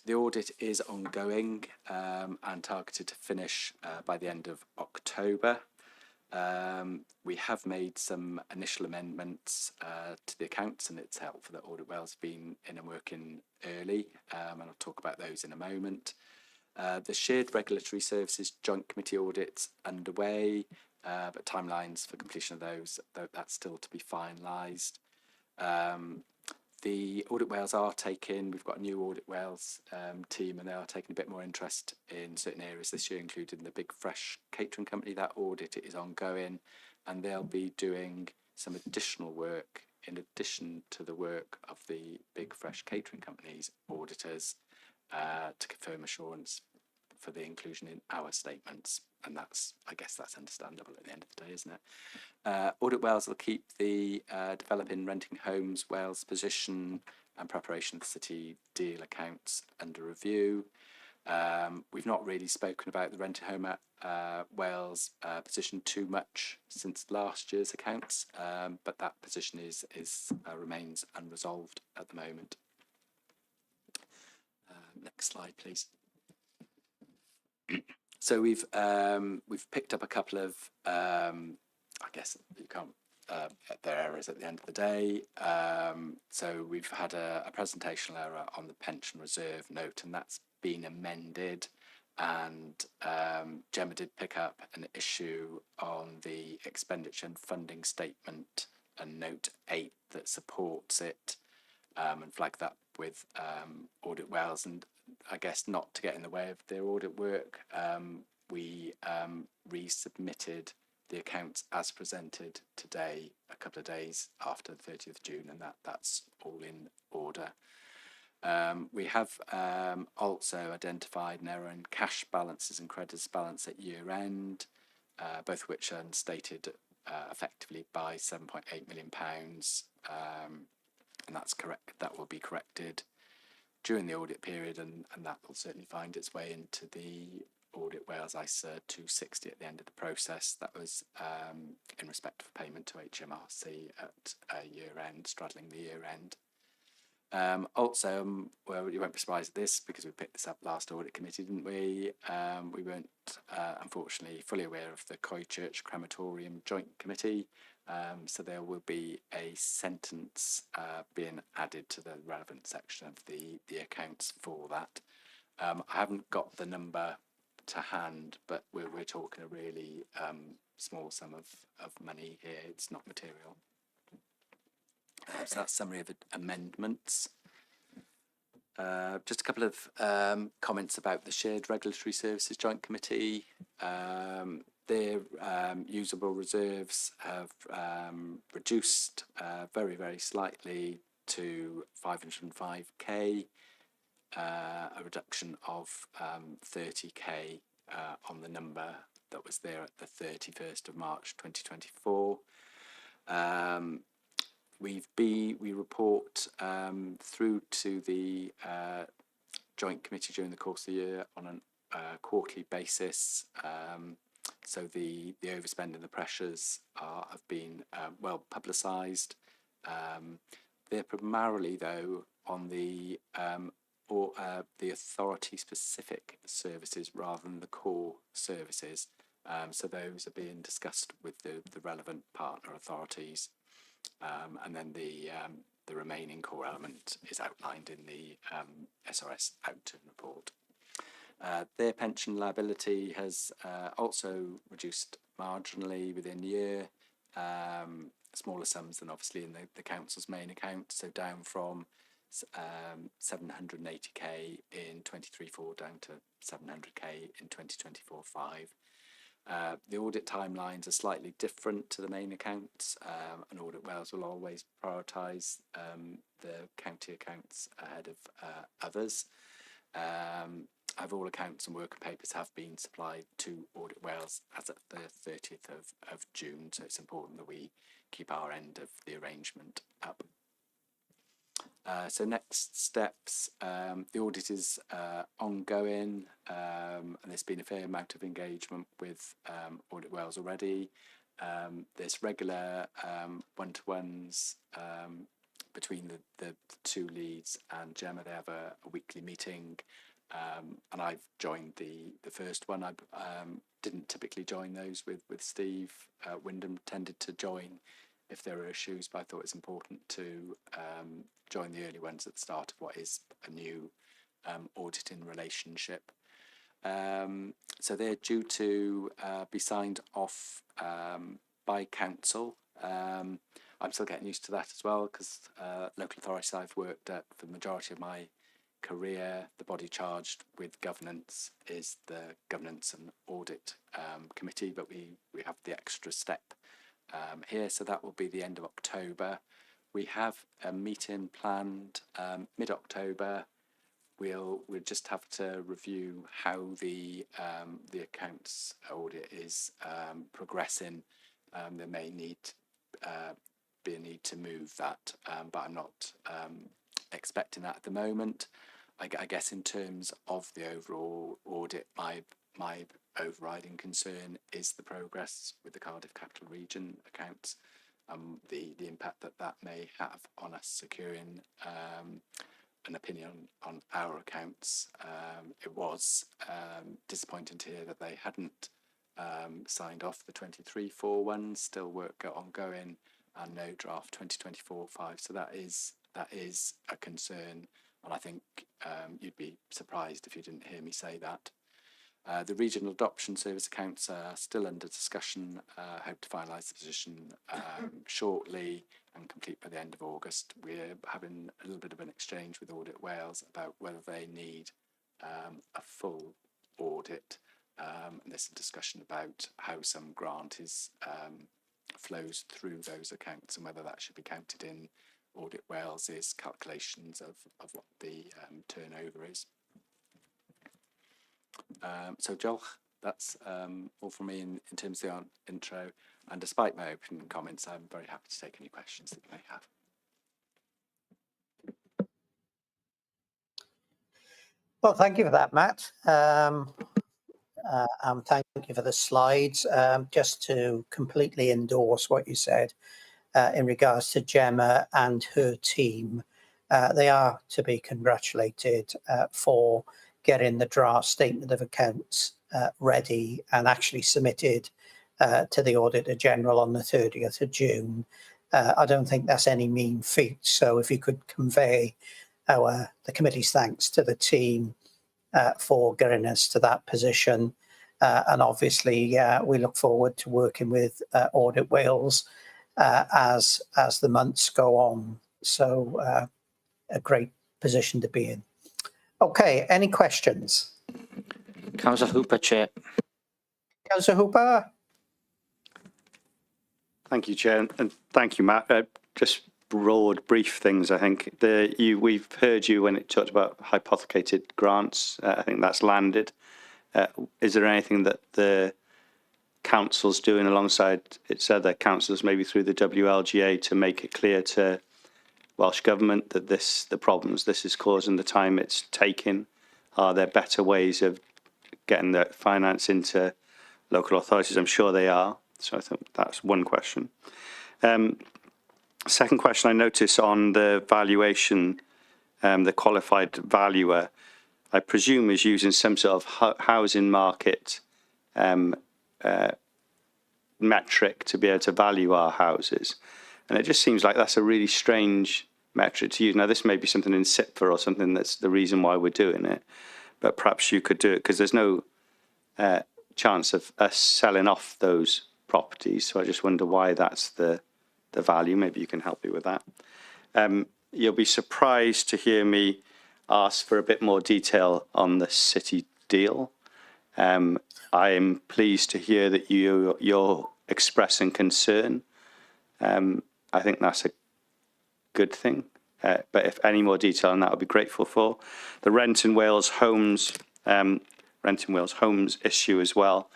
The audit is ongoing and targeted to finish by the end of October. We have made some initial amendments to the accounts, and it's helpful that Audit Wales has been in and working early, and I'll talk about those in a moment. The Shared Regulatory Services Joint Committee audit's underway, but timelines for completion of those, that's still to be finalised. The Audit Wales we've got a new Audit Wales team, and they are taking a bit more interest in certain areas this year, including the Big Fresh Catering Company. That audit is ongoing, and they'll be doing some additional work in addition to the work of the Big Fresh Catering Company's auditors to confirm assurance for the inclusion in our statements. And I guess that's understandable at the end of the day, isn't it? Audit Wales will keep the developing renting homes Wales position and preparation of the city deal accounts under review. We've not really spoken about the renting home at Wales position too much since last year's accounts, but that position remains unresolved at the moment. Next slide, please. So we've picked up a couple of, I guess you can't their errors at the end of the day. So we've had a presentational error on the pension reserve note, and that's been amended. And Gemma did pick up an issue on the expenditure and funding statement and note 8 that supports it, and flag that with Audit Wales. And I guess not to get in the way of their audit work, we resubmitted the accounts as presented today, a couple of days after the 30th of June, and that's all in order. We have also identified an error in cash balances and creditors balance at year end, both of which are unstated effectively by £7.8 million, and that's correct. That will be corrected during the audit period, and that will certainly find its way into the Audit Wales ISA 260 at the end of the process. That was in respect of payment to HMRC at year end, straddling the year end. Also, well, you won't be surprised at this because we picked this up last audit committee, didn't we? We weren't, unfortunately, fully aware of the Coy Church Crematorium Joint Committee, so there will be a sentence being added to the relevant section of the accounts for that. I haven't got the number to hand, but we're talking a really small sum of money here. It's not material. So that's summary of amendments. Just a couple of comments about the Shared Regulatory Services Joint Committee. Their usable reserves have reduced very, very slightly to 505k, a reduction of 30k on the number that was there at the 31st of March 2024. We report through to the Joint Committee during the course of the year on a quarterly basis. So the overspend and the pressures have been well publicised. They're primarily, though, on the authority-specific services rather than the core services. So those are being discussed with the relevant partner authorities. And then the remaining core element is outlined in the SRS outturn report. Their pension liability has also reduced marginally within the year, smaller sums than obviously in the council's main account, so down from 780k in 23-4 down to 700k in 24-5. The audit timelines are slightly different to the main accounts, and Audit Wales will always prioritise the county accounts ahead of others. All accounts and working papers have been supplied to Audit Wales as of the 30th of June, so it's important that we keep our end of the arrangement up. So next steps, the audit is ongoing, and there's been a fair amount of engagement with Audit Wales already. There's regular one-to-ones between the two leads and Gemma. They have a weekly meeting, and I've joined the first one. I didn't typically join those with Steve. Wyndham tended to join if there are issues, but I thought it's important to join the early ones at the start of what is a new auditing relationship. So they're due to be signed off by council. I'm still getting used to that as well, because local authorities I've worked at for the majority of my career, the body charged with governance is the Governance and Audit Committee, but we have the extra step here, so that will be the end of October. We have a meeting planned mid-October. We'll just have to review how the accounts audit is progressing. There may be a need to move that, but I'm not expecting that at the moment. I guess in terms of the overall audit, my overriding concern is the progress with the Cardiff Capital Region accounts, the impact that may have on us securing an opinion on our accounts. It was disappointing to hear that they hadn't signed off. The 23-4 ones, still work ongoing, and no draft 2024-5. So that is a concern, and I think you'd be surprised if you didn't hear me say that. The regional adoption service accounts are still under discussion. Hope to finalise the position shortly and complete by the end of August. We're having a little bit of an exchange with Audit Wales about whether they need a full audit. And there's a discussion about how some grant flows through those accounts and whether that should be counted in Audit Wales's calculations of what the turnover is. So Joel, that's all from me in terms of the intro, and despite my opening comments, I'm very happy to take any questions that you may have. Well, thank you for that, Matt. Thank you for the slides. Just to completely endorse what you said in regards to Gemma and her team, they are to be congratulated for getting the draft statement of accounts ready and actually submitted to the Auditor General on the 30th of June. I don't think that's any mean feat. So if you could convey the committee's thanks to the team for getting us to that position. And obviously, we look forward to working with Audit Wales as the months go on. So a great position to be in. Okay, any questions? Councillor Hooper, Chair. Councillor Hooper? Thank you, Chair, and thank you, Matt. Just broad, brief things, I think. We've heard you when it talked about hypothecated grants. I think that's landed. Is there anything that the council's doing alongside its other councils, maybe through the WLGA, to make it clear to Welsh Government that the problems this is causing, the time it's taking? Are there better ways of getting the finance into local authorities? I'm sure they are. So I think that's one question. Second question, I notice on the valuation, the qualified valuer, I presume is using some sort of housing market metric to be able to value our houses. And it just seems like that's a really strange metric to use. Now, this may be something in SIPFA or something that's the reason why we're doing it, but perhaps you could do it, because there's no chance of us selling off those properties. So I just wonder why that's the value. Maybe you can help me with that. You'll be surprised to hear me ask for a bit more detail on the city deal. I am pleased to hear that you're expressing concern. I think that's a good thing. But if any more detail on that, I'll be grateful for. The Rent in Wales Homes issue as well.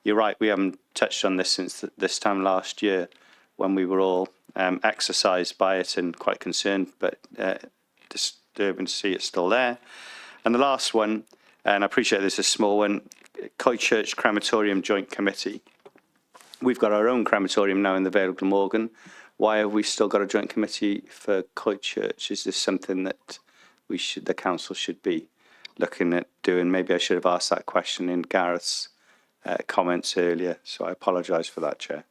You're right, we haven't touched on this since this time last year, when we were all exercised by it and quite concerned, but disturbing to see it's still there. And the last one, and I appreciate this is a small one, Coed Church Crematorium Joint Committee. We've got our own crematorium now in the Vale of Glamorgan. Why have we still got a joint committee for Coed Church? Is this something that the council should be looking at doing? Maybe I should have asked that question in Gareth's comments earlier, so I apologise for that, Chair.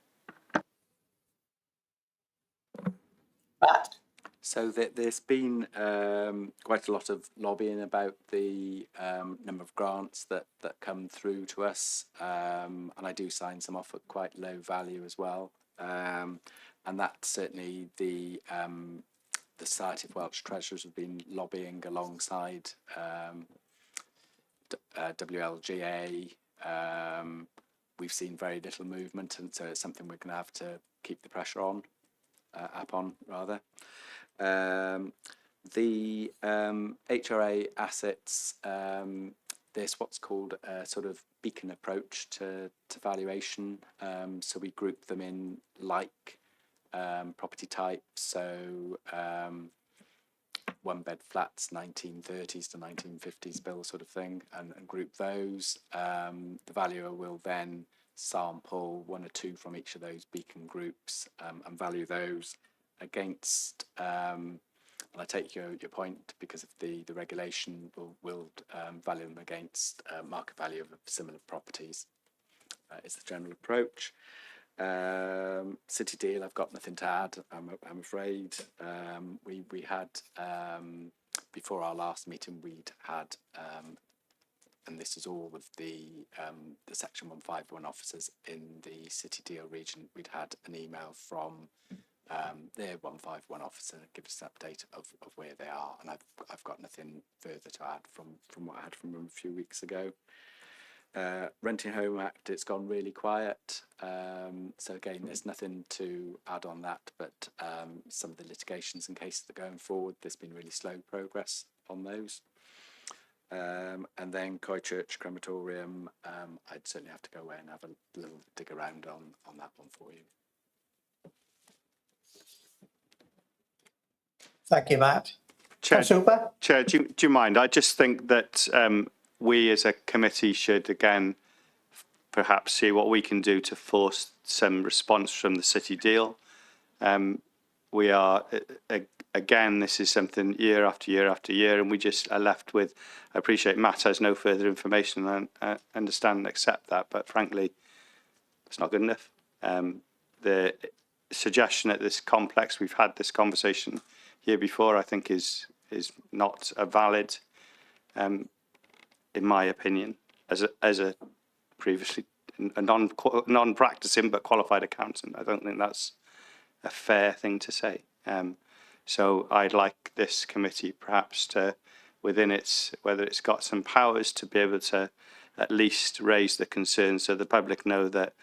Matt? So there's been quite a lot of lobbying about the number of grants that come through to us, and I do sign some off at quite low value as well. And that certainly the Society of Welsh Treasurers have been lobbying alongside WLGA. We've seen very little movement, and so it's something we're going to have to keep the pressure on, rather. The HRA assets, there's what's called a sort of beacon approach to valuation. So we group them in like property types. So one bed flats, 1930s to 1950s build sort of thing, and group those. The valuer will then sample one or two from each of those beacon groups and value those against, and I take your point, because of the regulation will value them against market value of similar properties. is the general approach. City deal, I've got nothing to add, I'm afraid. We had, before our last meeting, we'd had, and this is all with the Section 151 officers in the City deal region, we'd had an email from their 151 officer give us an update of where they are, and I've got nothing further to add from what I had from them a few weeks ago. Renting Home Act, it's gone really quiet. So again, there's nothing to add on that, but some of the litigations and cases that are going forward, there's been really slow progress on those. And then Coy Church Crematorium, I'd certainly have to go away and have a little dig around on that one for you. Thank you, Matt. Chair, Super. Chair, do you mind? I just think that we as a committee should again perhaps see what we can do to force some response from the City deal. We are, again, this is something year after year after year, and we just are left with, I appreciate Matt has no further information, and I understand and accept that, but frankly, it's not good enough. The suggestion at this complex, we've had this conversation here before, I think is not a valid, in my opinion, as a previously a non-practicing but qualified accountant. I don't think that's a fair thing to say. So I'd like this committee perhaps to, within its, whether it's got some powers to be able to at least raise the concern so the public know that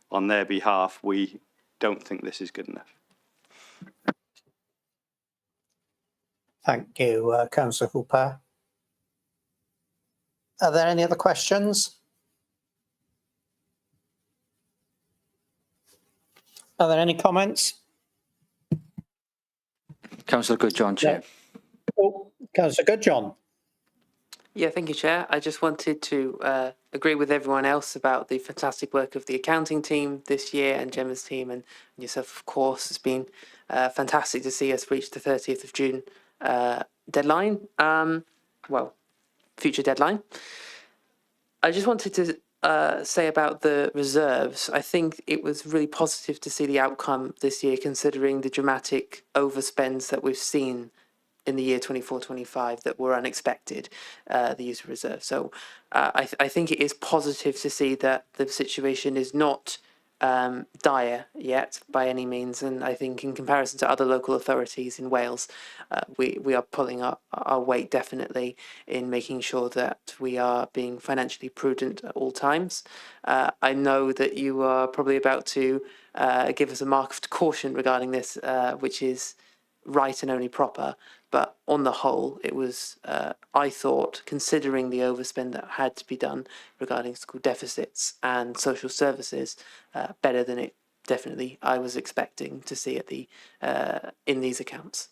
on their behalf we don't think this is good enough. Thank you, Councillor Hooper. Are there any other questions? Are there any comments? Councillor Goodjohn, Chair. Oh, Councillor Goodjohn. Yeah, thank you, Chair. I just wanted to agree with everyone else about the fantastic work of the accounting team this year and Gemma's team and yourself, of course. It's been fantastic to see us reach the 30th of June deadline. Well, future deadline. I just wanted to say about the reserves. I think it was really positive to see the outcome this year, considering the dramatic overspends that we've seen in the year 24-25 that were unexpected, the use of reserve. So I think it is positive to see that the situation is not dire yet by any means, and I think in comparison to other local authorities in Wales, we are pulling our weight definitely in making sure that we are being financially prudent at all times. I know that you are probably about to give us a mark of caution regarding this, which is right and only proper, but on the whole it was, I thought, considering the overspend that had to be done regarding school deficits and social services, better than it definitely I was expecting to see at the in these accounts.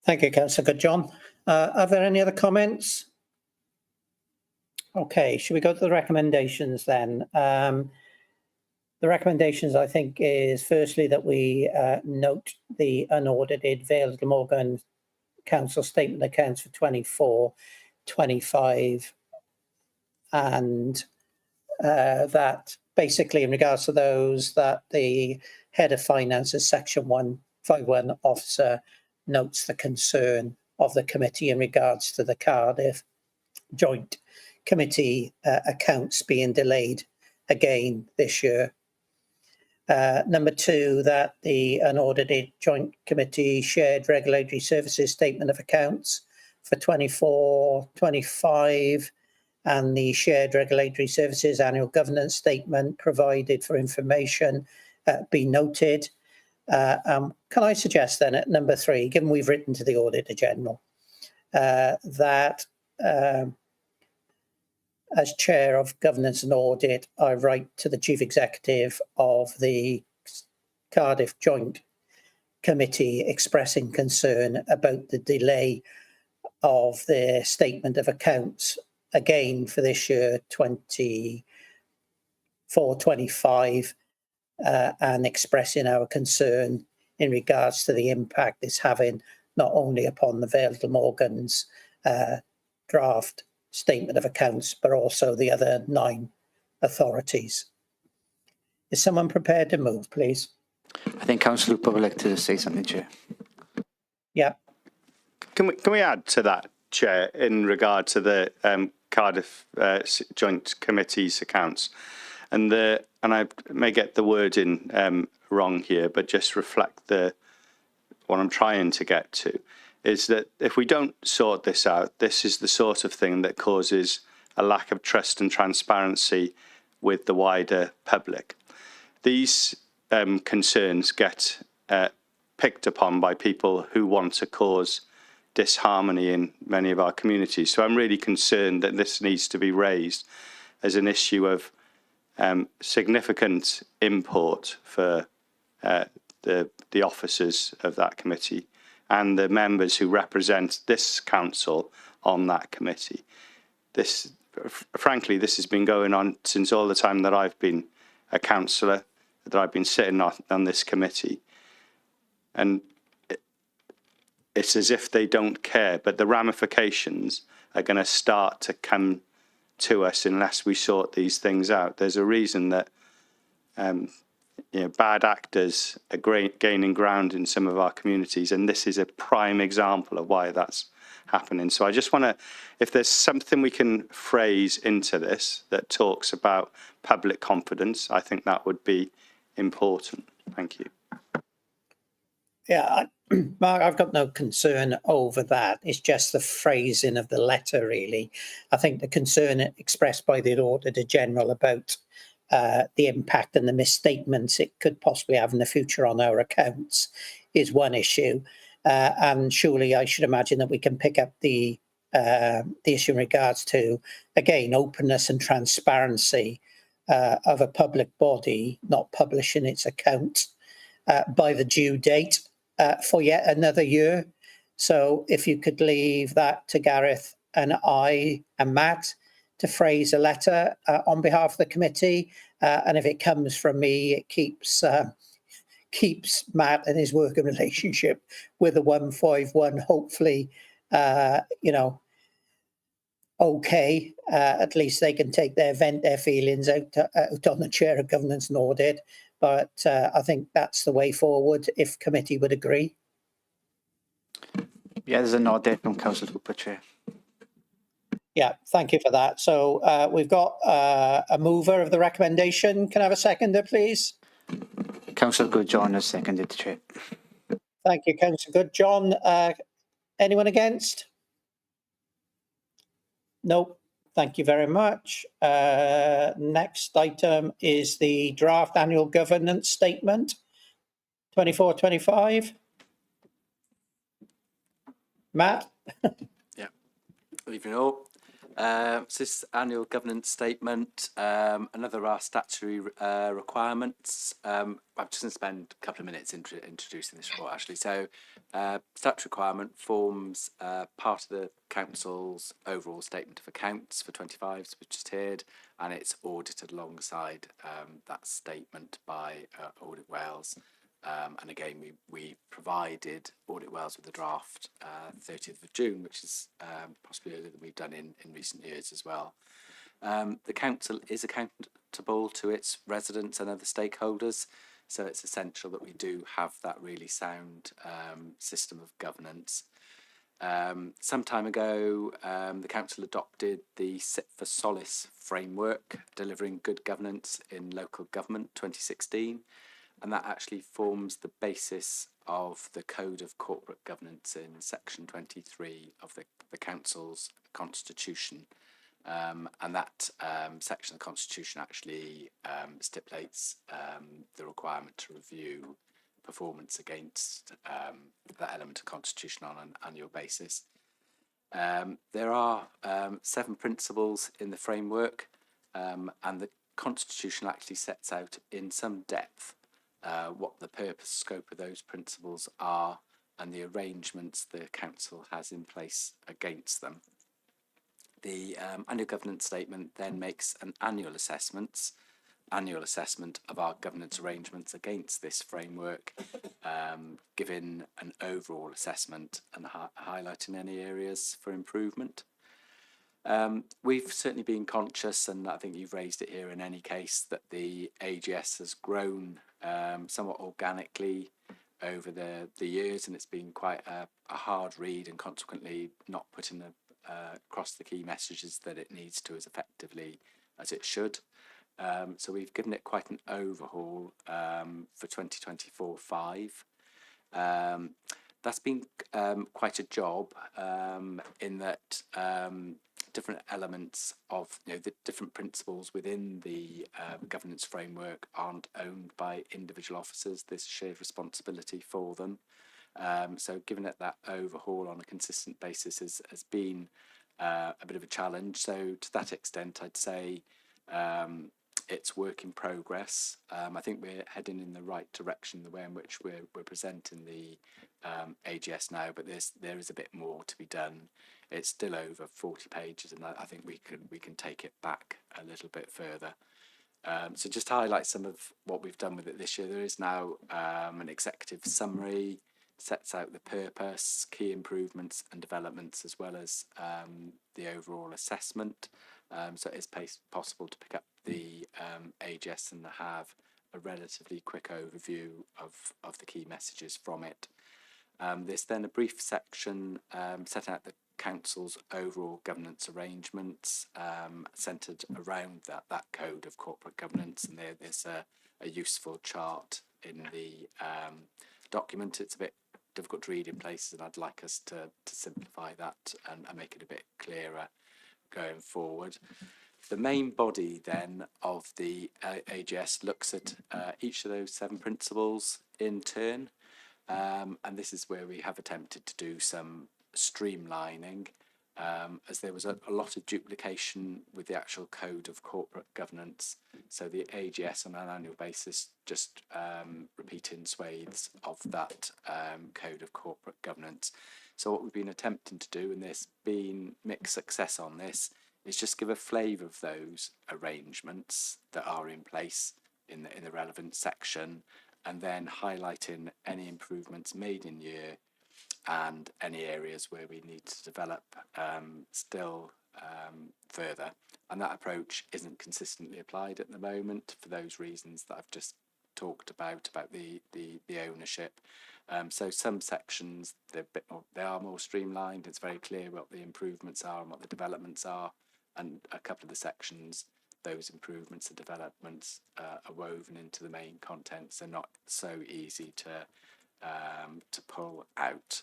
Thank you, Councillor Goodjohn. Are there any other comments? Okay, should we go to the recommendations then? The recommendations, I think, is firstly that we note the unaudited Vale of Glamorgan Council Statement Accounts for 24-25, and that basically in regards to those, that the Head of Finances Section 151 officer notes the concern of the committee in regards to the Cardiff Joint Committee accounts being delayed again this year. Number two, that the unaudited Joint Committee Shared Regulatory Services Statement of Accounts for 24-25 and the Shared Regulatory Services Annual Governance Statement provided for information be noted. Can I suggest then at number three, given we've written to the Auditor General, that as Chair of Governance and Audit, I write to the Chief Executive of the Cardiff Joint Committee expressing concern about the delay of the Statement of Accounts, again for this year, 24-25, and expressing our concern in regards to the impact it's having not only upon the Vale of Glamorgan's draft statement of accounts, but also the other 9 authorities. Is someone prepared to move, please? I think Councillor Hooper would like to say something, Chair. Yeah. Can we add to that, Chair, in regard to the Cardiff Joint Committee's accounts? And I may get the wording wrong here, but just reflect what I'm trying to get to, is that if we don't sort this out, this is the sort of thing that causes a lack of trust and transparency with the wider public. These concerns get picked upon by people who want to cause disharmony in many of our communities. So I'm really concerned that this needs to be raised as an issue of significant import for the officers of that committee and the members who represent this council on that committee. Frankly, this has been going on since all the time that I've been a councillor, that I've been sitting on this committee. And it's as if they don't care, but the ramifications are going to start to come to us unless we sort these things out. There's a reason that bad actors are gaining ground in some of our communities, and this is a prime example of why that's happening. So I just want to, if there's something we can phrase into this that talks about public confidence, I think that would be important. Thank you. Yeah, Mark, I've got no concern over that. It's just the phrasing of the letter, really. I think the concern expressed by the Auditor General about the impact and the misstatements it could possibly have in the future on our accounts is one issue. And surely I should imagine that we can pick up the issue in regards to, again, openness and transparency of a public body not publishing its account by the due date for yet another year. So if you could leave that to Gareth and I and Matt to phrase a letter on behalf of the committee, and if it comes from me, it keeps Matt and his working relationship with the 151 hopefully, okay. At least they can vent their feelings out on the Chair of Governance and Audit. But I think that's the way forward if committee would agree. Yeah, there's a nod there from Councillor Hooper, Chair. Yeah, thank you for that. So we've got a mover of the recommendation. Can I have a seconder, please? Councillor Goodjohn has seconded, Chair. Thank you, Councillor Goodjohn. Anyone against? No. Thank you very much. Next item is the draft annual governance statement, 24-25. Matt? Yeah, good evening all. So this annual governance statement, another of our statutory requirements. I'm just going to spend a couple of minutes introducing this report actually. So statutory requirement forms part of the council's overall statement of accounts for 25, which is tiered, and it's audited alongside that statement by Audit Wales. And again, we provided Audit Wales with the draft 30th of June, which is possibly earlier than we've done in recent years as well. The council is accountable to its residents and other stakeholders, so it's essential that we do have that really sound system of governance. Some time ago, the council adopted the Sit for Solace framework, delivering good governance in local government 2016. And that actually forms the basis of the Code of Corporate Governance in section 23 of the Council's Constitution. And that section of the Constitution actually stipulates the requirement to review performance against that element of Constitution on an annual basis. There are 7 principles in the framework, and the Constitution actually sets out in some depth what the purpose, scope of those principles are and the arrangements the council has in place against them. The annual governance statement then makes an annual assessment of our governance arrangements against this framework, giving an overall assessment and highlighting any areas for improvement. We've certainly been conscious, and I think you've raised it here in any case, that the AGS has grown somewhat organically over the years, and it's been quite a hard read, and consequently not putting across the key messages that it needs to as effectively as it should. So we've given it quite an overhaul for 2024-5. That's been quite a job in that different elements of the different principles within the governance framework aren't owned by individual officers. There's shared responsibility for them. So giving it that overhaul on a consistent basis has been a bit of a challenge. So to that extent, I'd say it's work in progress. I think we're heading in the right direction, the way in which we're presenting the AGS now, but there is a bit more to be done. It's still over 40 pages, and I think we can take it back a little bit further. So just to highlight some of what we've done with it this year, there is now an executive summary, sets out the purpose, key improvements and developments, as well as the overall assessment. So it is possible to pick up the AGS and have a relatively quick overview of the key messages from it. There's then a brief section setting out the Council's overall governance arrangements centred around that code of corporate governance, and there's a useful chart in the document. It's a bit difficult to read in places, and I'd like us to simplify that and make it a bit clearer going forward. The main body then of the AGS looks at each of those 7 principles in turn, and this is where we have attempted to do some streamlining, as there was a lot of duplication with the actual code of corporate governance. So the AGS on an annual basis just repeating swathes of that code of corporate governance. So what we've been attempting to do, and there's been mixed success on this, is just give a flavour of those arrangements that are in place in the relevant section, and then highlighting any improvements made in year and any areas where we need to develop still further. And that approach isn't consistently applied at the moment for those reasons that I've just talked about the ownership. So some sections they are more streamlined. It's very clear what the improvements are and what the developments are, and a couple of the sections, those improvements and developments are woven into the main contents. They're not so easy to pull out.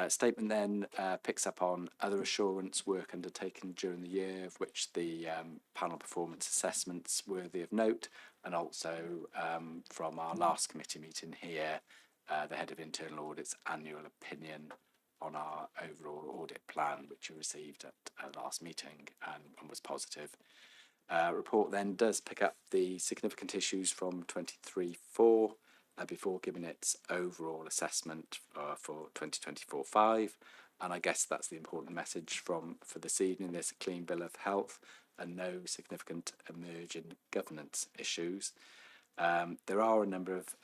Statement then picks up on other assurance work undertaken during the year, of which the panel performance assessments worthy of note, and also from our last committee meeting here, the Head of Internal Audit's annual opinion on our overall audit plan, which you received at our last meeting and was positive. Report then does pick up the significant issues from 23-4 before giving its overall assessment for 2024-5, and I guess that's the important message for this evening. There's a clean bill of health and no significant emerging governance issues. There are a number of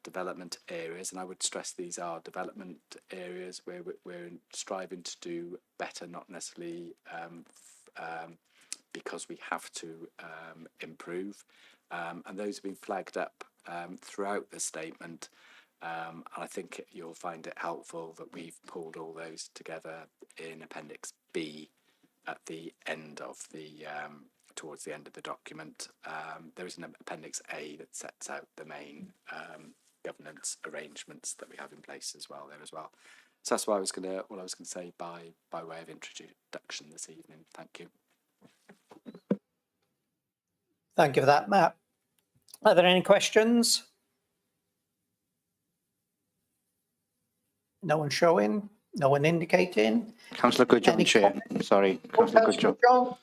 development areas, and I would stress these are development areas where we're striving to do better, not necessarily because we have to improve, and those have been flagged up throughout the statement, and I think you'll find it helpful that we've pulled all those together in Appendix B at the end of the towards the end of the document. There is an Appendix A that sets out the main governance arrangements that we have in place as well there as well. So that's what I was going to say by way of introduction this evening. Thank you. Thank you for that, Matt. Are there any questions? No one showing, no one indicating. Councillor Goodjohn, Chair. Sorry, Councillor Goodjohn.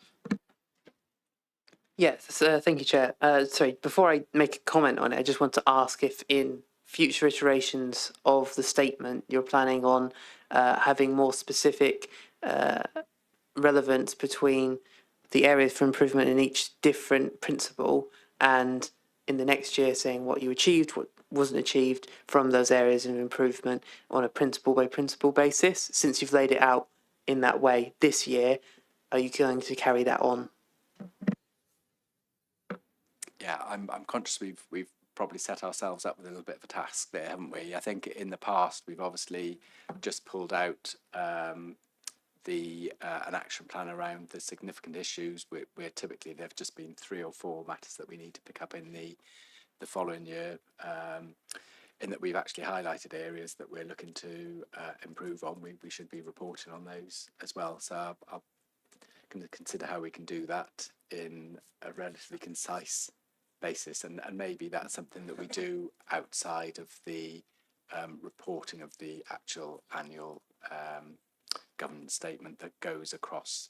Yes, thank you, Chair. Sorry, before I make a comment on it, I just want to ask if in future iterations of the statement you're planning on having more specific relevance between the areas for improvement in each different principle, and in the next year saying what you achieved, what wasn't achieved from those areas of improvement on a principle by principle basis. Since you've laid it out in that way this year, are you going to carry that on? Yeah, I'm conscious we've probably set ourselves up with a little bit of a task there, haven't we? I think in the past we've obviously just pulled out an action plan around the significant issues where typically there've just been 3 or 4 matters that we need to pick up in the following year, in that we've actually highlighted areas that we're looking to improve on. We should be reporting on those as well. So I'll consider how we can do that in a relatively concise basis, and maybe that's something that we do outside of the reporting of the actual annual governance statement that goes across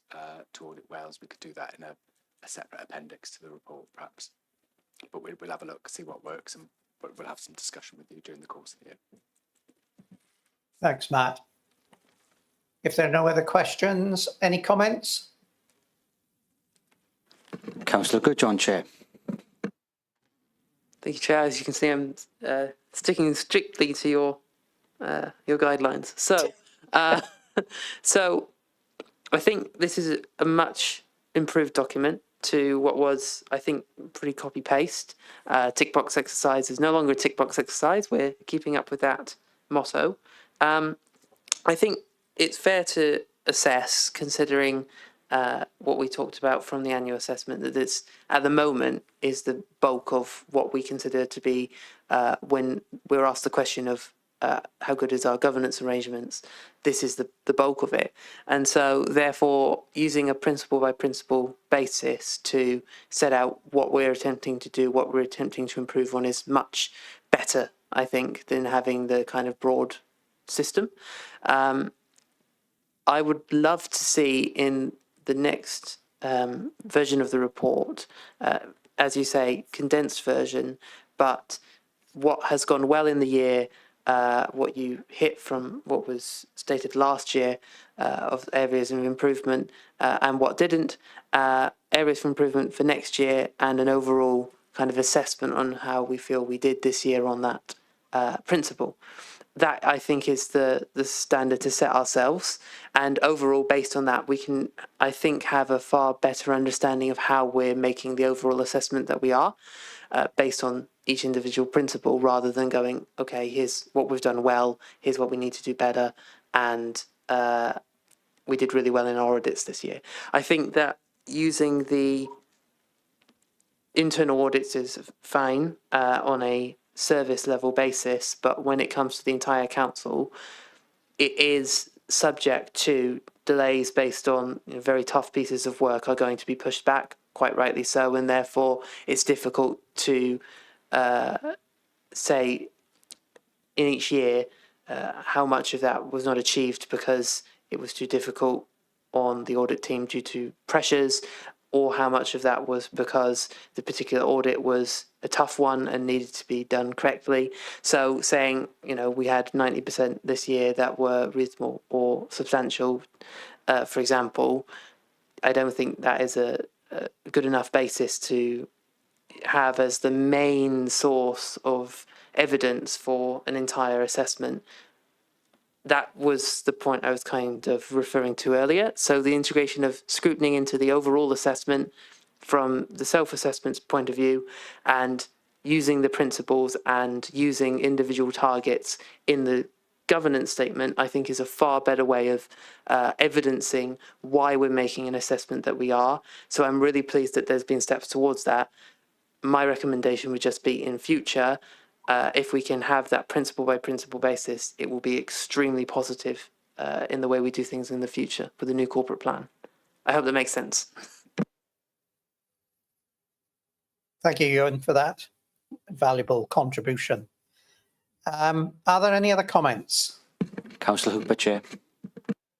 to Audit Wales. We could do that in a separate appendix to the report, perhaps. But we'll have a look, see what works, and we'll have some discussion with you during the course of the year. Thanks, Matt. If there are no other questions, any comments? Councillor Goodjohn, Chair. Thank you, Chair. As you can see, I'm sticking strictly to your guidelines. So, so I think this is a much improved document to what was, I think, pretty copy-paste. Tick box exercise is no longer a tick box exercise. We're keeping up with that motto. I think it's fair to assess, considering what we talked about from the annual assessment, that this, at the moment, is the bulk of what we consider to be, when we're asked the question of how good is our governance arrangements, this is the bulk of it. And so, therefore, using a principle by principle basis to set out what we're attempting to do, what we're attempting to improve on, is much better, I think, than having the kind of broad system. I would love to see in the next version of the report, as you say, condensed version, but what has gone well in the year, what you hit from what was stated last year of areas of improvement, and what didn't, areas for improvement for next year, and an overall kind of assessment on how we feel we did this year on that principle. That, I think, is the standard to set ourselves, and overall, based on that, we can, I think, have a far better understanding of how we're making the overall assessment that we are, based on each individual principle, rather than going, okay, here's what we've done well, here's what we need to do better, and we did really well in our audits this year. I think that using the internal audits is fine on a service level basis, but when it comes to the entire council, it is subject to delays based on, you know, very tough pieces of work are going to be pushed back, quite rightly so, and therefore it's difficult to say in each year how much of that was not achieved because it was too difficult on the audit team due to pressures, or how much of that was because the particular audit was a tough one and needed to be done correctly. So saying, you know, we had 90% this year that were reasonable or substantial, for example, I don't think that is a good enough basis to have as the main source of evidence for an entire assessment. That was the point I was kind of referring to earlier. So the integration of scrutiny into the overall assessment from the self-assessment's point of view, and using the principles and using individual targets in the governance statement, I think, is a far better way of evidencing why we're making an assessment that we are. So I'm really pleased that there's been steps towards that. My recommendation would just be, in future, if we can have that principle by principle basis, it will be extremely positive in the way we do things in the future with the new corporate plan. I hope that makes sense. Thank you, Ewan, for that valuable contribution. Are there any other comments? Councillor Hooper, Chair.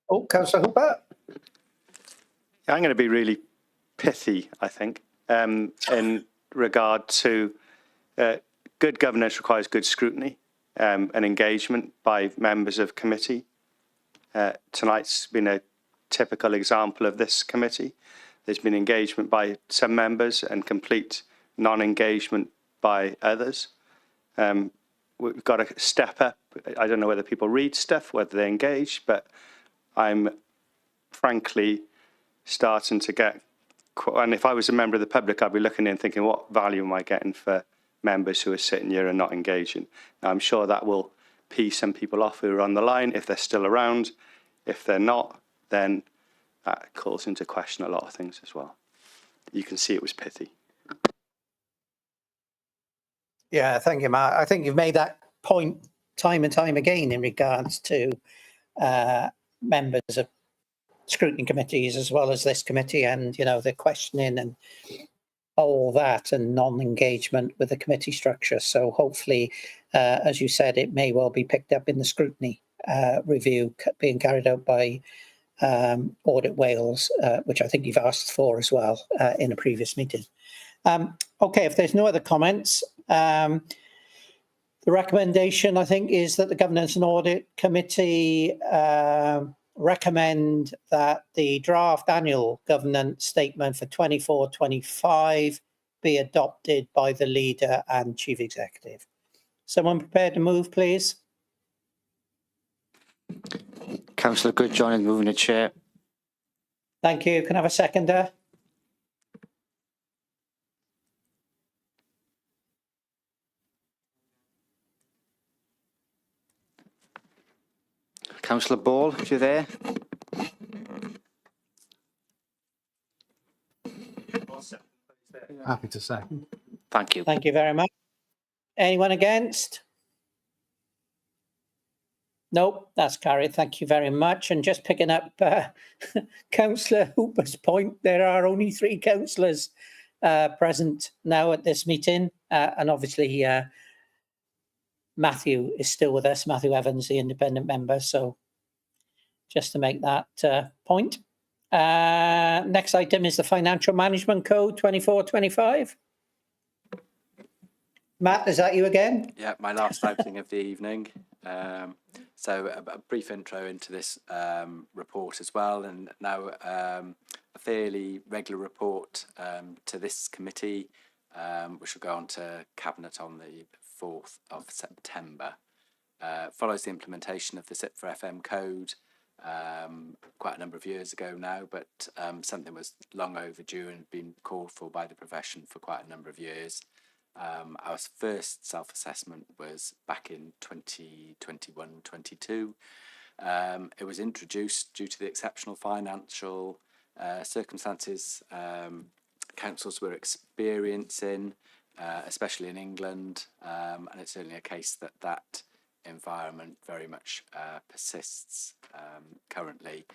Oh, Councillor Hooper. I'm going to be really pithy, I think, in regard to good governance requires good scrutiny and engagement by members of committee. Tonight's been a typical example of this committee. There's been engagement by some members and complete non-engagement by others. We've got to step up. I don't know whether people read stuff, whether they engage, but I'm frankly starting to get, and if I was a member of the public, I'd be looking in thinking, what value am I getting for members who are sitting here and not engaging? Now, I'm sure that will pee some people off who are on the line if they're still around. If they're not, then that calls into question a lot of things as well. You can see it was pithy. Yeah, thank you, Mark. I think you've made that point time and time again in regards to members of scrutiny committees as well as this committee, and the questioning and all that, and non-engagement with the committee structure. So hopefully, as you said, it may well be picked up in the scrutiny review being carried out by Audit Wales, which I think you've asked for as well in a previous meeting. Okay, if there's no other comments, the recommendation, I think, is that the Governance and Audit Committee recommend that the draft annual governance statement for 24-25 be adopted by the leader and chief executive. Someone prepared to move, please? Councillor Goodjohn is moving the chair. Thank you. Can I have a seconder? Councillor Ball, if you're there. Happy to second. Thank you. Thank you very much. Anyone against? Nope, that's carried. Thank you very much. And just picking up Councillor Hooper's point, there are only 3 councillors present now at this meeting. And obviously, Matthew is still with us, Matthew Evans, the independent member. So just to make that point. Next item is the Financial Management Code 24-25. Matt, is that you again? Yeah, my last outing of the evening. So a brief intro into this report as well, and now a fairly regular report to this committee, which will go on to Cabinet on the 4th of September. Follows the implementation of the SIP for FM code quite a number of years ago now, but something was long overdue and been called for by the profession for quite a number of years. Our first self-assessment was back in 2021-22. It was introduced due to the exceptional financial circumstances councils were experiencing, especially in England, and it's certainly a case that environment very much persists currently.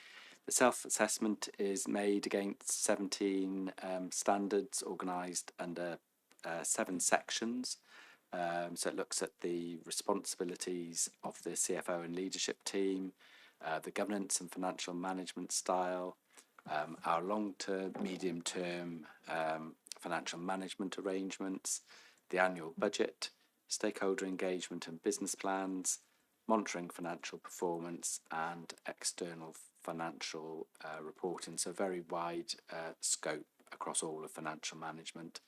The self-assessment is made against 17 standards organised under 7 sections. So it looks at the responsibilities of the CFO and leadership team, the governance and financial management style, our long-term, medium-term financial management arrangements, the annual budget, stakeholder engagement and business plans, monitoring financial performance, and external financial reporting. So very wide scope across all of financial management.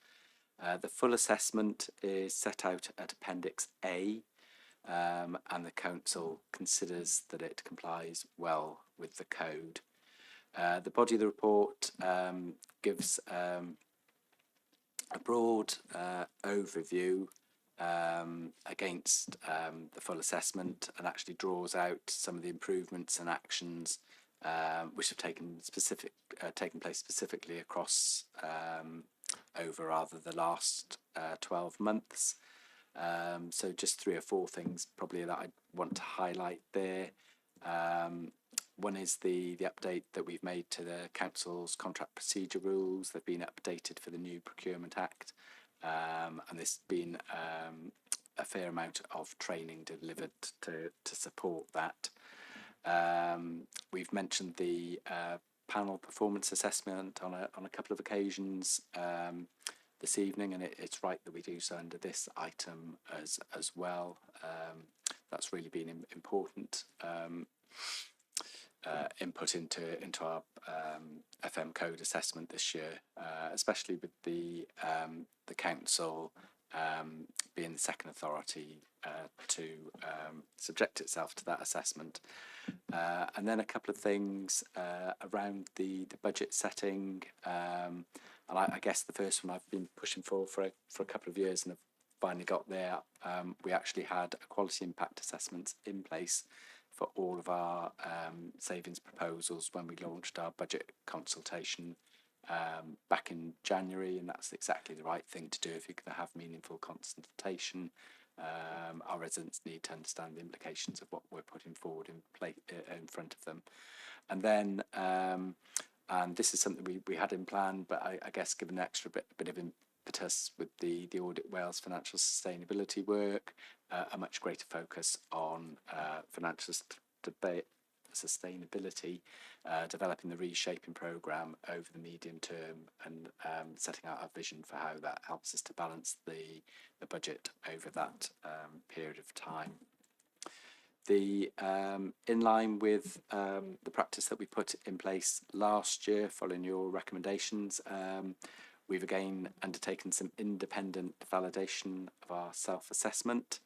The full assessment is set out at Appendix A, and the Council considers that it complies well with the code. The body of the report gives a broad overview against the full assessment, and actually draws out some of the improvements and actions which have taken place specifically across over rather the last 12 months. So just 3 or 4 things probably that I want to highlight there. One is the update that we've made to the Council's contract procedure rules. They've been updated for the new Procurement Act, and there's been a fair amount of training delivered to support that. We've mentioned the panel performance assessment on a couple of occasions this evening, and it's right that we do so under this item as well. That's really been important input into our FM code assessment this year, especially with the council being the second authority to subject itself to that assessment. And then a couple of things around the budget setting. And I guess the first one I've been pushing for a couple of years and have finally got there. We actually had a quality impact assessment in place for all of our savings proposals when we launched our budget consultation back in January, and that's exactly the right thing to do if you're going to have meaningful consultation. Our residents need to understand the implications of what we're putting forward in front of them. And then, and this is something we had in plan, but I guess given an extra bit of impetus with the Audit Wales financial sustainability work, a much greater focus on financial sustainability, developing the reshaping programme over the medium term, and setting out our vision for how that helps us to balance the budget over that period of time. In line with the practice that we put in place last year, following your recommendations, we've again undertaken some independent validation of our self-assessment.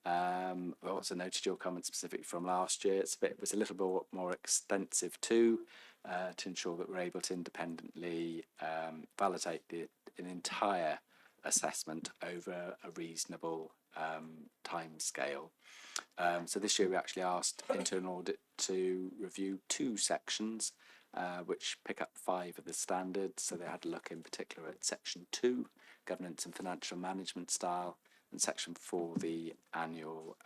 I also noted your comment specifically from last year. It was a little bit more extensive too, to ensure that we're able to independently validate an entire assessment over a reasonable time scale. So this year we actually asked Internal Audit to review 2 sections which pick up 5 of the standards. So they had a look in particular at section 2, governance and financial management style, and section 4, the annual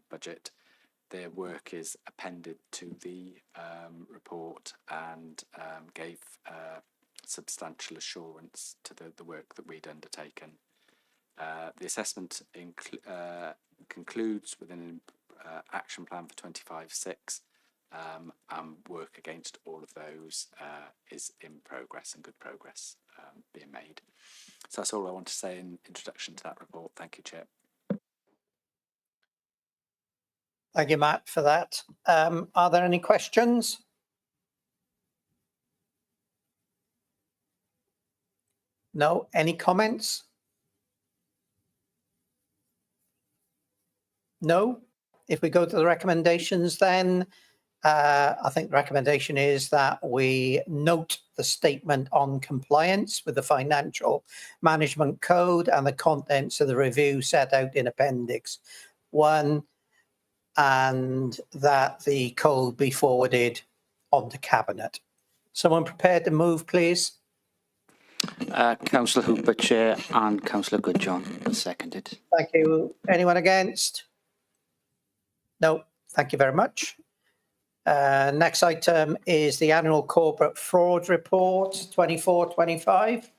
budget. Their work is appended to the report and gave substantial assurance to the work that we'd undertaken. The assessment concludes with an action plan for 25/6, and work against all of those is in progress, and good progress being made. So that's all I want to say in introduction to that report. Thank you, Chair. Thank you, Matt, for that. Are there any questions? No. Any comments? No. If we go to the recommendations then, I think the recommendation is that we note the statement on compliance with the Financial Management Code and the contents of the review set out in Appendix 1, and that the code be forwarded on to Cabinet. Someone prepared to move, please? Councillor Hooper, Chair, and Councillor Goodjohn, seconded. Thank you. Anyone against? No. Thank you very much. Next item is the annual corporate fraud report 24-25.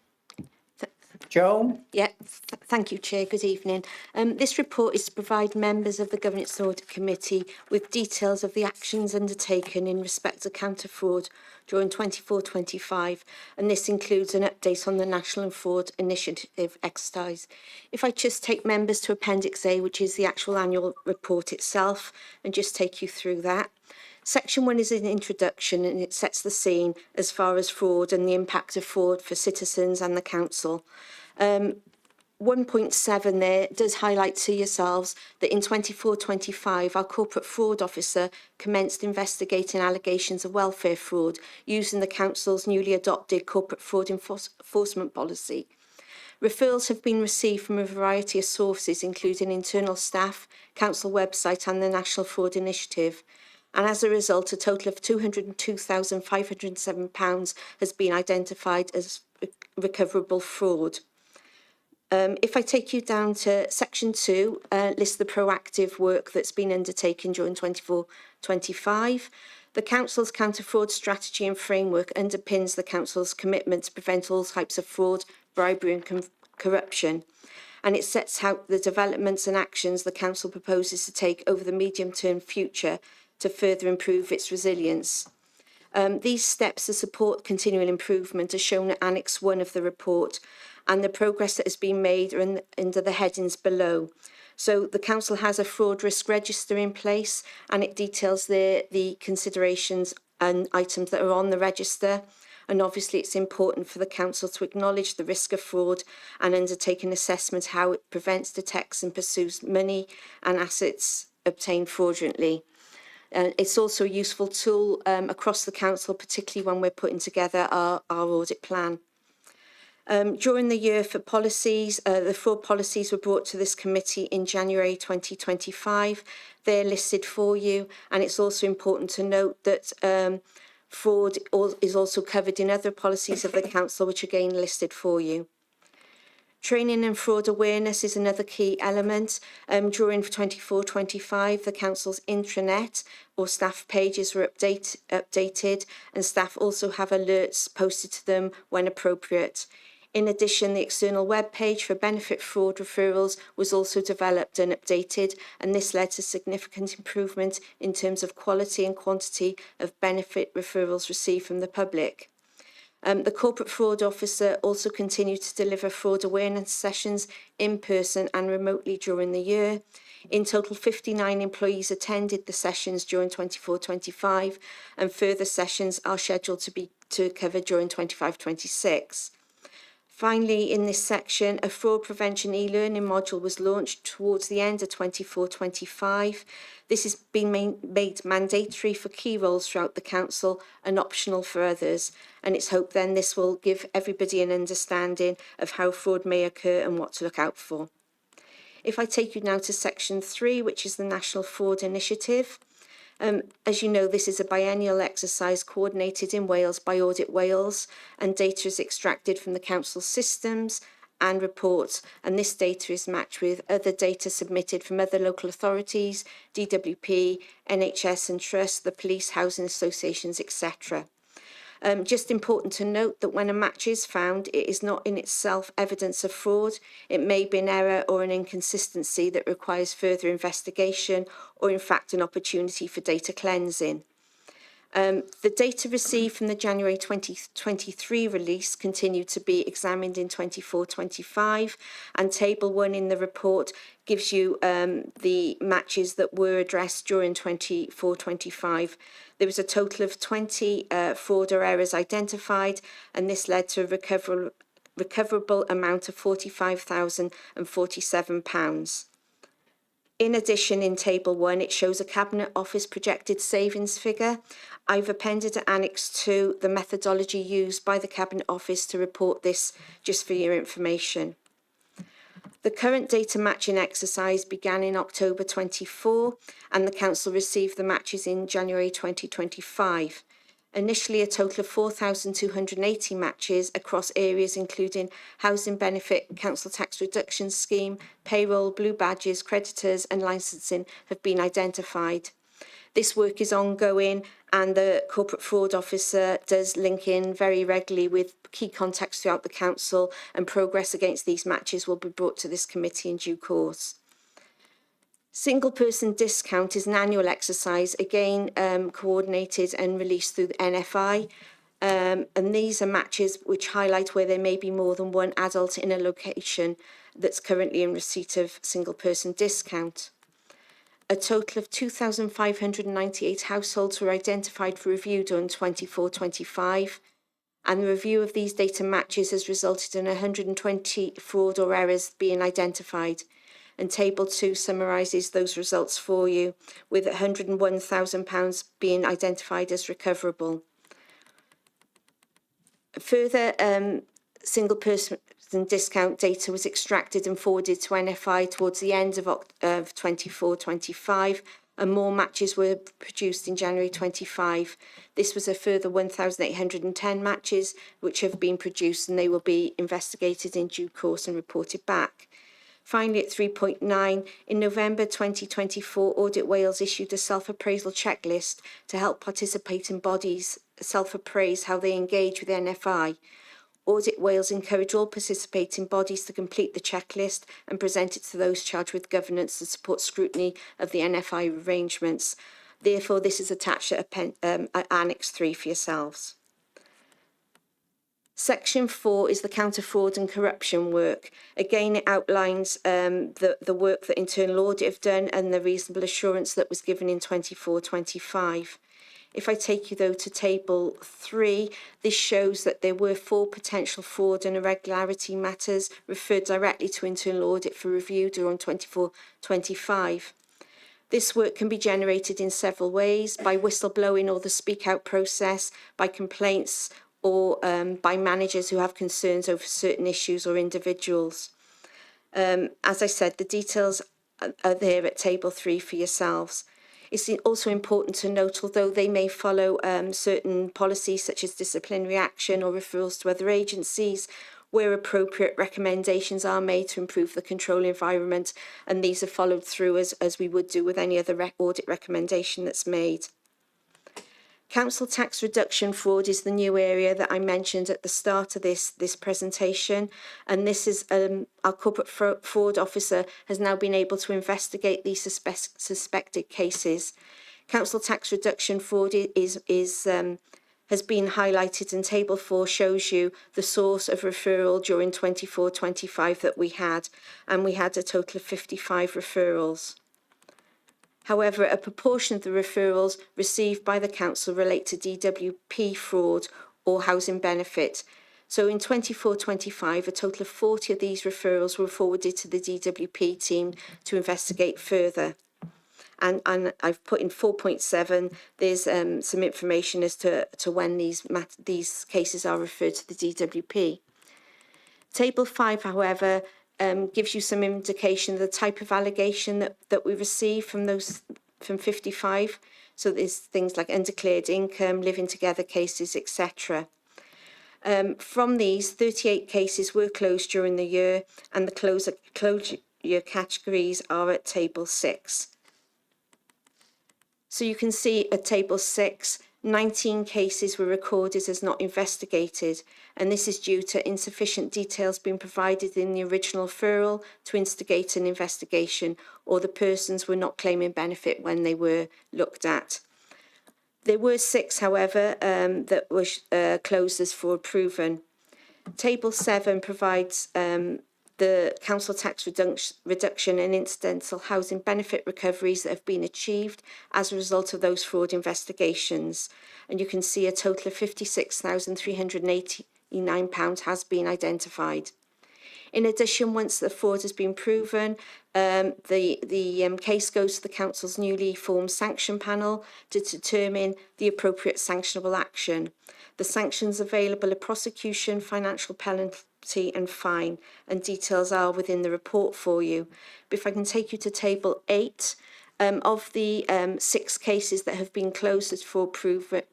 Joan? Yeah, thank you, Chair. Good evening. This report is to provide members of the Governance and Audit Committee with details of the actions undertaken in respect to counter fraud during 24-25, and this includes an update on the National Fraud Initiative exercise. If I just take members to Appendix A, which is the actual annual report itself, and just take you through that. Section 1 is an introduction, and it sets the scene as far as fraud and the impact of fraud for citizens and the council. 1.7 there does highlight to yourselves that in 24-25 our corporate fraud officer commenced investigating allegations of welfare fraud using the council's newly adopted corporate fraud enforcement policy. Referrals have been received from a variety of sources, including internal staff, council website and the National Fraud Initiative. And as a result, a total of £202,507 has been identified as recoverable fraud. If I take you down to section 2, lists the proactive work that's been undertaken during 24-25. The council's counter-fraud strategy and framework underpins the council's commitment to prevent all types of fraud, bribery and corruption. And it sets out the developments and actions the council proposes to take over the medium-term future to further improve its resilience. These steps to support continual improvement are shown at Annex 1 of the report, and the progress that has been made are under the headings below. So the council has a fraud risk register in place, and it details the considerations and items that are on the register. And obviously it's important for the council to acknowledge the risk of fraud and undertake an assessment how it prevents, detects and pursues money and assets obtained fraudulently. It's also a useful tool across the council, particularly when we're putting together our audit plan. During the year for policies, the fraud policies were brought to this committee in January 2025. They're listed for you, and it's also important to note that fraud is also covered in other policies of the council, which again listed for you. Training and fraud awareness is another key element. During 24-25, the council's intranet or staff pages were updated, and staff also have alerts posted to them when appropriate. In addition, the external web page for benefit fraud referrals was also developed and updated, and this led to significant improvement in terms of quality and quantity of benefit referrals received from the public. The Corporate Fraud Officer also continued to deliver fraud awareness sessions in person and remotely during the year. In total, 59 employees attended the sessions during 24-25, and further sessions are scheduled to cover during 25-26. Finally, in this section, a fraud prevention e-learning module was launched towards the end of 24-25. This has been made mandatory for key roles throughout the council and optional for others. And it's hoped then this will give everybody an understanding of how fraud may occur and what to look out for. If I take you now to section 3, which is the National Fraud Initiative. As you know, this is a biennial exercise coordinated in Wales by Audit Wales, and data is extracted from the council systems and reports, and this data is matched with other data submitted from other local authorities, DWP, NHS and Trust, the police, housing associations, etc. Just important to note that when a match is found, it is not in itself evidence of fraud. It may be an error or an inconsistency that requires further investigation, or in fact an opportunity for data cleansing. The data received from the January 2023 release continued to be examined in 24-25, and table 1 in the report gives you the matches that were addressed during 24-25. There was a total of 20 fraud or errors identified, and this led to a recoverable amount of £45,047. In addition, in Table 1, it shows a Cabinet Office projected savings figure. I've appended to Annex 2 the methodology used by the Cabinet Office to report this, just for your information. The current data matching exercise began in October 24, and the Council received the matches in January 2025. Initially, a total of 4,280 matches across areas including housing benefit, council tax reduction scheme, payroll, blue badges, creditors and licensing have been identified. This work is ongoing, and the Corporate Fraud Officer does link in very regularly with key contacts throughout the council, and progress against these matches will be brought to this committee in due course. Single person discount is an annual exercise, again coordinated and released through the NFI. And these are matches which highlight where there may be more than one adult in a location that's currently in receipt of single person discount. A total of 2,598 households were identified for review during 24-25, and the review of these data matches has resulted in 120 fraud or errors being identified. And Table 2 summarises those results for you, with £101,000 being identified as recoverable. Further single person discount data was extracted and forwarded to NFI towards the end of 24-25, and more matches were produced in January 25. This was a further 1,810 matches which have been produced, and they will be investigated in due course and reported back. Finally, at 3.9, in November 2024, Audit Wales issued a self-appraisal checklist to help participating bodies self-appraise how they engage with NFI. Audit Wales encourage all participating bodies to complete the checklist and present it to those charged with governance to support scrutiny of the NFI arrangements. Therefore, this is attached at Annex 3 for yourselves. Section 4 is the counter fraud and corruption work. Again, it outlines the work that internal audit have done and the reasonable assurance that was given in 24-25. If I take you though to table 3, this shows that there were 4 potential fraud and irregularity matters referred directly to internal audit for review during 24-25. This work can be generated in several ways: by whistleblowing or the speak out process, by complaints, or by managers who have concerns over certain issues or individuals. As I said, the details are there at table 3 for yourselves. It's also important to note, although they may follow certain policies such as disciplinary action or referrals to other agencies, where appropriate, recommendations are made to improve the control environment, and these are followed through as we would do with any other audit recommendation that's made. Council tax reduction fraud is the new area that I mentioned at the start of this presentation, and this is our corporate fraud officer has now been able to investigate these suspected cases. Council tax reduction fraud has been highlighted, and table 4 shows you the source of referral during 24-25 that we had, and we had a total of 55 referrals. However, a proportion of the referrals received by the council relate to DWP fraud or housing benefit. So in 24-25, a total of 40 of these referrals were forwarded to the DWP team to investigate further. And I've put in 4.7, there's some information as to when these cases are referred to the DWP. Table 5, however, gives you some indication of the type of allegation that we receive from 55. So there's things like undeclared income, living together cases, etc. From these, 38 cases were closed during the year, and the closure categories are at table 6. So you can see at table 6, 19 cases were recorded as not investigated, and this is due to insufficient details being provided in the original referral to instigate an investigation, or the persons were not claiming benefit when they were looked at. There were 6, however, that were closed as fraud proven. Table 7 provides the council tax reduction and incidental housing benefit recoveries that have been achieved as a result of those fraud investigations. And you can see a total of £56,389 has been identified. In addition, once the fraud has been proven, the case goes to the council's newly formed sanction panel to determine the appropriate sanctionable action. The sanctions available are prosecution, financial penalty and fine, and details are within the report for you. But if I can take you to table 8, of the 6 cases that have been closed as fraud proven,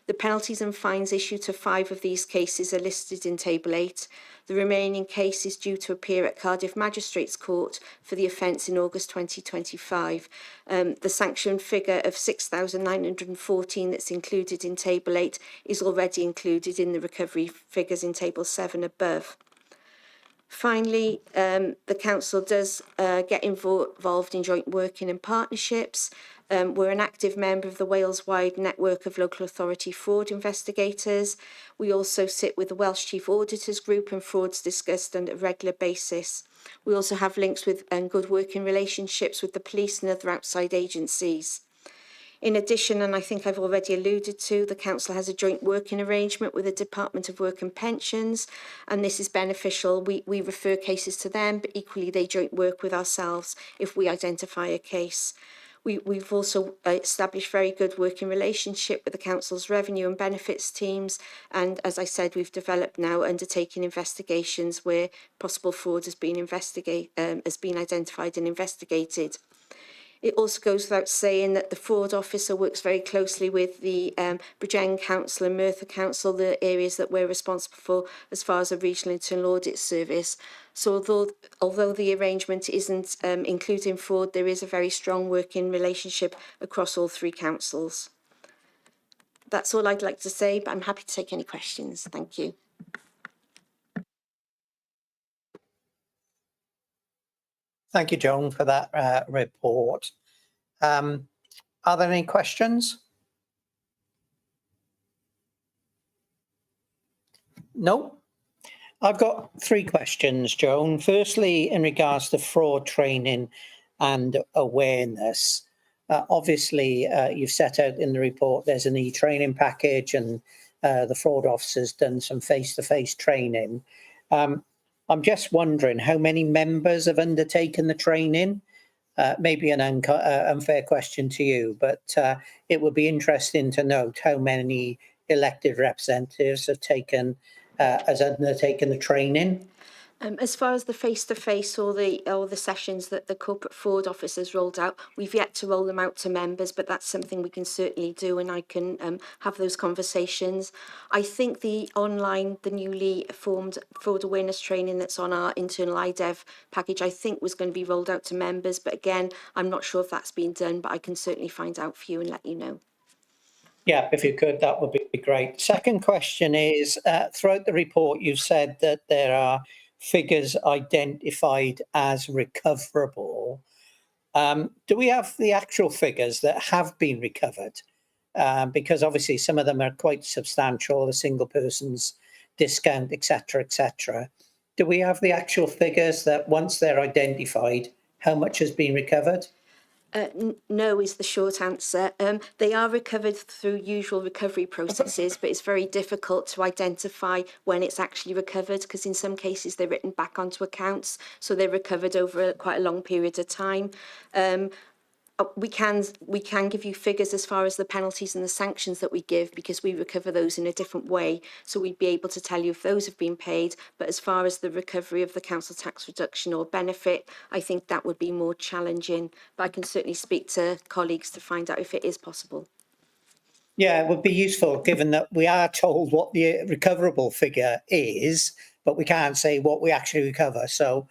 the penalties and fines issued to 5 of these cases are listed in table 8. The remaining case is due to appear at Cardiff Magistrates Court for the offence in August 2025. The sanction figure of 6,914 that's included in table 8 is already included in the recovery figures in table 7 above. Finally, the council does get involved in joint working and partnerships. We're an active member of the Wales-wide network of local authority fraud investigators. We also sit with the Welsh Chief Auditors Group, and fraud's discussed on a regular basis. We also have links with and good working relationships with the police and other outside agencies. In addition, and I think I've already alluded to, the council has a joint working arrangement with the Department of Work and Pensions, and this is beneficial. We refer cases to them, but equally they joint work with ourselves if we identify a case. We've also established very good working relationship with the council's revenue and benefits teams, and as I said, we've developed now undertaking investigations where possible fraud has been identified and investigated. It also goes without saying that the fraud officer works very closely with the Bridgend Council and Merthyr Council, the areas that we're responsible for as far as a regional internal audit service. So although the arrangement isn't including fraud, there is a very strong working relationship across all 3 councils. That's all I'd like to say, but I'm happy to take any questions. Thank you. Thank you, Joan, for that report. Are there any questions? No. I've got 3 questions, Joan. Firstly, in regards to fraud training and awareness, Obviously, you've set out in the report there's an e-training package, and the fraud officer's done some face-to-face training. I'm just wondering how many members have undertaken the training. Maybe an unfair question to you, but it would be interesting to note how many elected representatives have undertaken the training. As far as the face-to-face or the sessions that the corporate fraud office has rolled out, we've yet to roll them out to members, but that's something we can certainly do, and I can have those conversations. I think the newly formed fraud awareness training that's on our internal IDEV package, I think was going to be rolled out to members, but again, I'm not sure if that's been done, but I can certainly find out for you and let you know. Yeah, if you could, that would be great. Second question is, throughout the report, you've said that there are figures identified as recoverable. Do we have the actual figures that have been recovered? Because obviously some of them are quite substantial, the single person's discount, etc., etc. Do we have the actual figures that once they're identified, how much has been recovered? No is the short answer. They are recovered through usual recovery processes, but it's very difficult to identify when it's actually recovered, because in some cases they're written back onto accounts, so they're recovered over quite a long period of time. We can give you figures as far as the penalties and the sanctions that we give, because we recover those in a different way. So we'd be able to tell you if those have been paid. But as far as the recovery of the council tax reduction or benefit, I think that would be more challenging. But I can certainly speak to colleagues to find out if it is possible. Yeah, it would be useful, given that we are told what the recoverable figure is, but we can't say what we actually recover. So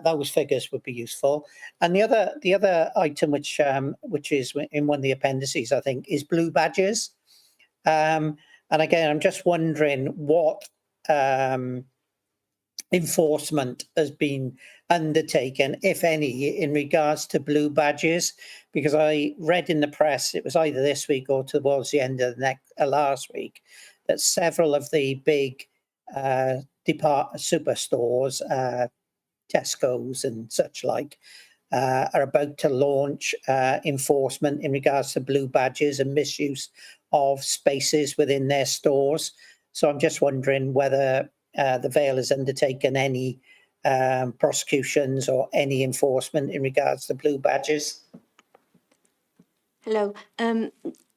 those figures would be useful. And the other item, which is in one of the appendices, I think, is blue badges. And again, I'm just wondering what enforcement has been undertaken, if any, in regards to blue badges, because I read in the press, it was either this week or towards the end of last week, that several of the big superstores, Tesco's and such like, are about to launch enforcement in regards to blue badges and misuse of spaces within their stores. So I'm just wondering whether the Vale has undertaken any prosecutions or any enforcement in regards to blue badges. Hello.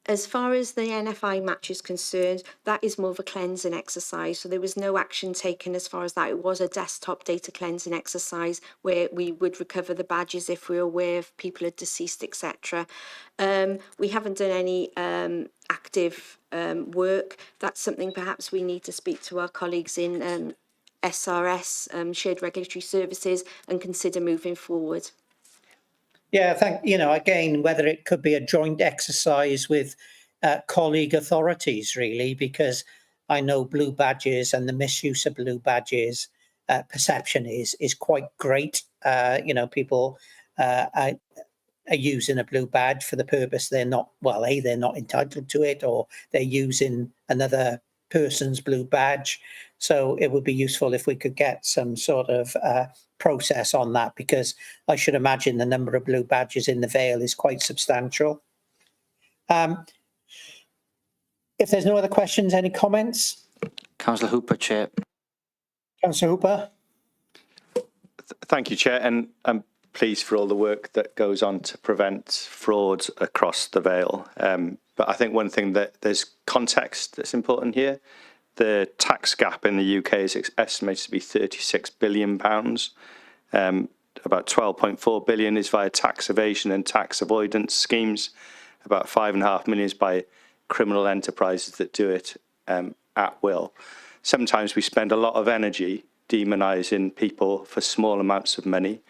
As far as the NFI match is concerned, that is more of a cleansing exercise. So there was no action taken as far as that. It was a desktop data cleansing exercise where we would recover the badges if we were aware of people had deceased, etc. We haven't done any active work. That's something perhaps we need to speak to our colleagues in SRS, Shared Regulatory Services, and consider moving forward. Yeah, again, whether it could be a joint exercise with colleague authorities, really, because I know blue badges and the misuse of blue badges perception is quite great. People are using a blue badge for the purpose they're not entitled to it, or they're using another person's blue badge. So it would be useful if we could get some sort of process on that, because I should imagine the number of blue badges in the Vale is quite substantial. If there's no other questions, any comments? Councillor Hooper, Chair. Councillor Hooper. Thank you, Chair, and I'm pleased for all the work that goes on to prevent fraud across the Vale. But I think one thing that there's context that's important here. The tax gap in the UK is estimated to be £36 billion. About 12.4 billion is via tax evasion and tax avoidance schemes. About 5.5 million is by criminal enterprises that do it at will. Sometimes we spend a lot of energy demonising people for small amounts of money.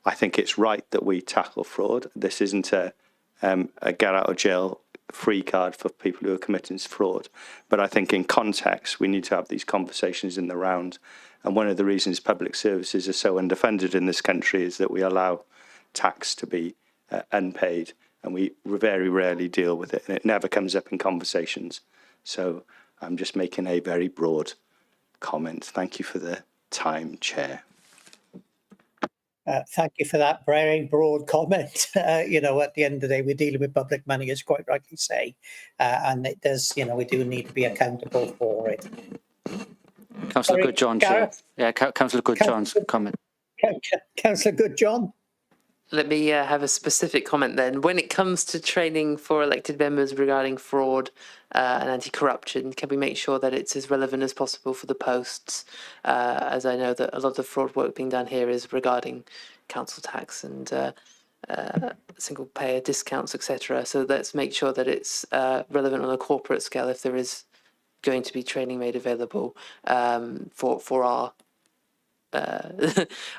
I think it's right that we tackle fraud. This isn't a get out of jail free card for people who are committing fraud. But I think in context, we need to have these conversations in the round. And one of the reasons public services are so underfunded in this country is that we allow tax to be unpaid, and we very rarely deal with it, and it never comes up in conversations. So I'm just making a very broad comment. Thank you for the time, Chair. Thank you for that very broad comment. You know, at the end of the day, we're dealing with public money, as you quite rightly say, and it does, you know, we do need to be accountable for it. Councillor Goodjohn, Chair. Gareth? Yeah, Councillor Goodjohn's comment. Councillor Goodjohn. Let me have a specific comment then. When it comes to training for elected members regarding fraud and anti-corruption, can we make sure that it's as relevant as possible for the posts? As I know that a lot of fraud work being done here is regarding council tax and single payer discounts, etc. So let's make sure that it's relevant on a corporate scale if there is going to be training made available for our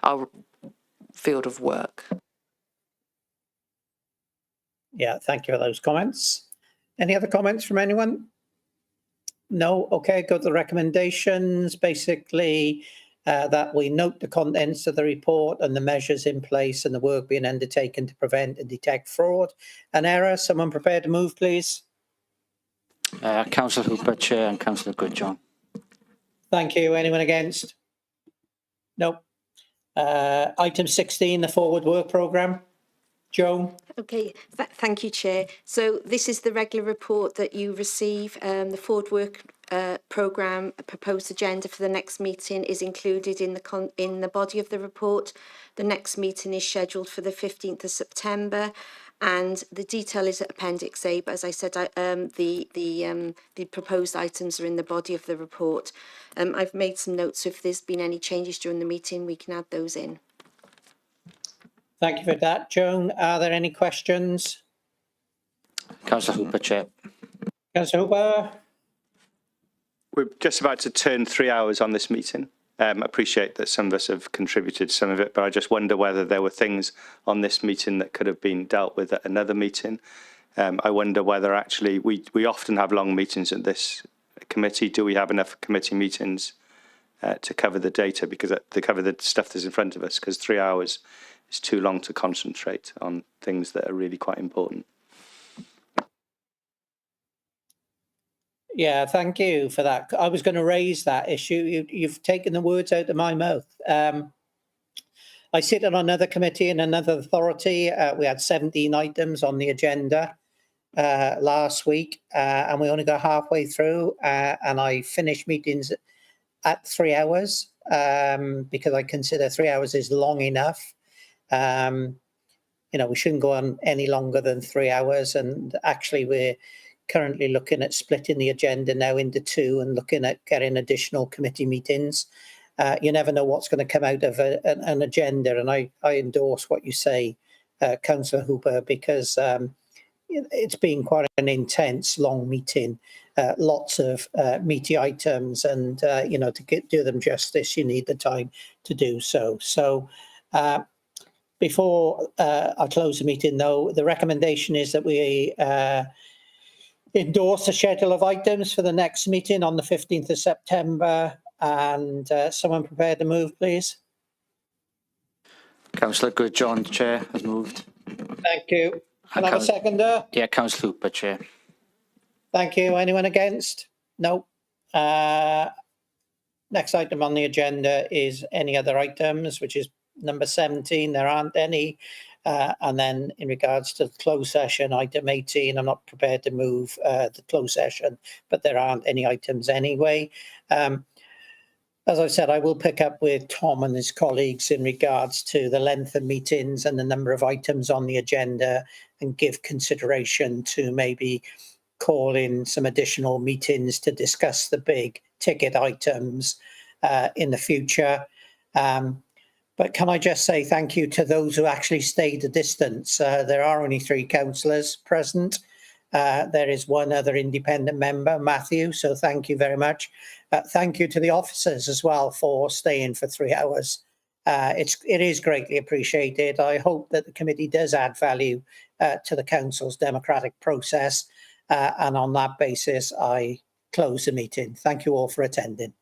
our field of work. Yeah, thank you for those comments. Any other comments from anyone? No? Okay, go to the recommendations. Basically, that we note the contents of the report and the measures in place and the work being undertaken to prevent and detect fraud and error. Someone prepared to move, please? Councillor Hooper, Chair, and Councillor Goodjohn. Thank you. Anyone against? No. Item 16, the forward work programme. Joan? Okay, thank you, Chair. So this is the regular report that you receive. The forward work programme proposed agenda for the next meeting is included in the body of the report. The next meeting is scheduled for the 15th of September, and the detail is at Appendix A. But as I said, the proposed items are in the body of the report. I've made some notes. So if there's been any changes during the meeting, we can add those in. Thank you for that, Joan. Are there any questions? Councillor Hooper, Chair. Councillor Hooper? We're just about to turn 3 hours on this meeting. Appreciate that some of us have contributed some of it, but I just wonder whether there were things on this meeting that could have been dealt with at another meeting. I wonder whether actually we often have long meetings at this committee. Do we have enough committee meetings to cover the data, because to cover the stuff that's in front of us? Because 3 hours is too long to concentrate on things that are really quite important. Yeah, thank you for that. I was going to raise that issue. You've taken the words out of my mouth. I sit on another committee in another authority. We had 17 items on the agenda last week, and we only got halfway through, and I finished meetings at 3 hours because I consider 3 hours is long enough. You know, we shouldn't go on any longer than 3 hours, and actually we're currently looking at splitting the agenda now into two and looking at getting additional committee meetings. You never know what's going to come out of an agenda, and I endorse what you say, Councillor Hooper, because it's been quite an intense, long meeting, lots of meaty items, and you know, to do them justice, you need the time to do so. So before I close the meeting, though, the recommendation is that we endorse the schedule of items for the next meeting on the 15th of September. And someone prepared to move, please? Councillor Goodjohn, Chair, has moved. Thank you. Can I have a seconder? Yeah, Councillor Hooper, Chair. Thank you. Anyone against? No. Next item on the agenda is any other items, which is number 17. There aren't any. And then in regards to the closed session, item 18, I'm not prepared to move the closed session, but there aren't any items anyway. As I said, I will pick up with Tom and his colleagues in regards to the length of meetings and the number of items on the agenda, and give consideration to maybe call in some additional meetings to discuss the big ticket items in the future. But can I just say thank you to those who actually stayed a distance. There are only 3 councillors present. There is one other independent member, Matthew, so thank you very much. Thank you to the officers as well for staying for 3 hours. It is greatly appreciated. I hope that the committee does add value to the council's democratic process. And on that basis, I close the meeting. Thank you all for attending.